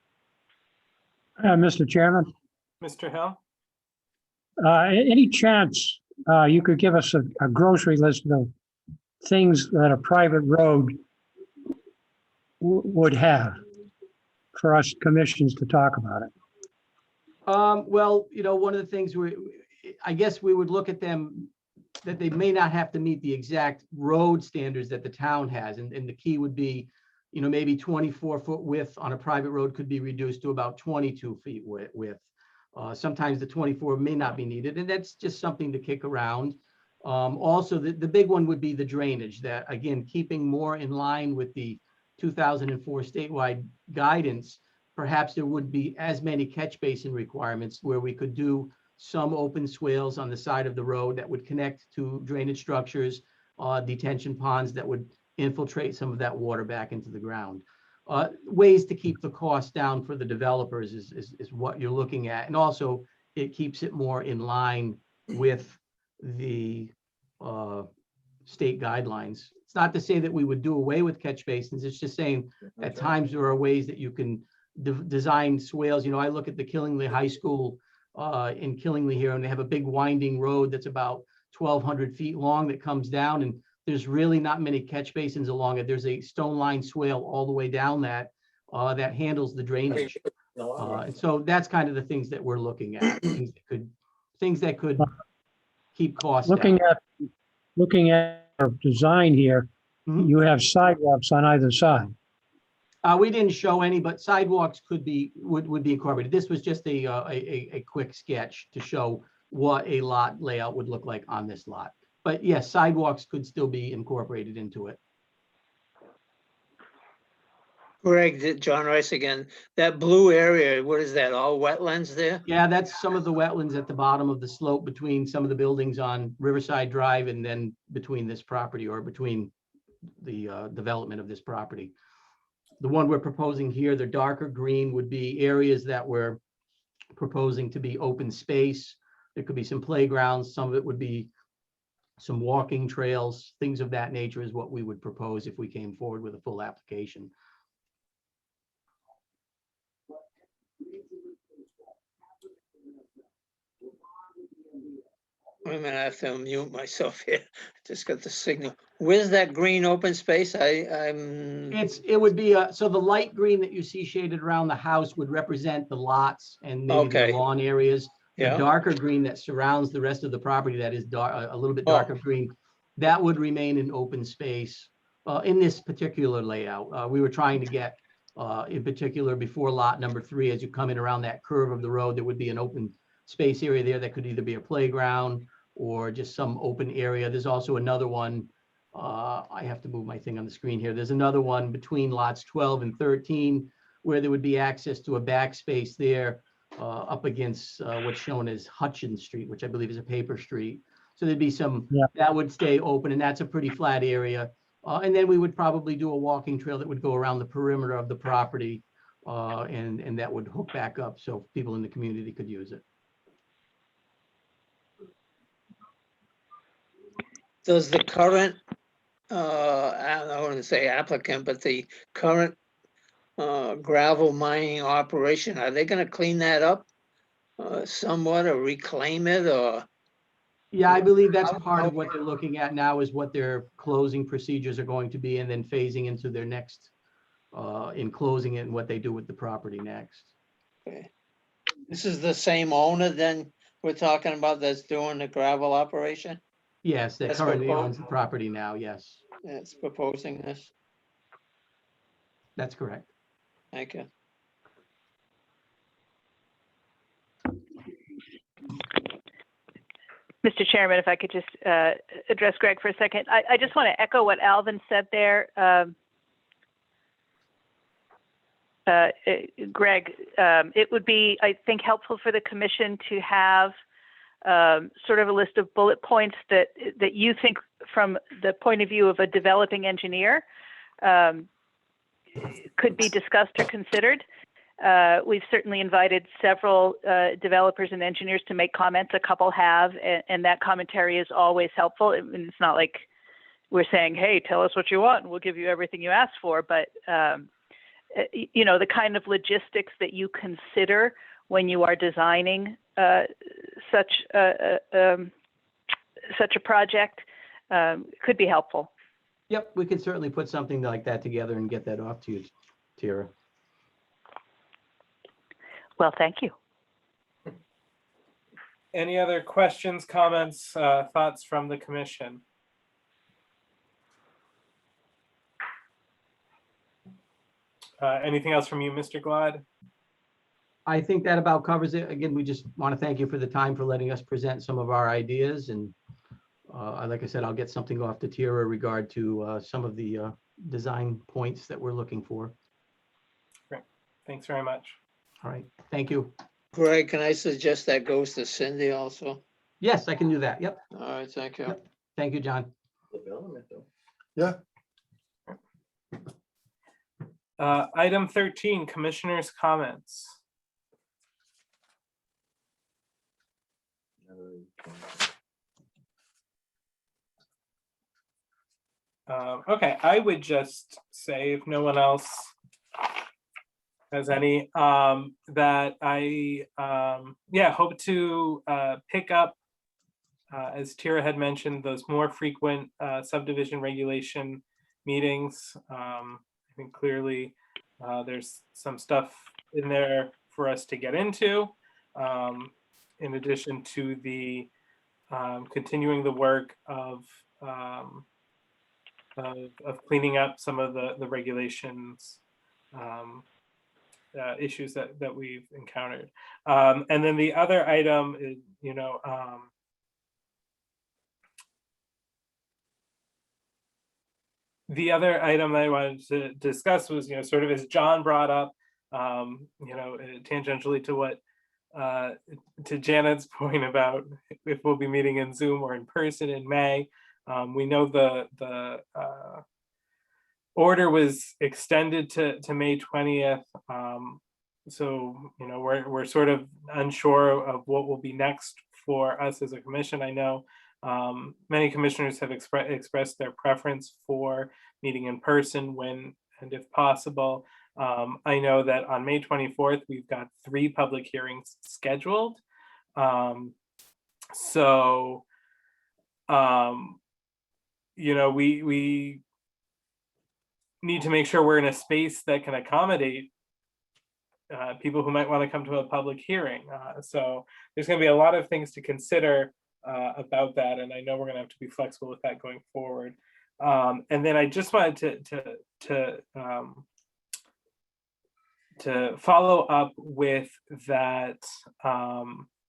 Mr. Chairman, Mr. Hill? any chance you could give us a grocery list of things that a private road would have for us commissions to talk about it? Well, you know, one of the things I guess we would look at them, that they may not have to meet the exact road standards that the town has. And the key would be, you know, maybe 24-foot width on a private road could be reduced to about 22 feet width. Sometimes the 24 may not be needed, and that's just something to kick around. Also, the big one would be the drainage, that again, keeping more in line with the 2004 statewide guidance. Perhaps there would be as many catch basin requirements where we could do some open swales on the side of the road that would connect to drainage structures, detention ponds that would infiltrate some of that water back into the ground. Ways to keep the cost down for the developers is what you're looking at. And also it keeps it more in line with the state guidelines. It's not to say that we would do away with catch basins. It's just saying at times there are ways that you can design swales. You know, I look at the Killingley High School in Killingley here, and they have a big winding road that's about 1,200 feet long that comes down, and there's really not many catch basins along it. There's a stone line swale all the way down that that handles the drainage. And so that's kind of the things that we're looking at, things that could keep costs down. Looking at our design here, you have sidewalks on either side. We didn't show any, but sidewalks would be incorporated. This was just a quick sketch to show what a lot layout would look like on this lot. But yes, sidewalks could still be incorporated into it. Greg, John Rice again. That blue area, what is that? All wetlands there? Yeah, that's some of the wetlands at the bottom of the slope between some of the buildings on Riverside Drive and then between this property, or between the development of this property. The one we're proposing here, the darker green, would be areas that we're proposing to be open space. There could be some playgrounds. Some of it would be some walking trails, things of that nature is what we would propose if we came forward with a full application. Wait a minute, I have to mute myself here. Just got the signal. Where's that green open space? I'm, It would be, so the light green that you see shaded around the house would represent the lots and maybe the Okay. lawn areas. The Yeah. darker green that surrounds the rest of the property that is dark, a little bit Oh. darker green, that would remain an open space in this particular layout. We were trying to get, in particular, before lot number 3, as you come in around that curve of the road, there would be an open space area there that could either be a playground or just some open area. There's also another one. I have to move my thing on the screen here. There's another one between lots 12 and 13 where there would be access to a backspace there up against what's shown as Hutchins Street, which I believe is a paper street. So there'd be some, Yeah. that would stay open, and that's a pretty flat area. And then we would probably do a walking trail that would go around the perimeter of the property, and that would hook back up so people in the community could use it. does the current, I don't want to say applicant, but the current gravel mining operation, are they gonna clean that up somewhat or reclaim it or? Yeah, I believe that's How- part of how- what they're looking at now is what their closing procedures are going to be and then phasing into their next, in closing it and what they do with the property next. Okay. This is the same owner then we're talking about that's doing the gravel operation? Yes, that That's currently proposed. owns the property now, yes, That's proposing this. that's correct. Thank you. Mr. Chairman, if I could just address Greg for a second. I just want to echo what Alvin said there. Greg, it would be, I think, helpful for the commission to have sort of a list of bullet points that you think from the point of view of a developing engineer could be discussed or considered. We've certainly invited several developers and engineers to make comments. A couple have, and that commentary is always helpful. And it's not like we're saying, hey, tell us what you want and we'll give you everything you ask for. But, you know, the kind of logistics that you consider when you are designing such a project could be helpful. Yep, we can certainly put something like that together and get that off to you, Tara. Well, thank you. Any other questions, comments, thoughts from the commission? Anything else from you, Mr. Glad? I think that about covers it. Again, we just want to thank you for the time for letting us present some of our ideas. And like I said, I'll get something off to Tara regard to some of the design points that we're looking for. Great. Thanks very much. All right, thank you. Greg, can I suggest that goes to Cindy also? Yes, I can do that. Yep. All right, thank you. Yep. Thank you, John. Yeah, Item 13, commissioners' comments. Okay, I would just say, if no one else has any, that I hope to pick up, as Tira had mentioned, those more frequent subdivision regulation meetings. I think clearly there's some stuff in there for us to get into, in addition to the continuing the work of cleaning up some of the regulations issues that we've encountered. And then the other item is, the other item I wanted to discuss was, sort of as John brought up, tangentially to what, to Janet's point about if we'll be meeting in Zoom or in person in May. We know the order was extended to May 20th. So, we're sort of unsure of what will be next for us as a commission. I know Many commissioners have expressed their preference for meeting in person when and if possible. I know that on May 24th, we've got 3 public hearings scheduled. So, you know, we need to make sure we're in a space that can accommodate people who might want to come to a public hearing. So there's going to be a lot of things to consider about that, and I know we're going to have to be flexible with that going forward. And then I just wanted to follow up with that.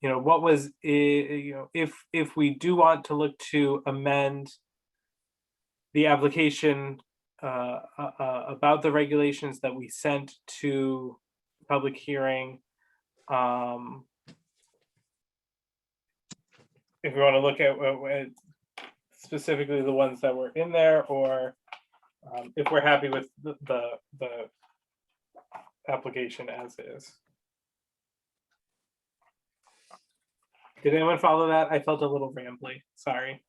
You know, what was if we do want to look to amend the application about the regulations that we sent to public hearing. If we want to look at specifically the ones that were in there, or if we're happy with the application as is. Did anyone follow that? I felt a little rambly, sorry.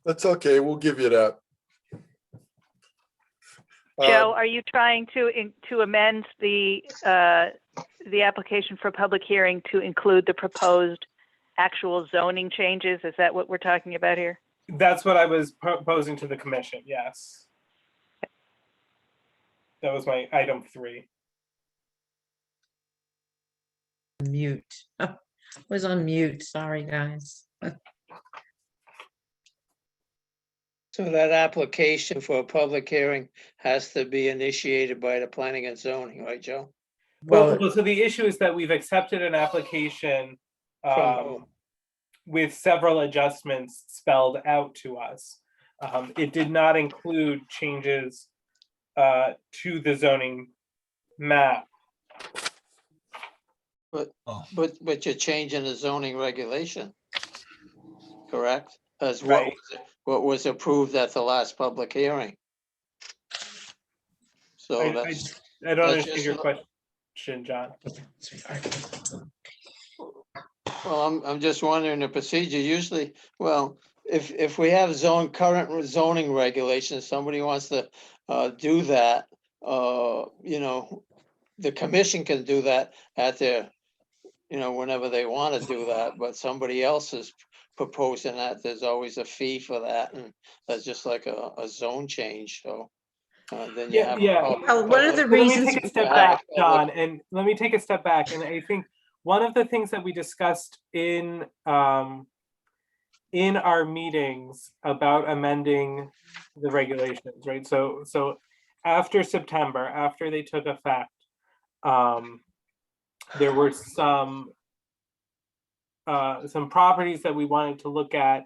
That's okay, we'll give you that. Joe, are you trying to amend the application for public hearing to include the proposed actual zoning changes? Is that what we're talking about here? That's what I was proposing to the commission, yes. That was my item 3. Mute. Was on mute, sorry, guys. So that application for a public hearing has to be initiated by the planning and zoning, right, Joe? Well, so the issue is that we've accepted an application with several adjustments spelled out to us. It did not include changes to the zoning map. But you're changing the zoning regulation, correct? As Right. what was approved at the last public hearing. So I that's, don't that's understand just your not- question, John. well, I'm just wondering the procedure usually, well, if we have current zoning regulations, somebody wants to do that, you know, the commission can do that at their, you know, whenever they want to do that, but somebody else is proposing that, there's always a fee for that, and that's just like a zone change, so. Then you have. Well, one of the But let me reasons. take a step back, John, and let me take a step back. And I think one of the things that we discussed in our meetings about amending the regulations, right? So after September, after they took effect, there were some properties that we wanted to look at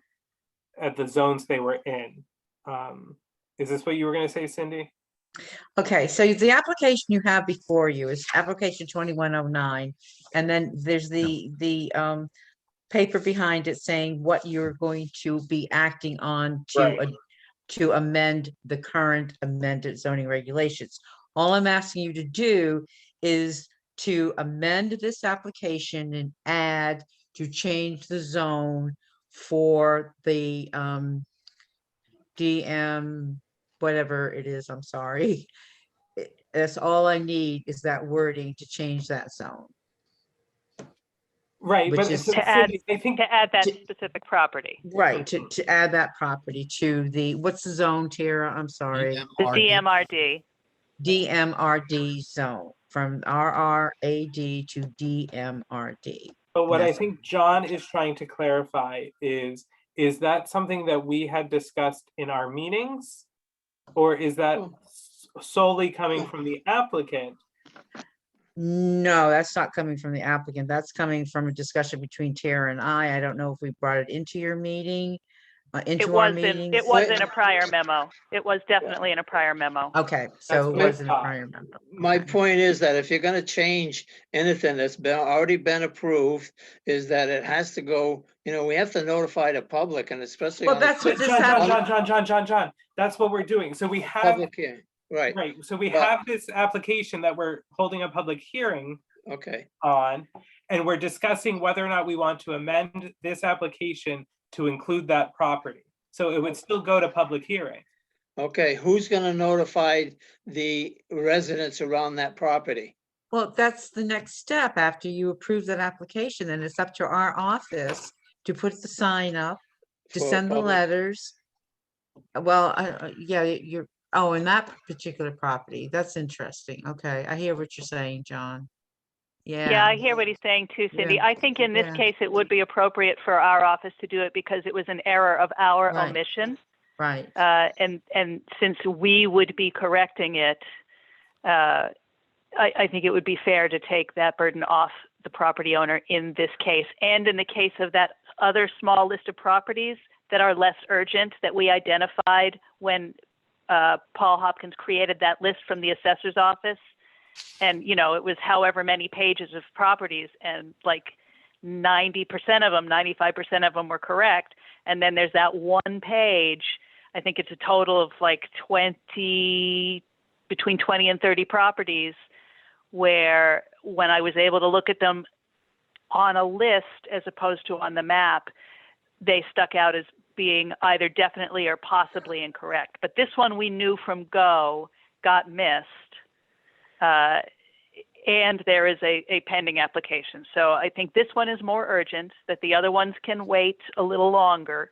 the zones they were in. Is this what you were going to say, Cindy? Okay, so the application you have before you is application 2109, and then there's the paper behind it saying what you're going to be acting on to amend the current amended zoning regulations. All I'm asking you to do is to amend this application and add to change the zone for the DM, whatever it is, I'm sorry. That's all I need is that wording to change that zone. Right, Which but is To add, I think to add that specific property. Right, to add that property to the, what's the zone, Tara? I'm sorry. The DMRD. DMRD zone, from RRAD to DMRD. But what I Yes. think John is trying to clarify is that something that we had discussed in our meetings? Or is that solely coming from the applicant? No, that's not coming from the applicant. That's coming from a discussion between Tara and I. I don't know if we brought it into your meeting, into our meetings. It was in a prior memo. It was definitely in a prior memo. Okay, so it was in a prior memo. My point is that if you're gonna change anything that's already been approved, is that it has to go, you know, we have to notify the public, and especially. Well, on the that's what this John, that's what we're doing. So we have, Public hearing, right, right, so we But- have this application that we're holding a public hearing okay. on, And we're discussing whether or not we want to amend this application to include that property. So it would still go to public hearing. Okay, who's gonna notify the residents around that property? Well, that's the next step after you approve that application, and it's up to our office to put the sign up, to For send the public- letters. Well, yeah, you're, oh, in that particular property, that's interesting. Okay, I hear what you're saying, John. Yeah, I hear what he's saying too, Cindy. Yeah. I think in this Yeah. case, it would be appropriate for our office to do it because it was an error of our Right. omission. Right, And since we would be correcting it, I think it would be fair to take that burden off the property owner in this case. And in the case of that other small list of properties that are less urgent that we identified when Paul Hopkins created that list from the assessor's office. And, you know, it was however many pages of properties, and like 90% of them, 95% of them were correct. And then there's that one page, I think it's a total of like between 20 and 30 properties, where when I was able to look at them on a list as opposed to on the map, they stuck out as being either definitely or possibly incorrect. But this one we knew from go got missed. And there is a pending application. So I think this one is more urgent, that the other ones can wait a little longer.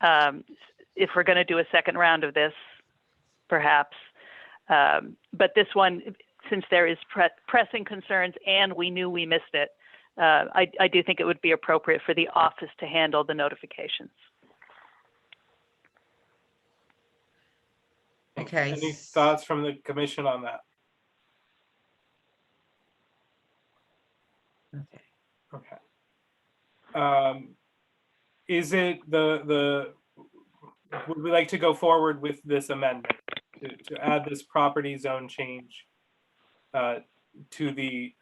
If we're going to do a second round of this, perhaps. But this one, since there is pressing concerns and we knew we missed it, I do think it would be appropriate for the office to handle the notifications. okay. Any thoughts from the commission on that? Okay. Okay. Is it would we like to go forward with this amendment to add this property zone change to the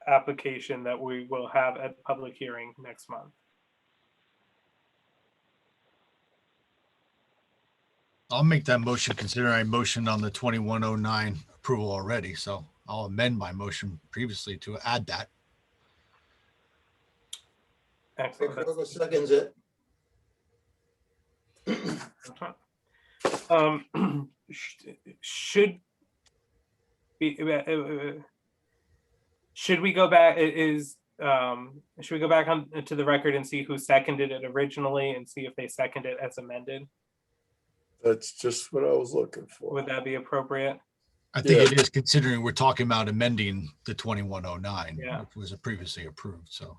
application that we will have at public hearing next month? I'll make that motion considering I motioned on the 2109 approval already. So I'll amend my motion previously to add that. Excellent. Whoever seconds it. Should we go back? Should we go back on to the record and see who seconded it originally and see if they second it as amended? That's just what I was looking for. Would that be appropriate? I think Yeah. it is, considering we're talking about amending the 2109, Yeah. which was previously approved. So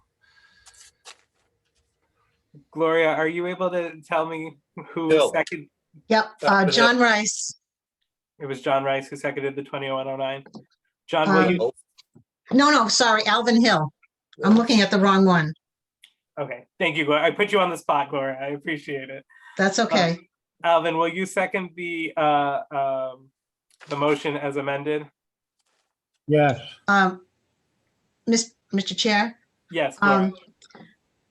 Gloria, are you able to tell me who Bill. seconded? Yep, John Rice. It was John Rice who seconded the 2109. John, will you? No, sorry, Alvin Hill. I'm looking at the wrong one. Okay, thank you, Gloria. I put you on the spot, Gloria. I appreciate it. That's okay. Alvin, will you second the motion as amended? Yes, Mr. Chair, Yes, Gloria.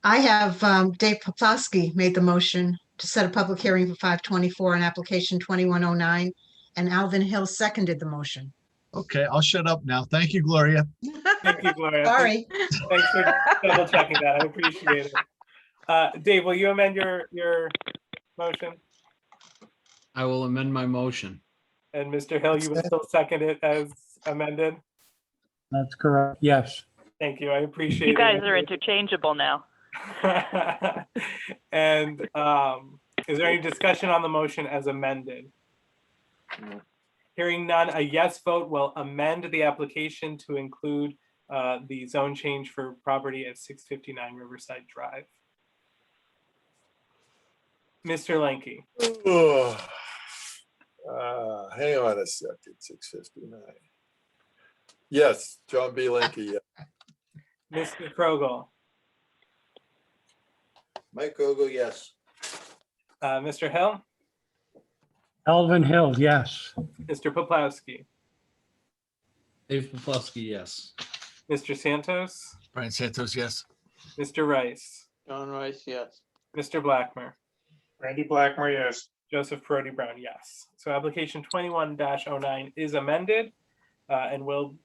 I have Dave Poplawski made the motion to set a public hearing for 524 on application 2109, and Alvin Hill seconded the motion. okay, I'll shut up now. Thank you, Gloria. Thank you, Gloria. Sorry. Thanks for double checking that. I appreciate it. Dave, will you amend your motion? I will amend my motion. And Mr. Hill, you will still second it as amended? that's correct. Yes. Thank you. I appreciate it. You guys are interchangeable now. And is there any discussion on the motion as amended? Hearing none, a yes vote will amend the application to include the zone change for property at 659 Riverside Drive. Mr. Lenke, Hang on a second, 659. Yes, John B. Linky, yeah. Mr. Krogel, Mike Ogle, yes. Mr. Hill, Alvin Hill, yes. Mr. Poplawski, Dave Poplawski, yes. Mr. Santos, Brian Santos, yes. Mr. Rice, John Rice, yes. Mr. Blackmer, Randy Blackmer, yes. Joseph Perotti Brown, yes. So application 21-09 is amended and will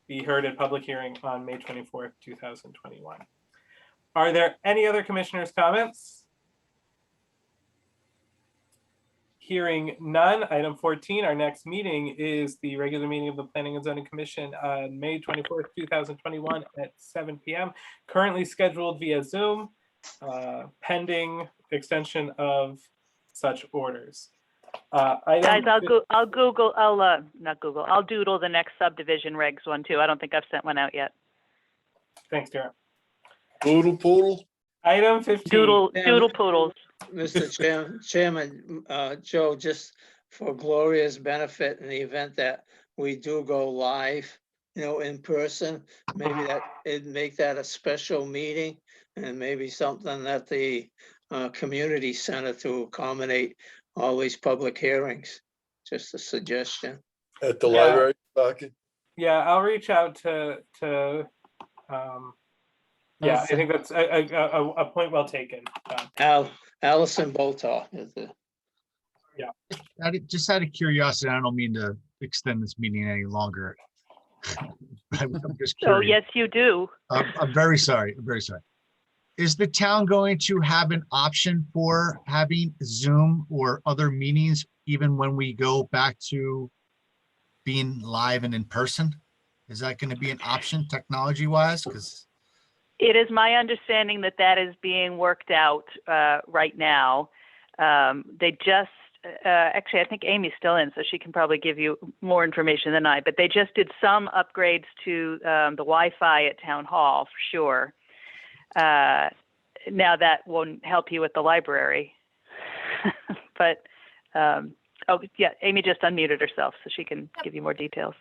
be heard at public hearing on May 24th, 2021. Are there any other commissioners' comments? Hearing none. Item 14, our next meeting is the regular meeting of the Planning and Zoning Commission on May 24th, 2021 at 7 p.m. Currently scheduled via Zoom, pending extension of such orders. Guys, I'll doodle the next subdivision regs one too. I don't think I've sent one out yet. Thanks, Darren. Poodle poodle. Item 15. Doodle poodles. Mr. Chairman, Joe, just for Gloria's benefit, in the event that we do go live, in person, maybe that it'd make that a special meeting, and maybe something that the community center to accommodate all these public hearings. Just a suggestion. At the Yeah. library, talking. Yeah, I'll reach out to yeah, I think that's a point well taken. Allison Boltar is the. Just out of curiosity, I don't mean to extend this meeting any longer. I'm just Oh, curious. yes, you do. I'm very sorry. I'm very sorry. Is the town going to have an option for having Zoom or other meetings even when we go back to being live and in person? Is that going to be an option technology wise? Because It is my understanding that that is being worked out right now. They just, actually, I think Amy's still in, so she can probably give you more information than I, but they just did some upgrades to the Wi-Fi at Town Hall, for sure. Now that won't help you with the library. But, oh, yeah, Amy just unmuted herself, so she can give you more details.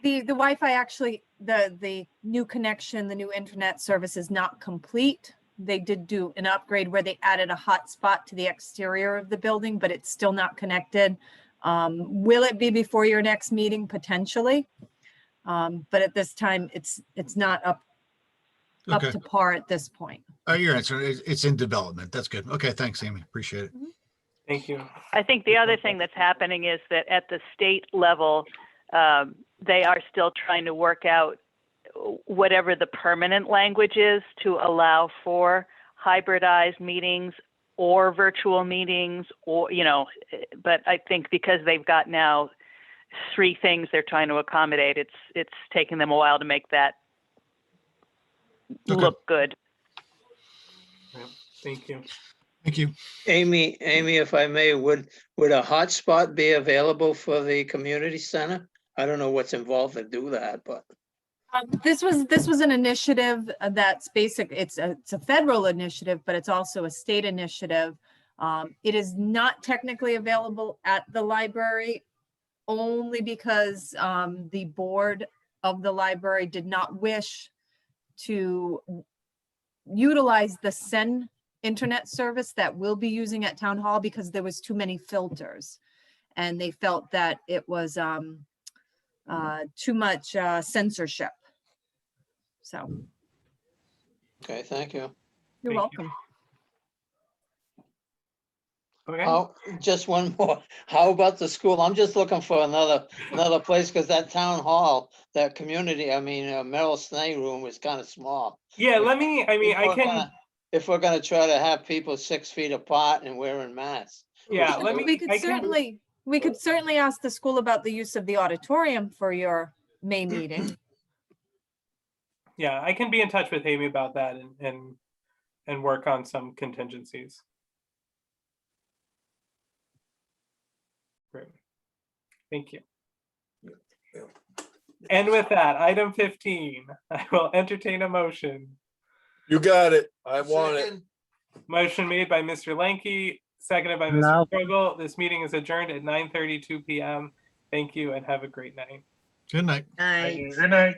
The Wi-Fi actually, the new connection, the new internet service is not complete. They did do an upgrade where they added a hotspot to the exterior of the building, but it's still not connected. Will it be before your next meeting? Potentially. But at this time, it's not up Okay. to par at this point. your answer is it's in development. That's good. Okay, thanks, Amy. Appreciate it. Thank you. I think the other thing that's happening is that at the state level, they are still trying to work out whatever the permanent language is to allow for hybridized meetings or virtual meetings, or, but I think because they've got now 3 things they're trying to accommodate, it's taking them a while to make that look good. Yeah, thank you. Thank you. Amy, if I may, would a hotspot be available for the community center? I don't know what's involved to do that, but. This was an initiative that's basic. It's a federal initiative, but it's also a state initiative. It is not technically available at the library only because the board of the library did not wish to utilize the SEN internet service that we'll be using at Town Hall because there was too many filters, and they felt that it was too much censorship. So. Okay, thank you. You're welcome. Okay. Just one more. How about the school? I'm just looking for another place because that town hall, that community, Merrill Snee room is kind of small. Yeah, If we're gonna try to have people 6 feet apart and wearing masks. Yeah, We could certainly ask the school about the use of the auditorium for your May meeting. Yeah, I can be in touch with Amy about that and work on some contingencies. Great. Thank you. And with that, item 15, I will entertain a motion. You got it. I want it. Motion made by Mr. Lanky, seconded by No. Mr. Krogel. This meeting is adjourned at 9:32 p.m. Thank you and have a great night. Good night. Night. Good night.